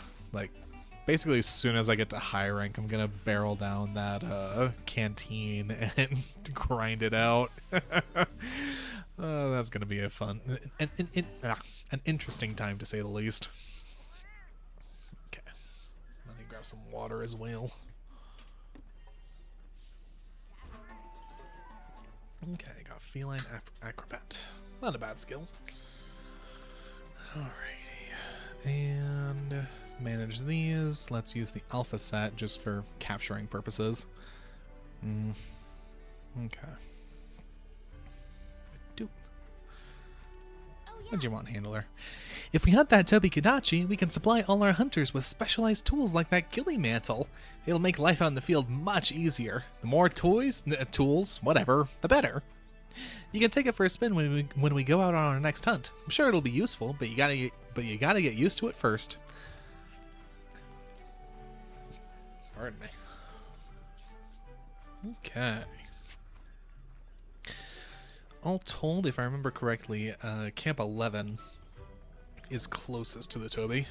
basically as soon as I get to high rank, I'm gonna barrel down that canteen and grind it out. That's gonna be a fun, an interesting time to say the least. Okay, let me grab some water as well. Okay, got feline acrobat. Not a bad skill. Alrighty, and manage these. Let's use the alpha set just for capturing purposes. Okay. What'd you want, handler? If we hunt that Toby Kadachi, we can supply all our hunters with specialized tools like that ghillie mantle. It'll make life out in the field much easier. The more tools, whatever, the better. You can take it for a spin when we go out on our next hunt. I'm sure it'll be useful, but you gotta get used to it first. Pardon me. Okay. All told, if I remember correctly, Camp 11 is closest to the Toby.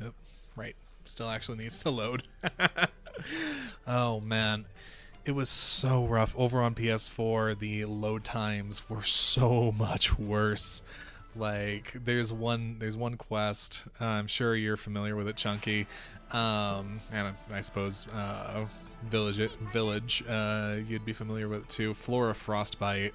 Oh, right. Still actually needs to load. Oh, man. It was so rough. Over on PS4, the load times were so much worse. Like, there's one quest. I'm sure you're familiar with it, Chunky. And I suppose village. You'd be familiar with it too. Flora Frostbite.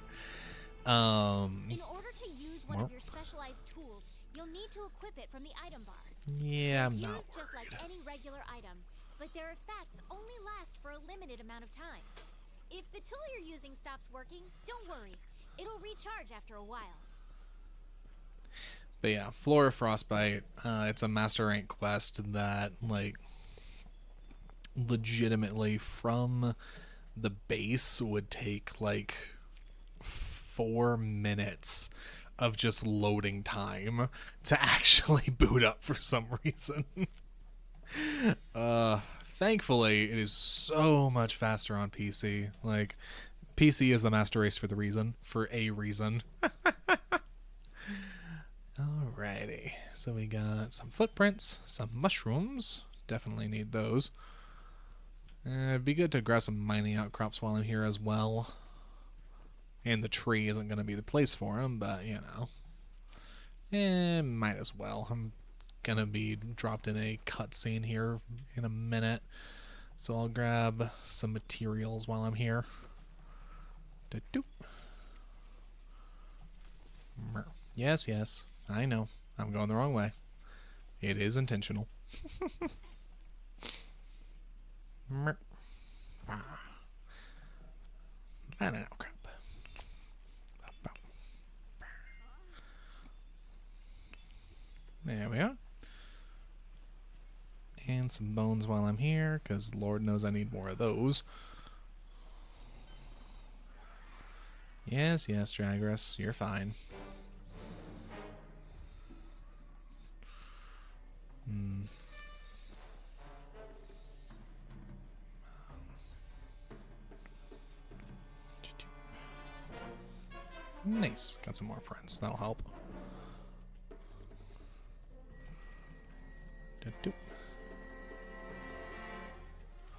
In order to use one Well. of your specialized tools, you'll need to equip it from the item bar. Yeah, I'm It's not used just like worried. any regular item, but their effects only last for a limited amount of time. If the tool you're using stops working, don't worry. It'll recharge after a while. But yeah, Flora Frostbite. It's a master rank quest that, like, legitimately from the base would take like 4 minutes of just loading time to actually boot up for some reason. Thankfully, it is so much faster on PC. Like, PC is the master race for a reason. Alrighty, so we got some footprints, some mushrooms. Definitely need those. It'd be good to grab some mining outcrops while I'm here as well. And the tree isn't going to be the place for them, but, you know. Might as well. I'm going to be dropped in a cutscene here in a minute. So I'll grab some materials while I'm here. Da-doop. Yes, yes. I know. I'm going the wrong way. It is intentional. Mining outcrop. There we are. And some bones while I'm here, because Lord knows I need more of those. Yes, yes, Dragris, you're fine. Nice. Got some more prints. That'll help.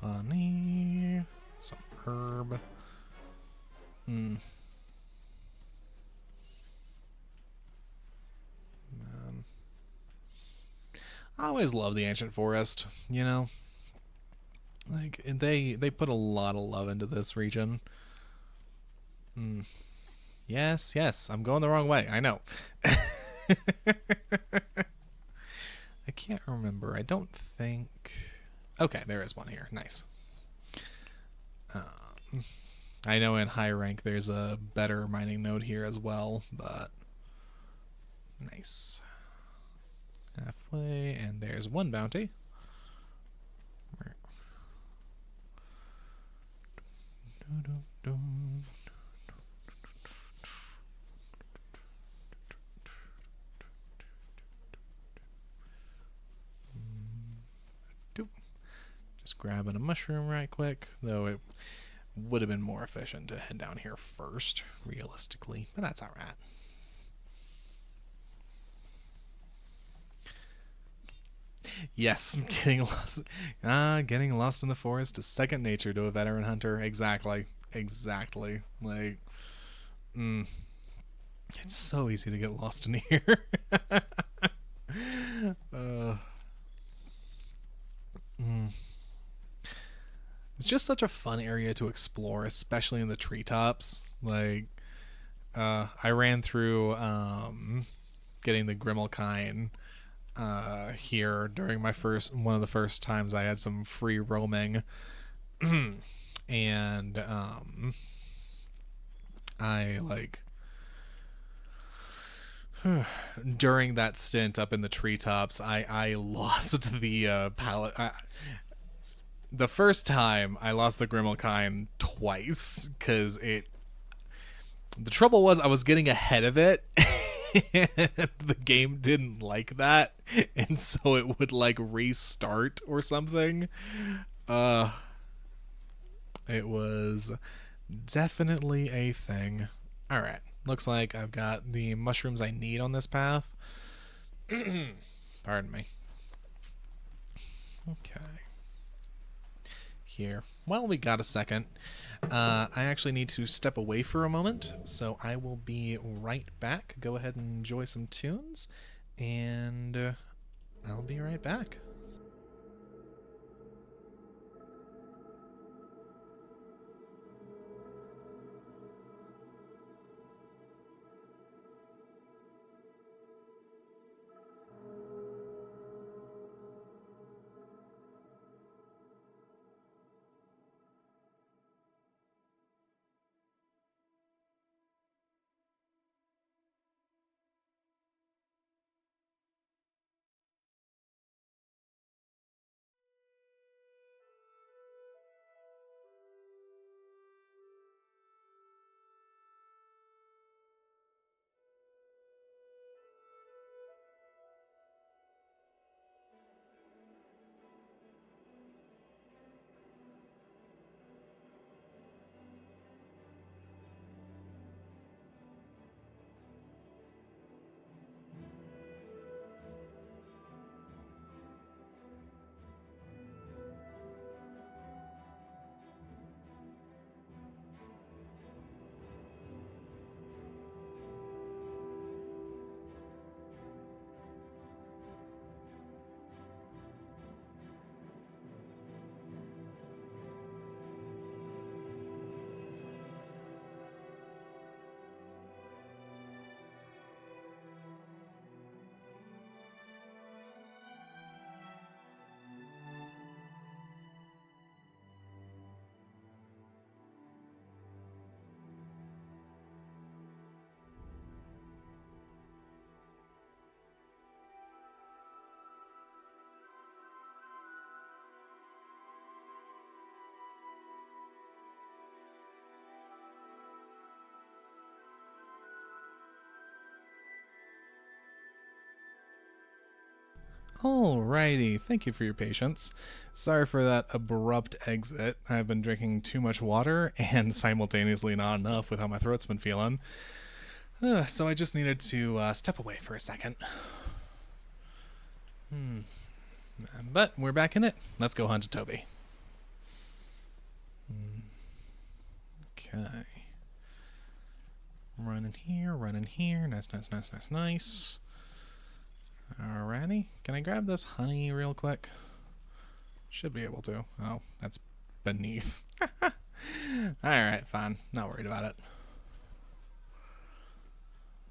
Honey. Some herb. I always love the ancient forest, you know? Like, they put a lot of love into this region. Yes, yes, I'm going the wrong way. I know. I can't remember. I don't think... Okay, there is one here. Nice. I know in high rank there's a better mining node here as well, but... Nice. Halfway, and there's one bounty. Just grabbing a mushroom right quick, though it would have been more efficient to head down here first, realistically, but that's alright. Yes, getting lost in the forest is second nature to a veteran hunter. Exactly. Like, it's so easy to get lost in here. It's just such a fun area to explore, especially in the treetops. Like, I ran through getting the Grimalkine here during one of the first times I had some free roaming. And I like during that stint up in the treetops, I lost the palette. The first time I lost the Grimalkine twice because the trouble was I was getting ahead of it. The game didn't like that, and so it would like restart or something. It was definitely a thing. Alright, looks like I've got the mushrooms I need on this path. Pardon me. Okay. Here. Well, we got a second. I actually need to step away for a moment, so I will be right back. Go ahead and enjoy some tunes, and I'll be right back. Alrighty, thank you for your patience. Sorry for that abrupt exit. I've been drinking too much water and simultaneously not enough with how my throat's been feeling. So I just needed to step away for a second. But we're back in it. Let's go hunt a Toby. Okay. Running here, running here. Nice, nice, nice, nice, nice. Alrighty. Can I grab this honey real quick? Should be able to. Oh, that's beneath. Alright, fine. Not worried about it.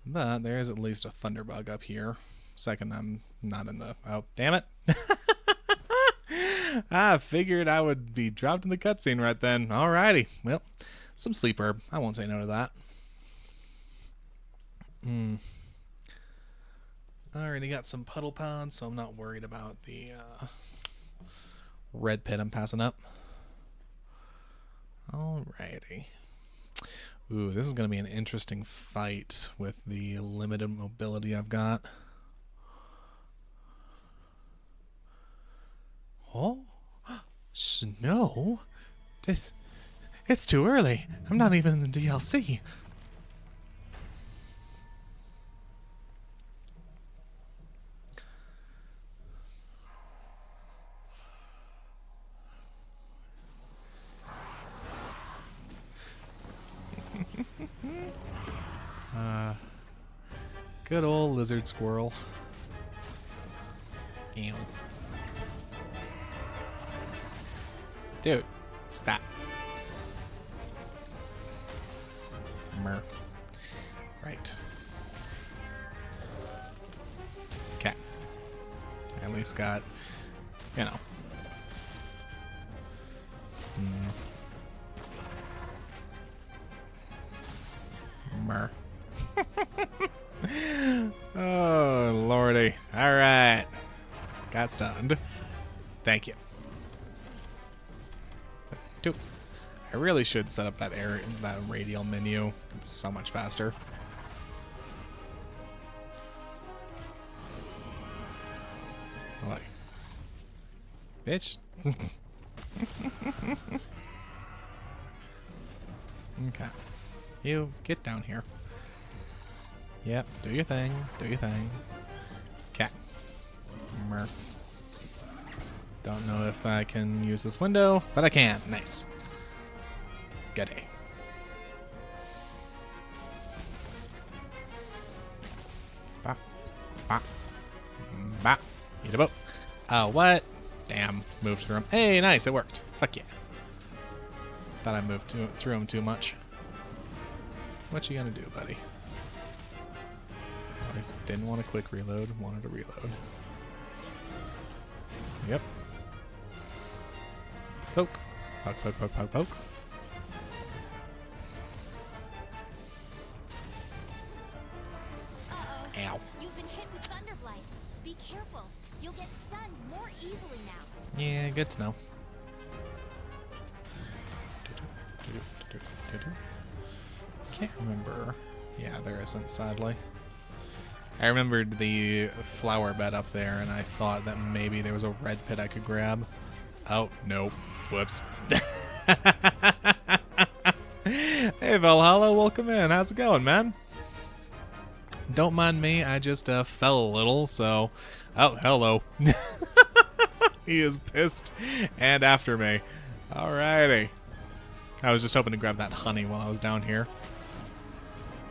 But there is at least a thunderbug up here. Second, I'm not in the... Oh, damn it. I figured I would be dropped in the cutscene right then. Alrighty. Well, some sleep herb. I won't say no to that. I already got some puddle pods, so I'm not worried about the red pit I'm passing up. Alrighty. Ooh, this is going to be an interesting fight with the limited mobility I've got. Oh? Snow? It's too early. I'm not even in the DLC. Good old lizard squirrel. Ew. Dude, stop. Mer. Right. Okay. I at least got, you know. Mer. Oh, lordy. Alright. Got stunned. Thank you. Dude, I really should set up that radial menu. It's so much faster. Like, bitch. Okay. You get down here. Yep, do your thing. Do your thing. Okay. Don't know if I can use this window, but I can. Nice. Goody. Bop. Bop. Bop. Eat a boat. Oh, what? Damn. Moved through him. Hey, nice. It worked. Fuck yeah. Thought I moved through him too much. What you gonna do, buddy? I didn't want a quick reload. Wanted a reload. Yep. Poke. Poke, poke, poke, poke, poke. Uh-oh. Ow. You've been hit with Thunderblight. Be careful. You'll get stunned more easily now. Yeah, good to know. Can't remember. Yeah, there isn't, sadly. I remembered the flower bed up there, and I thought that maybe there was a red pit I could grab. Oh, nope. Whoops. Hey, Valhalla, welcome in. How's it going, man? Don't mind me. I just fell a little, so... Oh, hello. He is pissed and after me. Alrighty. I was just hoping to grab that honey while I was down here.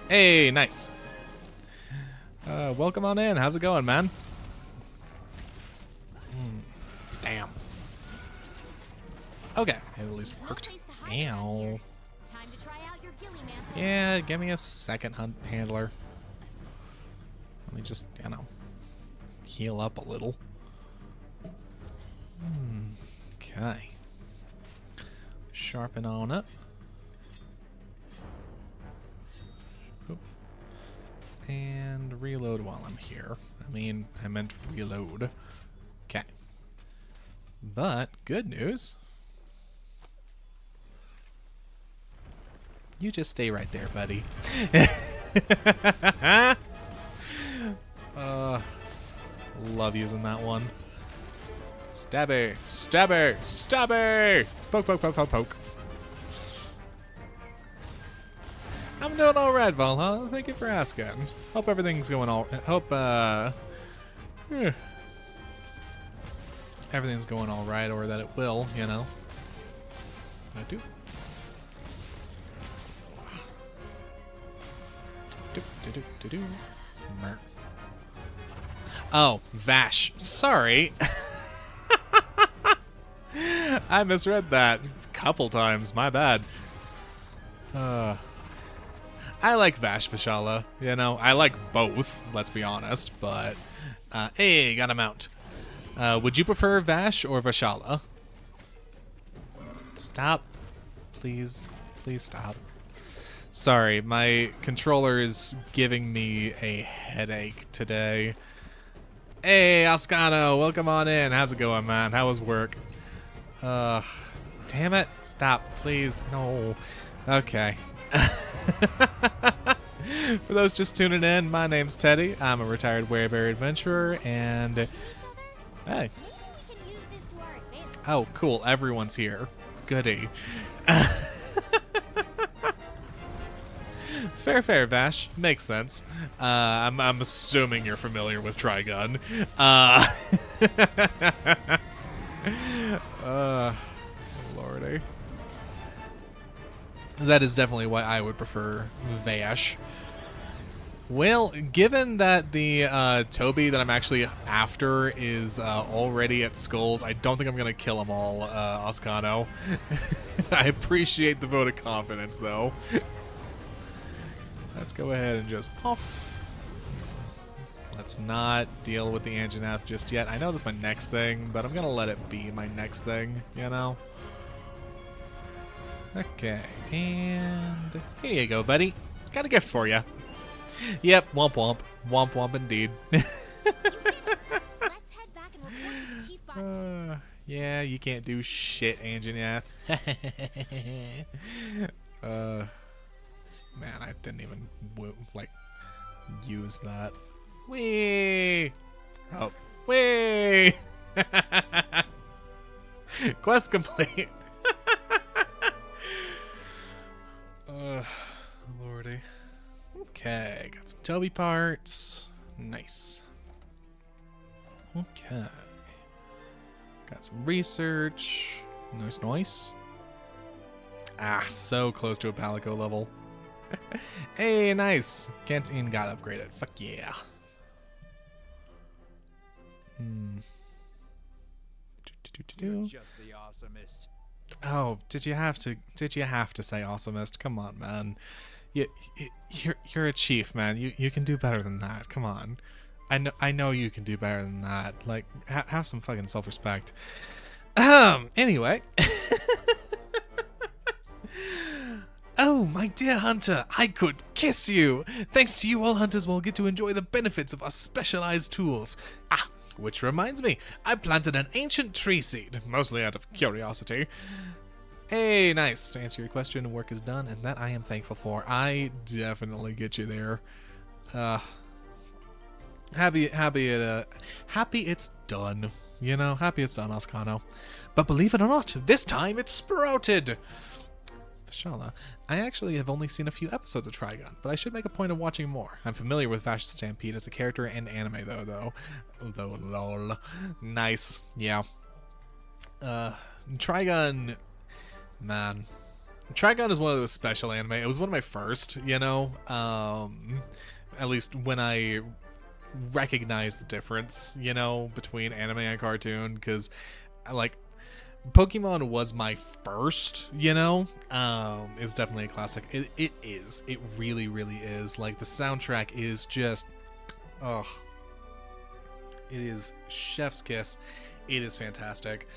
Hey, nice. Welcome on in. How's it going, man? Damn. Okay, it at least worked. Ow. Time to try out your ghillie mantle. Yeah, give me a second, handler. Let me just, you know, heal up a little. Okay. Sharpen on up. Oop. And reload while I'm here. I meant reload. Okay. But, good news. You just stay right there, buddy. Love using that one. Stabby, stabby, stabby! Poke, poke, poke, poke, poke. I'm doing all right, Valhalla. Thank you for asking. Hope everything's going all. Hope everything's going all right, or that it will. You know. I do. Oh, Vash. Sorry. I misread that a couple times. My bad. I like Vash Vishala. You know, I like both, let's be honest. But, hey, got a mount. Would you prefer Vash or Vishala? Stop. Please. Please stop. Sorry, my controller is giving me a headache today. Hey, Ascano, welcome on in. How's it going, man? How was work? Damn it. Stop, please. No. Okay. For those just tuning in, my name's Teddy. I'm a retired Wereberry adventurer, and... Hey. Maybe we can use this to our advantage. Oh, cool. Everyone's here. Goody. Fair, Vash. Makes sense. I'm assuming you're familiar with Trigun. Lordy. That is definitely why I would prefer Vash. Well, given that the Toby that I'm actually after is already at Skulls, I don't think I'm going to kill them all, Ascano. I appreciate the vote of confidence, though. Let's go ahead and just puff. Let's not deal with the Anjanath just yet. I know this is my next thing, but I'm going to let it be my next thing, you know? Okay, and here you go, buddy. Got a gift for you. Yep, womp womp. Womp womp indeed. Let's head back and report to the chief botanist. Yeah, you can't do shit, Anjanath. Man, I didn't even, like, use that. Whee! Oh, whee! Quest complete. Lordy. Okay, got some Toby parts. Nice. Okay. Got some research. Nice. Ah, so close to a Palico level. Hey, nice. Canteen got upgraded. Fuck yeah. You're just the awesomest. Oh, did you have to say awesomest? Come on, man. You're a chief, man. You can do better than that. Come on. I know you can do better than that. Like, have some fucking self-respect. Anyway. Oh, my dear hunter, I could kiss you. Thanks to you, all hunters will get to enjoy the benefits of our specialized tools. Ah, which reminds me, I planted an ancient tree seed, mostly out of curiosity. Hey, nice. To answer your question, work is done, and that I am thankful for. I definitely get you there. Happy it's done. You know, happy it's done, Ascano. But believe it or not, this time it's sprouted. Vishala, I actually have only seen a few episodes of Trigun, but I should make a point of watching more. I'm familiar with Vash's Stampede as a character and anime, though. Lol. Nice. Yeah. Trigun, man. Trigun is one of those special anime. It was one of my first, you know, at least when I recognized the difference, you know, between anime and cartoon, because, like, Pokemon was my first, you know. It's definitely a classic. It is. It really, really is. Like, the soundtrack is just, it is chef's kiss. It is fantastic.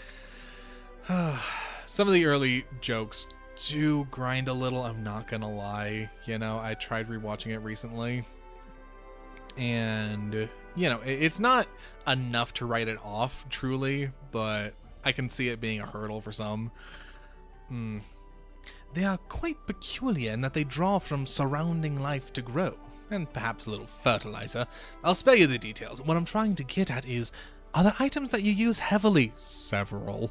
Some of the early jokes do grind a little, I'm not gonna lie. You know, I tried rewatching it recently, and, you know, it's not enough to write it off, truly, but I can see it being a hurdle for some. They are quite peculiar in that they draw from surrounding life to grow. and perhaps a little fertilizer. I'll spare you the details. What I'm trying to get at is, are there items that you use heavily? Several.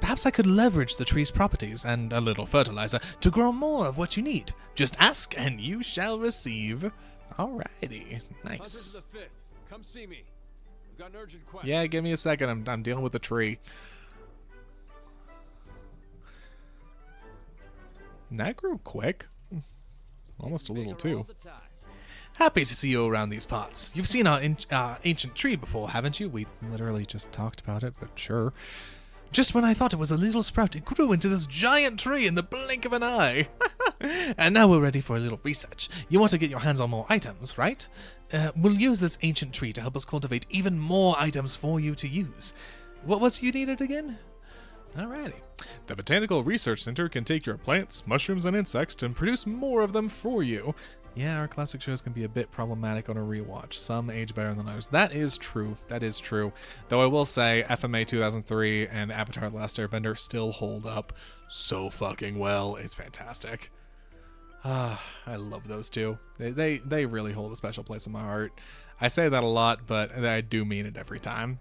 Perhaps I could leverage the tree's properties and a little fertilizer to grow more of what you need. Just ask and you shall receive. Alrighty, nice. Hunters of the 5th, come see me. We've got an urgent quest. Yeah, give me a second. I'm dealing with the tree. That grew quick. Almost a little too. Happy to see you around these parts. You've seen our ancient tree before, haven't you? We literally just talked about it, but sure. Just when I thought it was a little sprout, it grew into this giant tree in the blink of an eye. And now we're ready for a little research. You want to get your hands on more items, right? We'll use this ancient tree to help us cultivate even more items for you to use. What was you needed again? Alrighty. The Botanical Research Center can take your plants, mushrooms, and insects and produce more of them for you. Yeah, our classic shows can be a bit problematic on a rewatch. Some age better than others. That is true. Though I will say, FMA 2003 and Avatar: The Last Airbender still hold up so fucking well. It's fantastic. I love those two. They really hold a special place in my heart. I say that a lot, but I do mean it every time.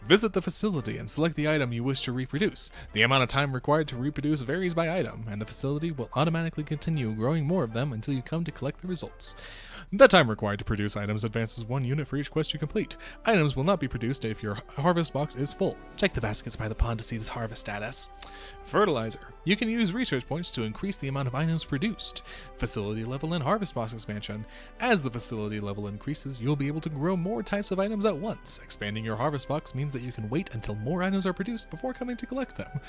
Visit the facility and select the item you wish to reproduce. The amount of time required to reproduce varies by item, and the facility will automatically continue growing more of them until you come to collect the results. The time required to produce items advances 1 unit for each quest you complete. Items will not be produced if your harvest box is full. Check the baskets by the pond to see this harvest status. Fertilizer. You can use research points to increase the amount of items produced. Facility level and harvest box expansion. As the facility level increases, you'll be able to grow more types of items at once. Expanding your harvest box means that you can wait until more items are produced before coming to collect them.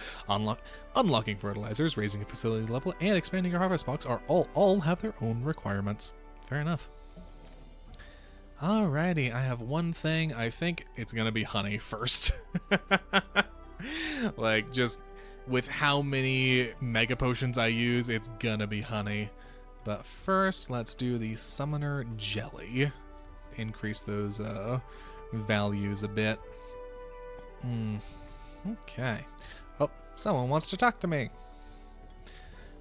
Unlocking fertilizers, raising a facility level, and expanding your harvest box are all have their own requirements. Fair enough. Alrighty, I have one thing. I think it's gonna be honey first. Like, just with how many mega potions I use, it's gonna be honey. But first, let's do the summoner jelly. Increase those values a bit. Okay. Oh, someone wants to talk to me.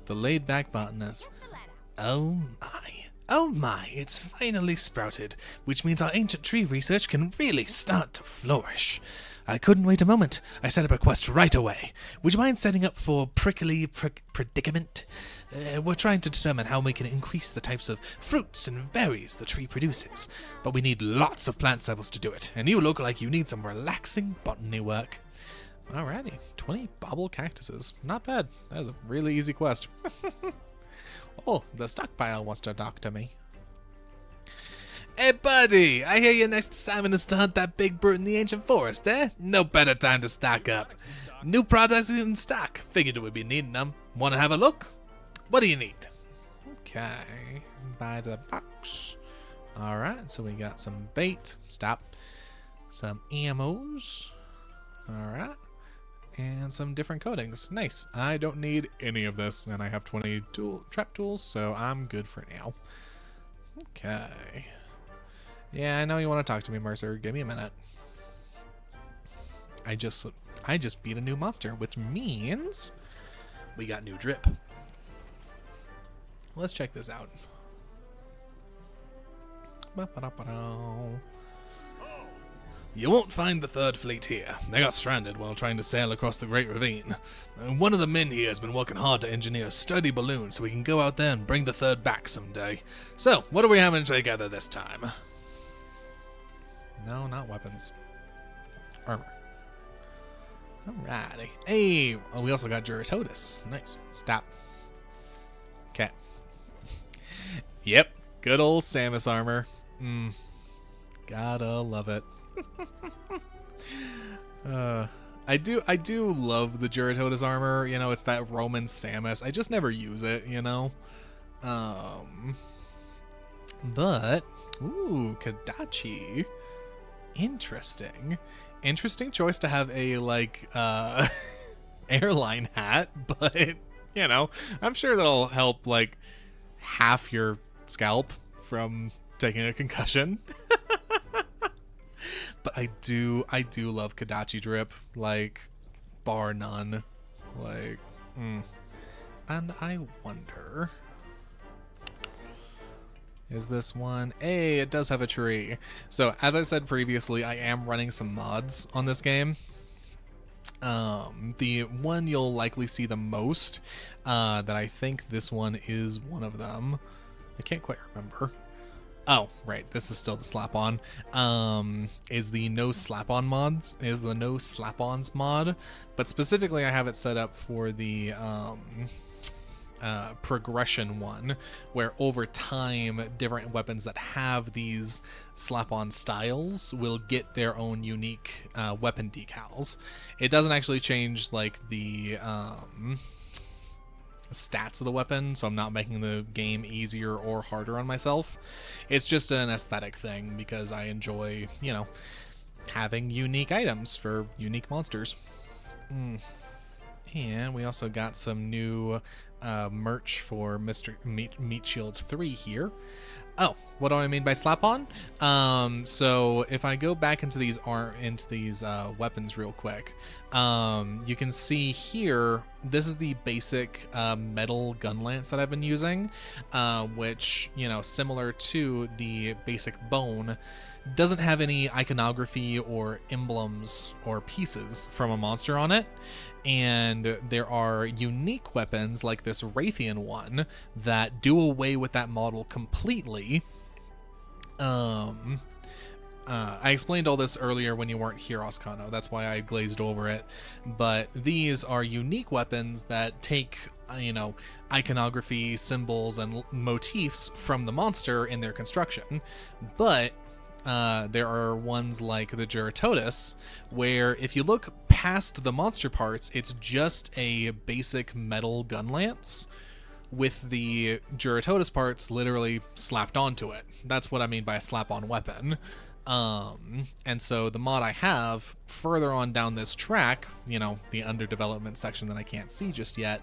The laid-back botanist. Oh my, it's finally sprouted, which means our ancient tree research can really start to flourish. I couldn't wait a moment. I set up a quest right away. Would you mind setting up for prickly predicament? We're trying to determine how we can increase the types of fruits and berries the tree produces, but we need lots of plant samples to do it, and you look like you need some relaxing botany work. Alrighty, 20 bobble cactuses. Not bad. That is a really easy quest. Oh, the stockpile wants to talk to me. Hey, buddy! I hear your next assignment is to hunt that big brute in the ancient forest, eh? No better time to stock up. New products in stock. Figured we'd be needing them. Want to have a look? What do you need? Okay. Buy the box. Alright, so we got some bait. Stop. Some ammos. Alright. And some different coatings. Nice. I don't need any of this, and I have 20 trap tools, so I'm good for now. Okay. Yeah, I know you want to talk to me, Mercer. Give me a minute. I just beat a new monster, which means we got new drip. Let's check this out. You won't find the Third Fleet here. They got stranded while trying to sail across the Great Ravine. One of the men here has been working hard to engineer a sturdy balloon so we can go out there and bring the Third back someday. So, what are we having together this time? No, not weapons. Armor. Alrighty. Hey, oh, we also got Juratotus. Nice. Stop. Okay. Yep, good old Samus armor. Gotta love it. I do love the Juratotus armor. You know, it's that Roman Samus. I just never use it, you know. But ooh, Kadachi. Interesting choice to have a like airline hat, but you know, I'm sure that'll help like half your scalp from taking a concussion. But I do love Kadachi drip, like bar none. Like And I wonder... Is this one? Hey, it does have a tree. So, as I said previously, I am running some mods on this game. The one you'll likely see the most, that I think this one is one of them. I can't quite remember. Oh, right, this is still the slap-on. Is the no slap-on mod, is the no slap-ons mod, but specifically I have it set up for the progression one, where over time different weapons that have these slap-on styles will get their own unique weapon decals. It doesn't actually change like the stats of the weapon, so I'm not making the game easier or harder on myself. It's just an aesthetic thing because I enjoy, you know, having unique items for unique monsters. And we also got some new merch for Mr. Meatshield 3 here. Oh, what do I mean by slap-on? So if I go back into these weapons real quick, you can see here, this is the basic metal gun lance that I've been using, which, you know, similar to the basic bone, doesn't have any iconography or emblems or pieces from a monster on it. And there are unique weapons like this Raytheon one that do away with that model completely. I explained all this earlier when you weren't here, Oscano. That's why I glazed over it. But these are unique weapons that take, you know, iconography, symbols, and motifs from the monster in their construction. But there are ones like the Juratotus, where if you look past the monster parts, it's just a basic metal gun lance with the Juratotus parts literally slapped onto it. That's what I mean by a slap-on weapon. And so the mod I have further on down this track, you know, the under development section that I can't see just yet,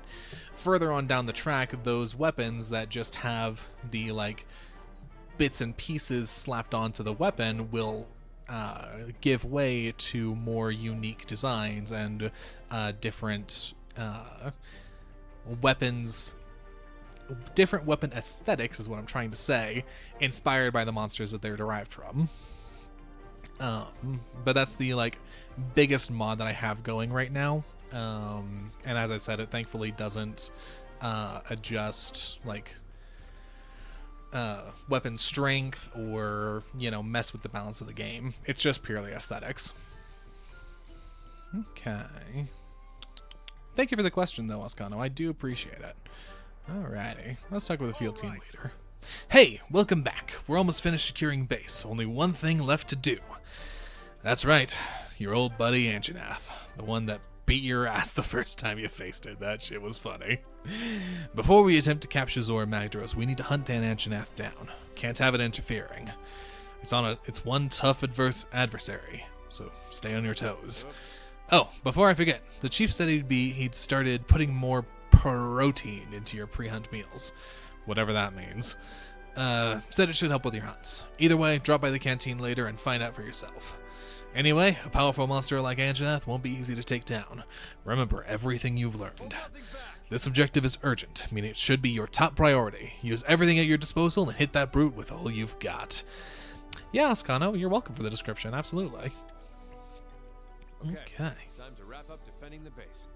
further on down the track, those weapons that just have the, like, bits and pieces slapped onto the weapon will give way to more unique designs and different weapons, different weapon aesthetics is what I'm trying to say, inspired by the monsters that they're derived from. But that's the, like, biggest mod that I have going right now. And as I said, it thankfully doesn't adjust, like, weapon strength or, you know, mess with the balance of the game. It's just purely aesthetics. Okay. Thank you for the question, though, Oscano. I do appreciate it. Alrighty. Let's talk with the field team leader. Hey, welcome back. We're almost finished securing base. Only one thing left to do. That's right. Your old buddy Anjanath. The one that beat your ass the first time you faced it. That shit was funny. Before we attempt to capture Zora Magdaros, we need to hunt Dan Anjanath down. Can't have it interfering. It's one tough adversary, so stay on your toes. Oh, before I forget, the chief said he'd started putting more protein into your pre-hunt meals. Whatever that means. Said it should help with your hunts. Either way, drop by the canteen later and find out for yourself. Anyway, a powerful monster like Anjanath won't be easy to take down. Remember everything you've learned. This objective is urgent, meaning it should be your top priority. Use everything at your disposal and hit that brute with all you've got. Yeah, Oscano, you're welcome for the description, absolutely. Okay. Time to wrap up defending the base.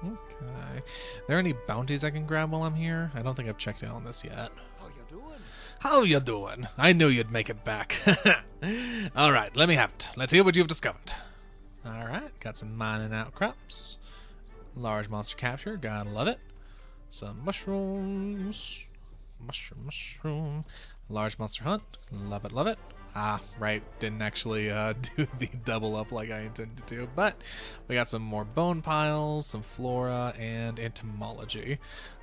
Okay. Are there any bounties I can grab while I'm here? I don't think I've checked in on this yet. How you doing? How you doing? I knew you'd make it back. Alright, let me have it. Let's hear what you've discovered. Alright, got some mining outcrops. Large monster capture, gotta love it. Some mushrooms. Mushroom. Large monster hunt, love it, love it. Ah, right, didn't actually do the double up like I intended to, but we got some more bone piles, some flora, and entomology.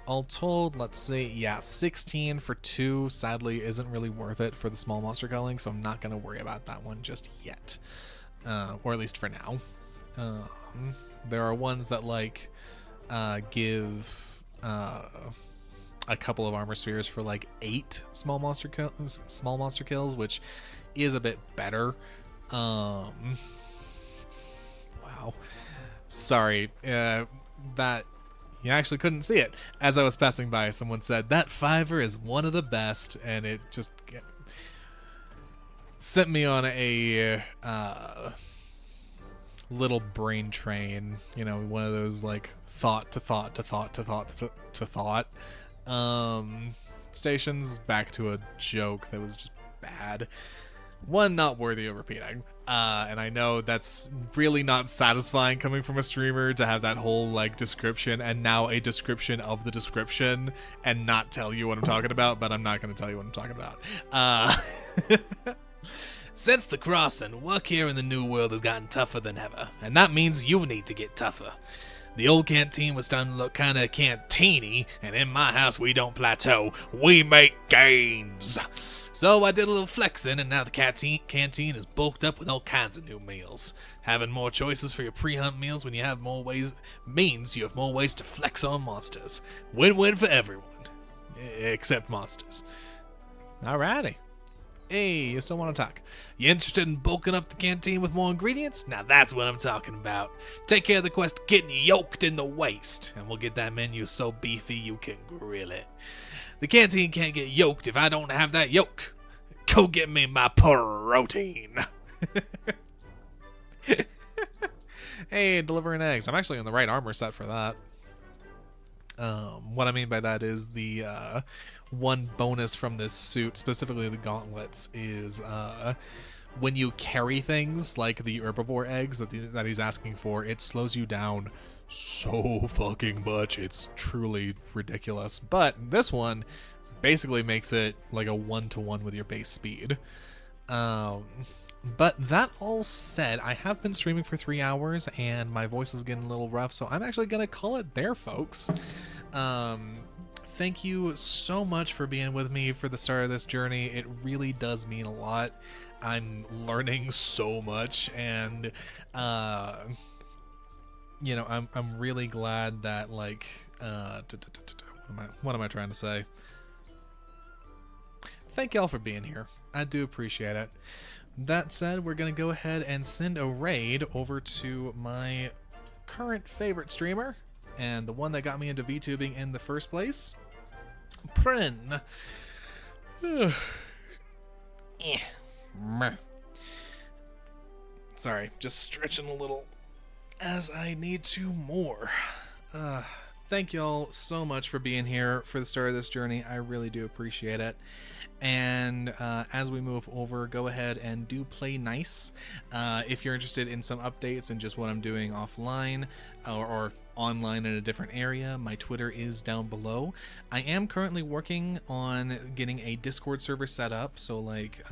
All told, let's see, yeah, 16 for 2 sadly isn't really worth it for the small monster culling, so I'm not going to worry about that one just yet. Or at least for now. There are ones that, like, give a couple of armor spheres for, like, 8 small monster kills, which is a bit better. Wow. Sorry, that you actually couldn't see it. As I was passing by, someone said, that Fiverr is one of the best, and it just sent me on a little brain train, you know, one of those like thought stations back to a joke that was just bad. One, not worthy of repeating. And I know that's really not satisfying coming from a streamer to have that whole like description and now a description of the description and not tell you what I'm talking about, but I'm not going to tell you what I'm talking about. Since the crossing, work here in the New World has gotten tougher than ever, and that means you need to get tougher. The old canteen was starting to look kinda canteeny, and in my house we don't plateau, we make gains. So I did a little flexing, and now the canteen is bulked up with all kinds of new meals. Having more choices for your pre-hunt meals when you have more ways means you have more ways to flex on monsters. Win-win for everyone, except monsters. Alrighty. Hey, you still want to talk? You interested in bulking up the canteen with more ingredients? Now that's what I'm talking about. Take care of the quest getting yoked in the waist, and we'll get that menu so beefy you can grill it. The canteen can't get yoked if I don't have that yolk. Go get me my protein. Hey, delivering eggs. I'm actually in the right armor set for that. What I mean by that is the one bonus from this suit, specifically the gauntlets, is when you carry things like the herbivore eggs that he's asking for, it slows you down so fucking much. It's truly ridiculous. But this one basically makes it like a 1-to-1 with your base speed. But that all said, I have been streaming for 3 hours and my voice is getting a little rough, so I'm actually gonna call it there, folks. Thank you so much for being with me for the start of this journey. It really does mean a lot. I'm learning so much, and you know, I'm really glad that like what am I trying to say? Thank y'all for being here. I do appreciate it. That said, we're gonna go ahead and send a raid over to my current favorite streamer and the one that got me into VTubing in the first place, Prin. Sorry, just stretching a little as I need to more. Thank y'all so much for being here for the start of this journey. I really do appreciate it. And as we move over, go ahead and do play nice. If you're interested in some updates and just what I'm doing offline or online in a different area, my Twitter is down below. I am currently working on getting a Discord server set up, so like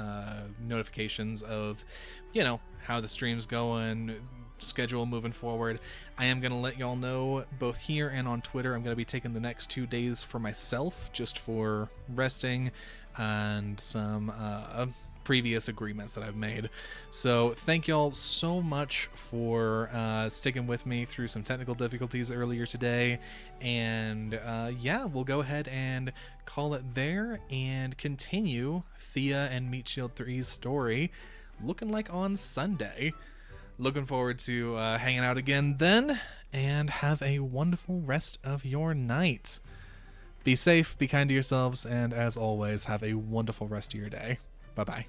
notifications of, you know, how the stream's going, schedule moving forward. I am going to let y'all know both here and on Twitter. I'm going to be taking the next 2 days for myself, just for resting and some previous agreements that I've made. So thank y'all so much for sticking with me through some technical difficulties earlier today. And yeah, we'll go ahead and call it there and continue Thea and Meatshield 3's story looking like on Sunday. Looking forward to hanging out again then, and have a wonderful rest of your night. Be safe, be kind to yourselves, and as always, have a wonderful rest of your day. Bye-bye.